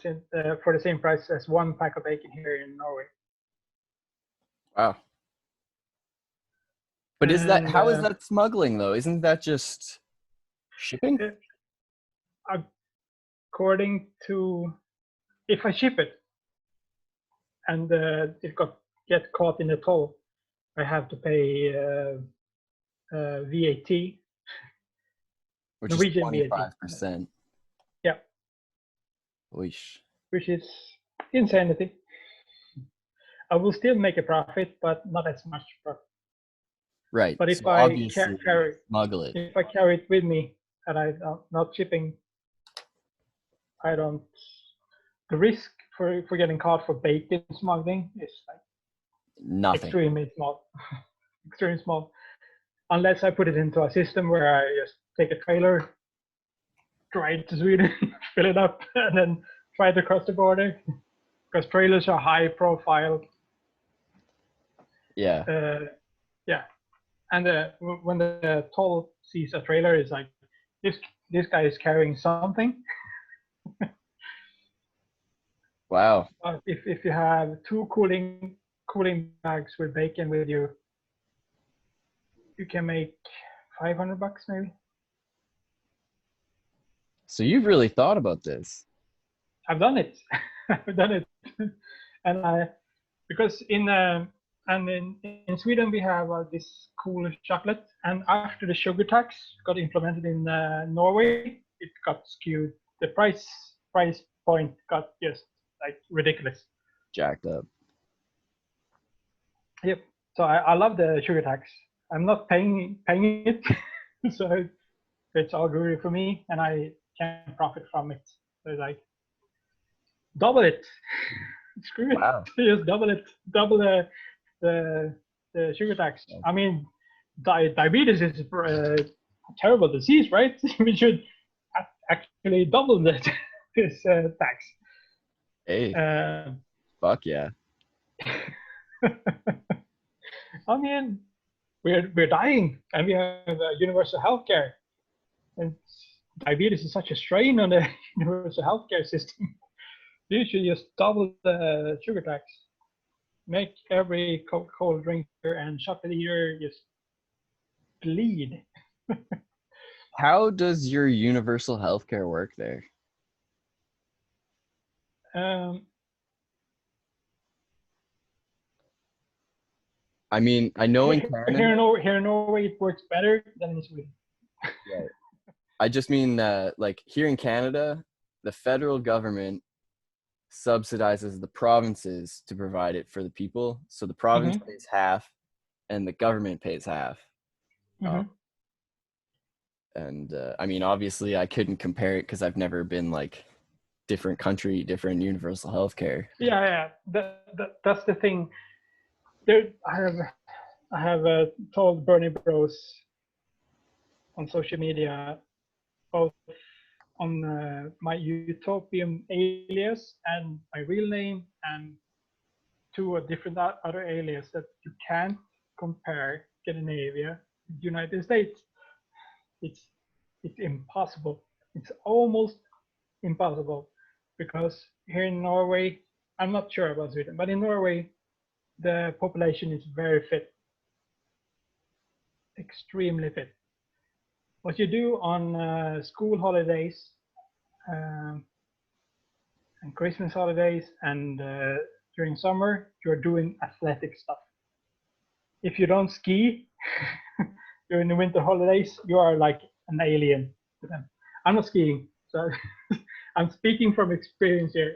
for the same price as 1 pack of bacon here in Norway. wow. But is that And how is that smuggling though? Isn't that just shipping? according to if I ship it and it get caught in the toll, I have to pay VAT, Which is Norwegian VAT. 25%. Yeah, Oish. which is insanity. I will still make a profit, but not as much profit. Right. But So obviously smuggle it. if I carry it with me and I'm not shipping, I don't. The risk for getting caught for bacon smuggling is like Nothing. extremely small, extremely small. Unless I put it into a system where I just take a trailer, drive it to Sweden, fill it up, and then try to cross the border. Because trailers are high profile. Yeah. Yeah, and when the toll sees a trailer, it's like this this guy is carrying something. Wow. If you have 2 cooling bags with bacon with you, you can make $500 maybe. So you've really thought about this. I've done it. I've done it, and I because in Sweden we have this cool chocolate, and after the sugar tax got implemented in Norway, it got skewed. The price point got just like ridiculous. Jacked up. Yep. So I love the sugar tax. I'm not paying it, so it's all good for me, and I can profit from it. So it's like double it. Screw it. Wow. Just double it. Double the sugar tax. I mean, diabetes is a terrible disease, right? We should actually double this tax. Hey, fuck yeah. I mean, we're dying, and we have universal healthcare, and diabetes is such a strain on the universal healthcare system. You should just double the sugar tax. Make every Coca-Cola drinker and chocolate eater just bleed. How does your universal healthcare work there? Um, I mean, I know in here, Canada, here in Norway, it works better than in Sweden. right. I just mean like here in Canada, the federal government subsidizes the provinces to provide it for the people. So the province Mm-hmm. pays half and the government pays half. Mm-hmm. And I mean, obviously I couldn't compare it because I've never been like different country, different universal healthcare. Yeah. That's the thing. There, I have told Bernie Bros on social media, both on my Utopium alias and my real name, and two different other alias, that you can't compare Scandinavia with the United States. It's it's impossible. It's almost impossible, because here in Norway, I'm not sure about Sweden, but in Norway, the population is very fit, extremely fit. What you do on school holidays, um, and Christmas holidays, and during summer, you're doing athletic stuff. If you don't ski during the winter holidays, you are like an alien to them. I'm not skiing, so I'm speaking from experience here.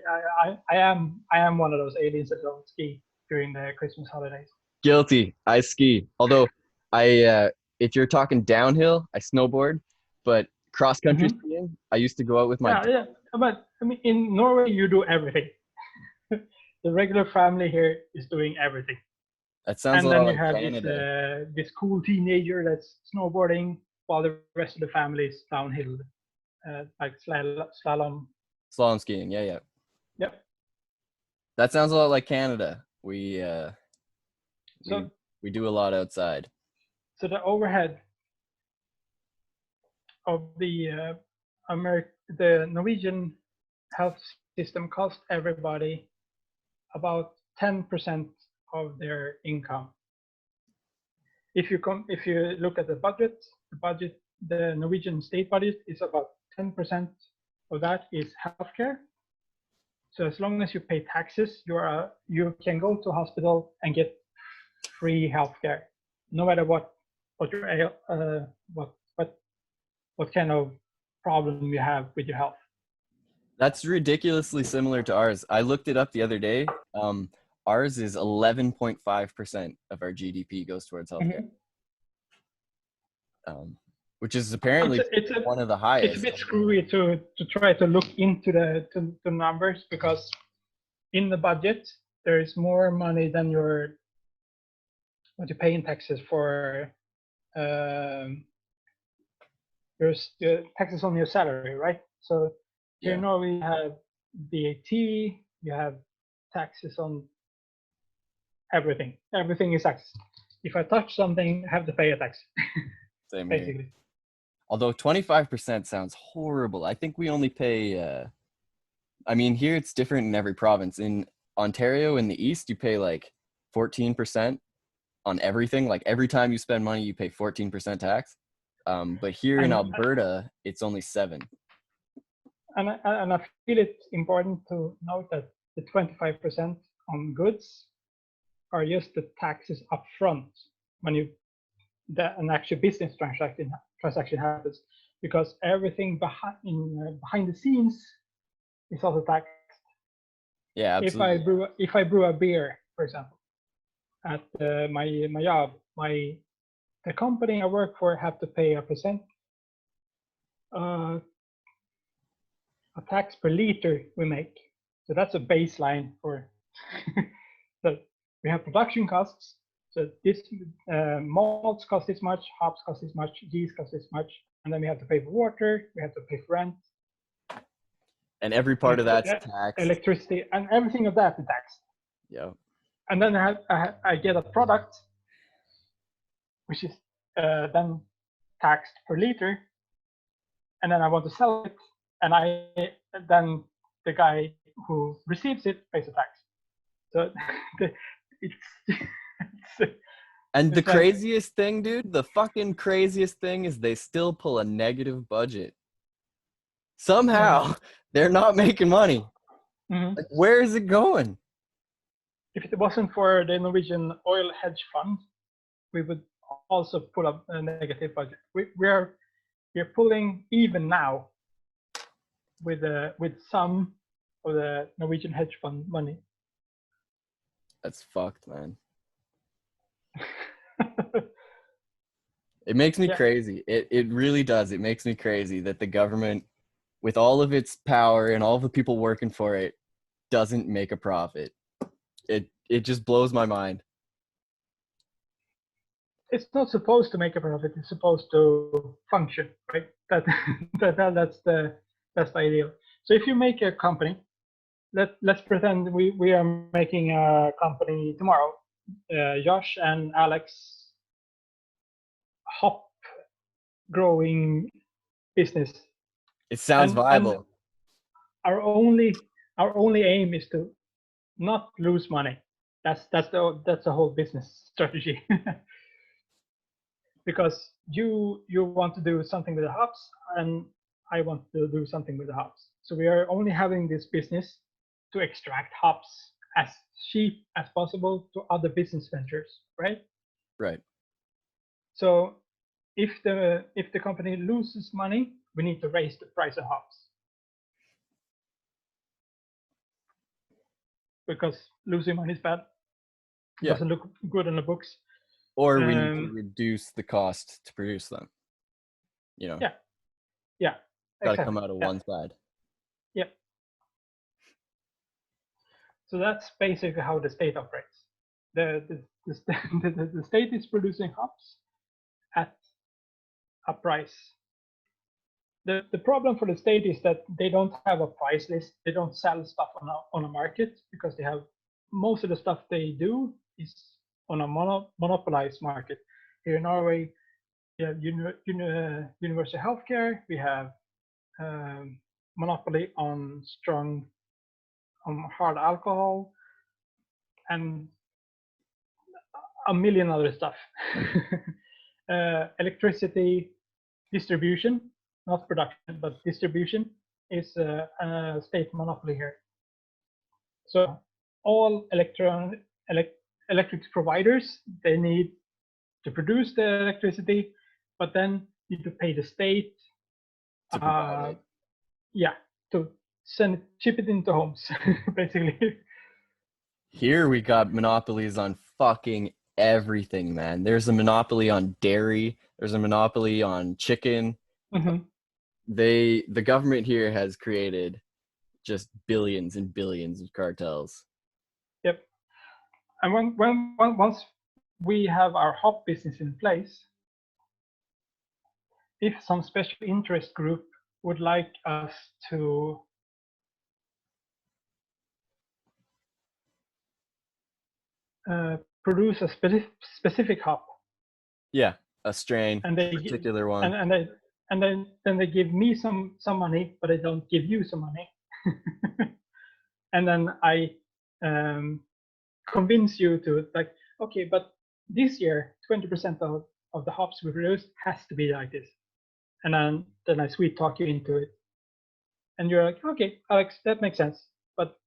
I am one of those aliens that don't ski during the Christmas holidays. Guilty. I ski. Although if you're talking downhill, I snowboard, but cross country Mm-hmm. skiing, I used to go out with my Yeah. But I mean, in Norway, you do everything. The regular family here is doing everything. That sounds a And lot then you like have Canada. this cool teenager that's snowboarding, while the rest of the family is downhill, like slalom. Slalom skiing. Yeah, yeah. Yep. That sounds a lot like Canada. We So we do a lot outside. so the overhead of the Norwegian health system cost everybody about 10% of their income. If you look at the Norwegian state budget is about 10% of that is healthcare. So as long as you pay taxes, you can go to hospital and get free healthcare, no matter what your what kind of problem you have with your health. That's ridiculously similar to ours. I looked it up the other day. Ours is 11.5% of our GDP goes towards healthcare, Mm-hmm. which is apparently one of the It's a highest. bit screwy to try to look into the numbers, because in the budget there is more money than what you pay in taxes for. Um, there's taxes on your salary, right? So here Yeah, in Norway you have VAT, you have taxes on everything. Everything is taxed. If I touch something, I have to pay a tax, same here. basically. Although 25% sounds horrible. I think we only pay, I mean, here it's different in every province. In Ontario, in the East, you pay like 14% on everything. Like every time you spend money, you pay 14% tax. But here in And Alberta, it's only 7. and I feel it's important to note that the 25% on goods are just the taxes upfront when an actual business transaction happens, because everything behind the scenes is also taxed. Yeah, If I absolutely. brew a beer, for example, at my job, the company I work for have to pay uh, a tax per liter we make. So that's a baseline for. So we have production costs. So this malts cost this much, hops cost this much, yeast cost this much, and then we have to pay for water, we have to pay for rent, And every part of that's yeah, taxed. electricity, and everything of that is taxed. Yeah. And then I get a product which is then taxed per liter, and then I want to sell it, and then the guy who receives it pays a tax. So it's And the it's like, craziest thing, dude, the fucking craziest thing is they still pull a negative budget. Somehow they're not making money. mhm. Like, where is it going? If it wasn't for the Norwegian oil hedge fund, we would also pull up a negative budget. We're pulling even now with some of the Norwegian hedge fund money. That's fucked, man. It makes me Yeah, crazy. It really does. It makes me crazy that the government, with all of its power and all the people working for it, doesn't make a profit. It just blows my mind. it's not supposed to make a profit. It's supposed to function, right? That's the ideal. So if you make a company, let's pretend we are making a company tomorrow. Josh and Alex, hop growing business, It sounds and viable. our only our only aim is to not lose money. That's the whole business strategy. Because you want to do something with the hops, and I want to do something with the hops. So we are only having this business to extract hops as cheap as possible to other business ventures, right? Right. So if the company loses money, we need to raise the price of hops, because losing money is bad. It Yeah. doesn't look good on the books. Or we need to Um, reduce the cost to produce them. You know, yeah, yeah, got to come exactly. out of Yeah, one side. yeah. So that's basically how the state operates. The state is producing hops at a price. The problem for the state is that they don't have a price list. They don't sell stuff on a market, because they have most of the stuff they do is on a monopolized market. Here in Norway, we have universal healthcare. We have monopoly on hard alcohol, and a million other stuff. Electricity distribution, not production, but distribution, is a state monopoly here. So all electric providers, they need to produce the electricity, but then need to pay the state, To provide uh, it. yeah, to ship it into homes, basically. Here we got monopolies on fucking everything, man. There's a monopoly on dairy. There's a monopoly on chicken. Mhm. The government here has created just billions and billions of cartels. Yep. And once we have our hop business in place, if some special interest group would like us to produce a specific hop, Yeah, a strain, and they particular one. and they and then they give me some money, but they don't give you some money, and then I convince you to, like, okay, but this year 20% of the hops we produce has to be like this. And then I sweet talk you into it. And you're like, okay, Alex, that makes sense. But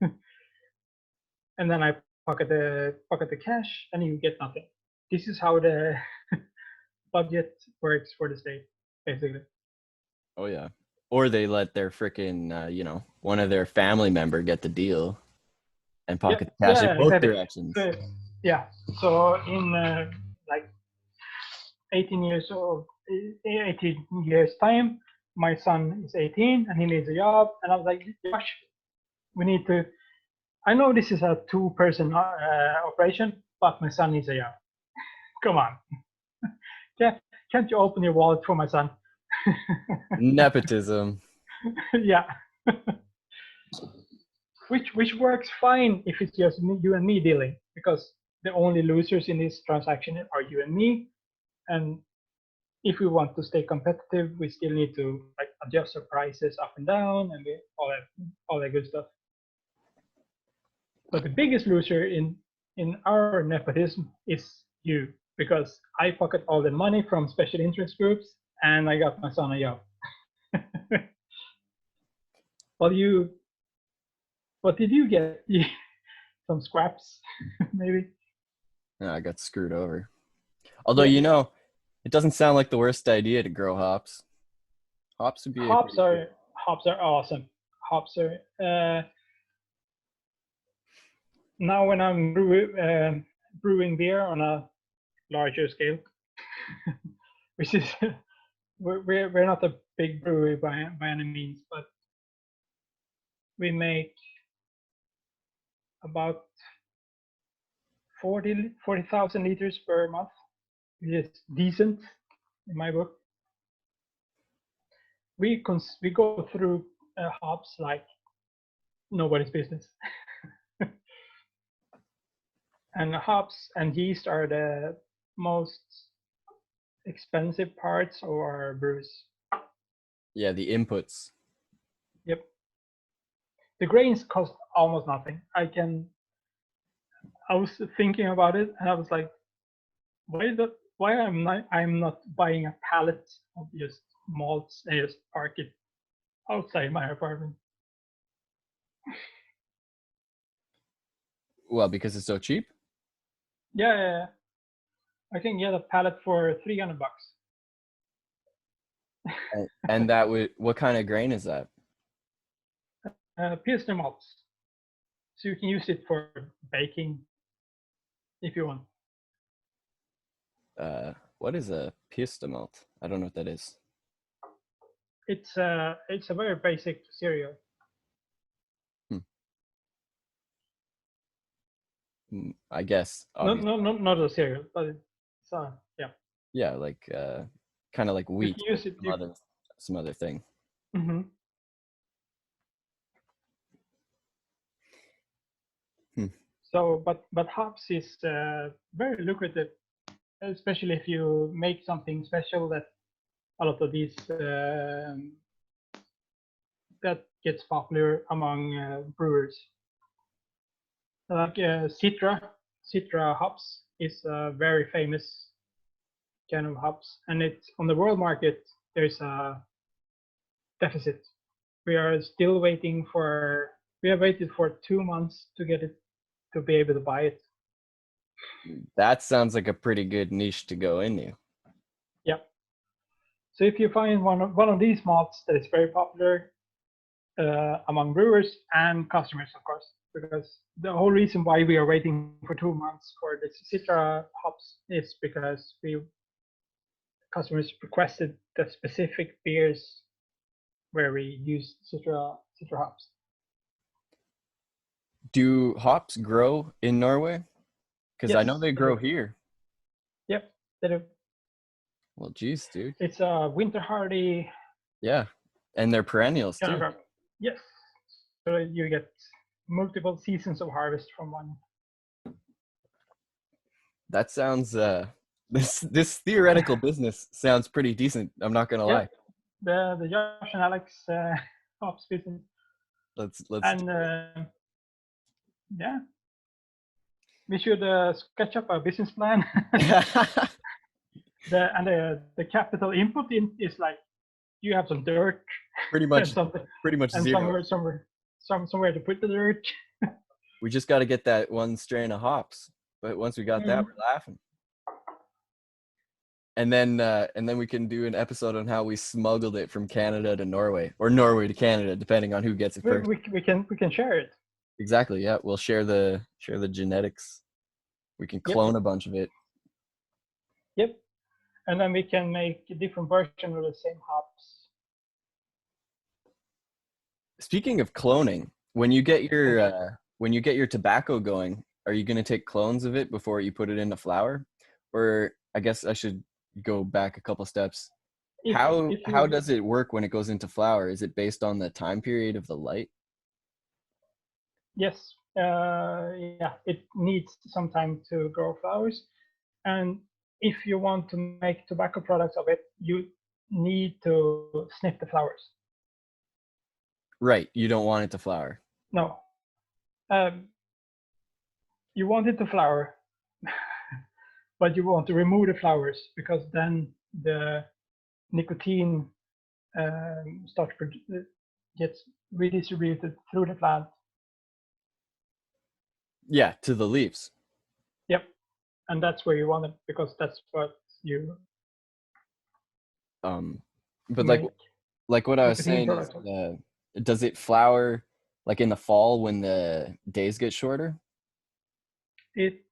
and then I pocket the cash and you get nothing. This is how the budget works for the state, basically. Oh yeah. Or they let their freaking one of their family member get the deal and Yeah, pocket the cash in yeah, both exactly. directions. So, yeah. So in like 18 years old, 18 years time, my son is 18 and he needs a job, and I was like, Josh, we need to. I know this is a two-person operation, but my son needs a job. Come on, can't you open your wallet for my son? Nepotism. Yeah. Which works fine if it's just you and me dealing, because the only losers in this transaction are you and me. And if we want to stay competitive, we still need to like adjust our prices up and down and all that good stuff. But the biggest loser in our nepotism is you, because I pocket all the money from special interest groups and I got my son a job. Well, what did you get? Some scraps, maybe. Yeah, I got screwed over. Although, Yeah. it doesn't sound like the worst idea to grow hops. Hops would be a Hops pretty cool. are hops are awesome. Hops are now when I'm brewing beer on a larger scale, which is we're not a big brewery by any means, but we make about 40,000 liters per month, which is decent in my book. We go through hops like nobody's business. And hops and yeast are the most expensive parts of our brews. Yeah, the inputs. Yep. The grains cost almost nothing. I was thinking about it and I was like, why I'm not buying a pallet of just malts and just park it outside my apartment. Well, because it's so cheap. Yeah, I can get a pallet for $300. And that would, what kind of grain is that? Pilsner malts, so you can use it for baking if you want. What is a pista malt? I don't know what that is. It's a very basic cereal. I guess, No, obviously. not a cereal, but it's yeah. Yeah, like kind of like You wheat, can use it. some other thing. Mm-hmm. Hmm. So, but hops is very lucrative, especially if you make something special that a lot of these that gets popular among brewers. Like Citra hops is a very famous kind of hops, and it's on the world market. There's a deficit. We are still waiting for. We have waited for 2 months to get it to be able to buy it. That sounds like a pretty good niche to go into. Yep. So if you find one of these malts that is very popular among brewers and customers, of course, because the whole reason why we are waiting for 2 months for the Citra hops is because customers requested the specific beers where we use Citra hops. Do hops grow in Norway? Because I Yes, know they they grow do. here. Yep, they do. Well, geez, dude. It's a winter hardy Yeah, and they're perennials kind of too. crop. Yes, so you get multiple seasons of harvest from one. That sounds this theoretical business sounds pretty decent. I'm not gonna lie. Yep, the Josh and Alex hops business, Let's do and yeah, we should sketch up a business plan. it. the capital input in is like you have some dirt Pretty and much, something pretty much and zero. somewhere to put the dirt. We just got to get that one strain of hops. But once we got that, Mm. we're laughing. And then we can do an episode on how we smuggled it from Canada to Norway, or Norway to Canada, depending on who gets it first. We can share it. Exactly. Yeah, we'll share the genetics. We can Yep. clone a bunch of it. Yep. And then we can make a different version of the same hops. Speaking of cloning, when you get your tobacco going, are you going to take clones of it before you put it into flour? Or I guess I should go back a couple steps. If How you does it work when it goes into flour? Is it based on the time period of the light? Yes, yeah, it needs some time to grow flowers, and if you want to make tobacco products of it, you need to snip the flowers. Right. You don't want it to flower. No, um, you want it to flower, but you want to remove the flowers because then the nicotine starts gets redistributed through the plant. Yeah, to the leaves. Yep, and that's where you want it because that's what you But make what I was nicotine saying is, products of. does it flower like in the fall when the days get shorter? It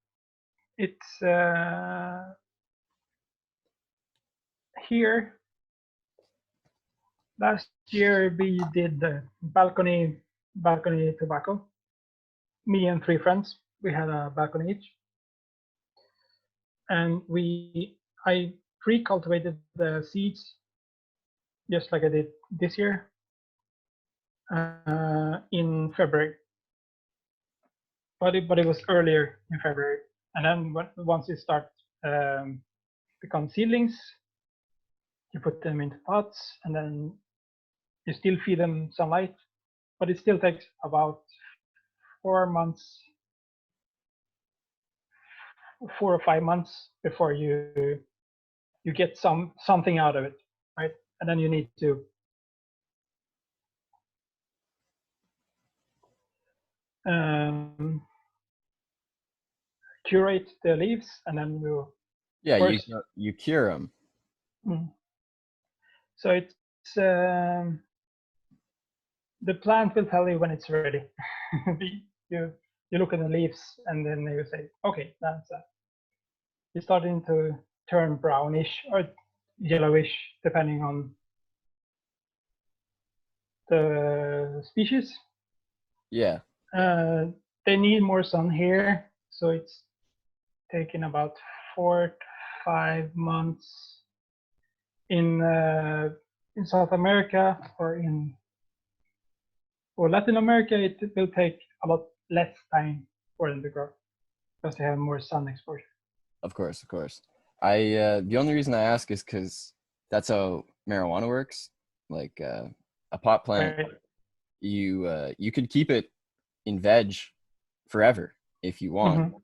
it's here. Last year we did the balcony tobacco. Me and three friends. We had a balcony each, and I pre-cultivated the seeds just like I did this year in February. But it was earlier in February, and then once it start become seedlings, you put them into pots, and then you still feed them sunlight, but it still takes about 4 months, 4 or 5 months before you get something out of it, right? And then you need to um, curate the leaves, and then you, of Yeah, course, you cure them. so it's the plant will tell you when it's ready. you you look at the leaves, and then you say, okay, that's it's starting to turn brownish or yellowish, depending on the species. Yeah. They need more sun here, so it's taken about 4 to 5 months in South America or Latin America. It will take a lot less time for them to grow because they have more sun exposure. Of course, of course. I the only reason I ask is because that's how marijuana works. Like a pot plant, Right. you could keep it in veg forever if you want. Mm-hmm.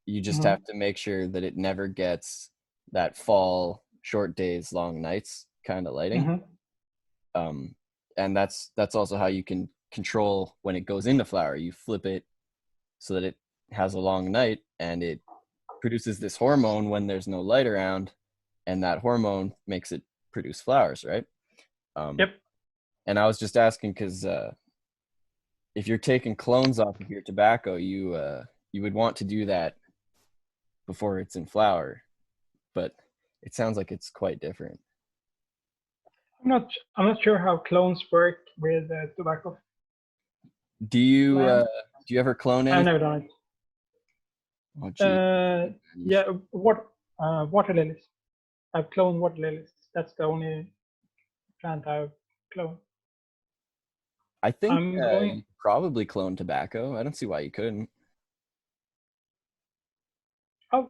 You just Mm-hmm. have to make sure that it never gets that fall, short days, long nights kind of lighting. Mm-hmm. Um, and that's also how you can control when it goes into flower. You flip it so that it has a long night, and it produces this hormone when there's no light around, and that hormone makes it produce flowers, right? Um, Yep. and I was just asking because if you're taking clones off of your tobacco, you would want to do that before it's in flower, but it sounds like it's quite different. I'm not sure how clones work with tobacco Do you plant. do you ever clone I've anything? never done it. Oh, gee, you Yeah, should. water lilies. I've cloned water lilies. That's the only plant I've cloned. I think I'm going. you could probably clone tobacco. I don't see why you couldn't. Oh,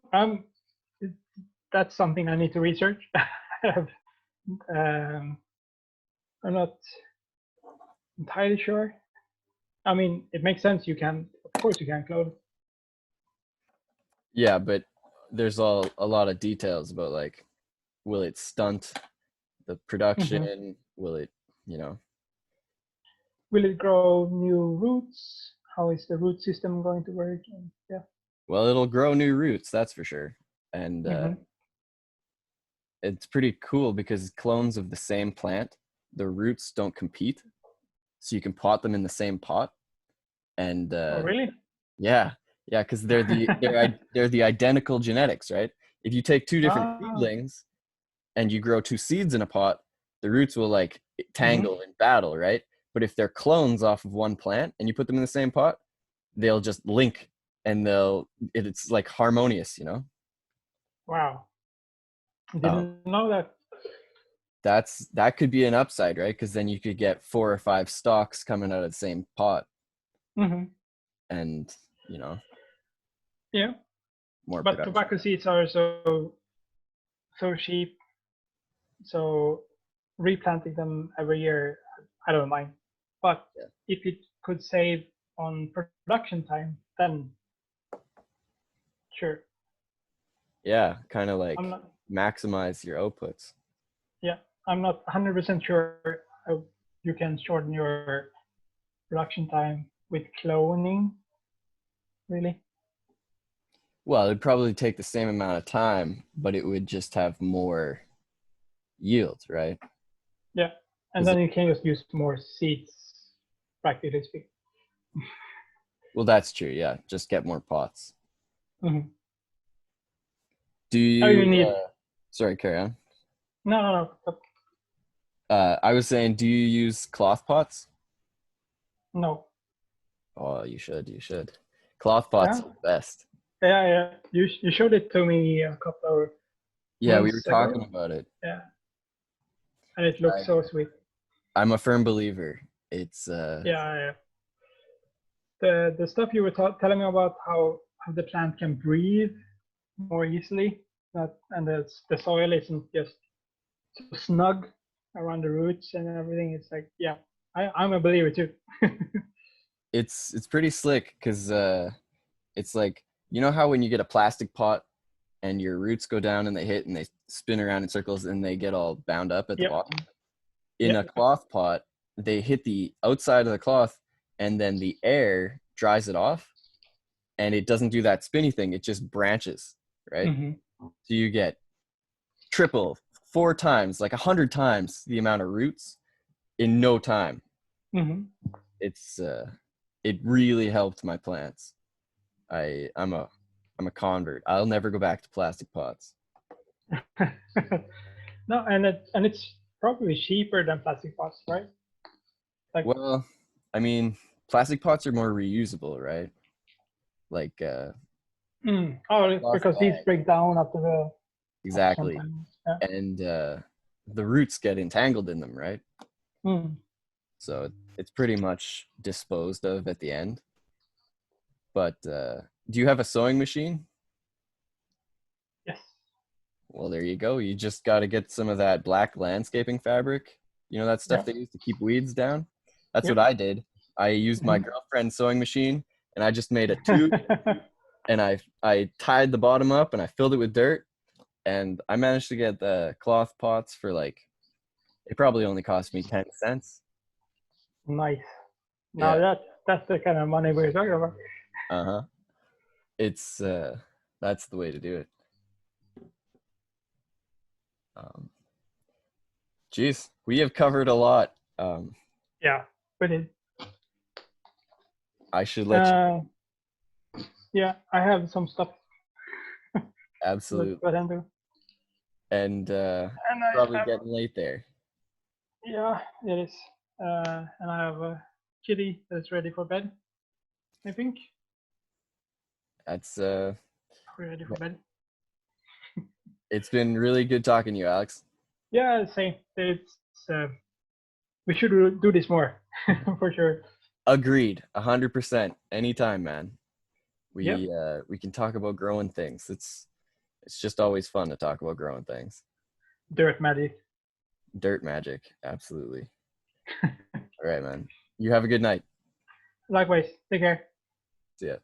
that's something I need to research. um, I'm not entirely sure. I mean, it makes sense. Of course, you can clone. Yeah, but there's a lot of details about like Will it stunt the Hmm. production? Will it, you know? Will it grow new roots? How is the root system going to work? And yeah. Well, it'll grow new roots, that's for sure. And Hmm. it's pretty cool because clones of the same plant, the roots don't compete, so you can pot them in the same pot. And Oh, really? yeah, yeah, because they're the identical genetics, right? If you take two different Ah. seedlings and you grow two seeds in a pot, the roots will like Hmm. tangle in battle, right? But if they're clones off of one plant and you put them in the same pot, they'll just link and it's like harmonious, you know? Wow. I Um, didn't know that. that could be an upside, right? Because then you could get 4 or 5 stalks coming out of the same pot, Hmm. and you know, Yeah. more But production. tobacco seeds are so cheap. So replanting them every year, I don't mind. But Yeah, if it could save on production time, then sure. yeah, kind of I'm like not. maximize your outputs. Yeah, I'm not 100% sure how you can shorten your production time with cloning. Really? Well, it'd probably take the same amount of time, but it would just have more yield, right? Yeah. And Because then you can just use more seeds, practically speaking. well, that's true. Yeah, just get more pots. Hmm. Do Oh, you you? need. Sorry, carry on. No, no, no. I was saying, do you use cloth pots? No. Oh, you should. You should. Cloth pots Yeah. are the best. Yeah, yeah. You showed it to me a couple of Yeah, we were months talking ago. about it. Yeah, and it looks so sweet. I'm a firm believer. It's Yeah, yeah. The stuff you were telling me about how the plant can breathe more easily, that and the soil isn't just so snug around the roots and everything. It's like, yeah, I'm a believer too. it's pretty slick because it's like, you know how when you get a plastic pot and your roots go down and they hit and they spin around in circles and they get all bound up at the Yep. bottom. In Yeah. a cloth pot, they hit the outside of the cloth and then the air dries it off, and it doesn't do that spinny thing. It just branches, right? Hmm. So you get triple, 4 times, like 100 times the amount of roots in no time. Hmm. It's it really helped my plants. I'm a convert. I'll never go back to plastic pots. No, and it's probably cheaper than plastic pots, right? Like, Well, I mean, plastic pots are more reusable, right? Like oh, cloth because these bag. break down after some Exactly. time. Yeah. And the roots get entangled in them, right? Mm. So it's pretty much disposed of at the end. But do you have a sewing machine? Yes. Well, there you go. You just got to get some of that black landscaping fabric. You know, that stuff Yep. they use to keep weeds down? That's what Yep. I did. I used my Mhm. girlfriend's sewing machine and I just made a tube and I tied the bottom up and I filled it with dirt, and I managed to get the cloth pots for like, it probably only cost me 10 cents. Nice. Now Yeah. that's the kind of money we're talking about. Uh-huh. It's that's the way to do it. Um Geez, we have covered a lot. Yeah. But it, I should let you uh, yeah, I have some stuff to absolutely. attend to, And and I probably have, getting late there. yeah, it is, and I have a kitty that's ready for bed. I think That's we're ready for bed. it's been really good talking to you, Alex. Yeah, same. It's we should do this more for sure. Agreed, 100%. Anytime, man. Yep. We can talk about growing things. It's just always fun to talk about growing things. Dirt magic. Dirt magic, absolutely. All right, man. You have a good night. Likewise. Take care. See ya.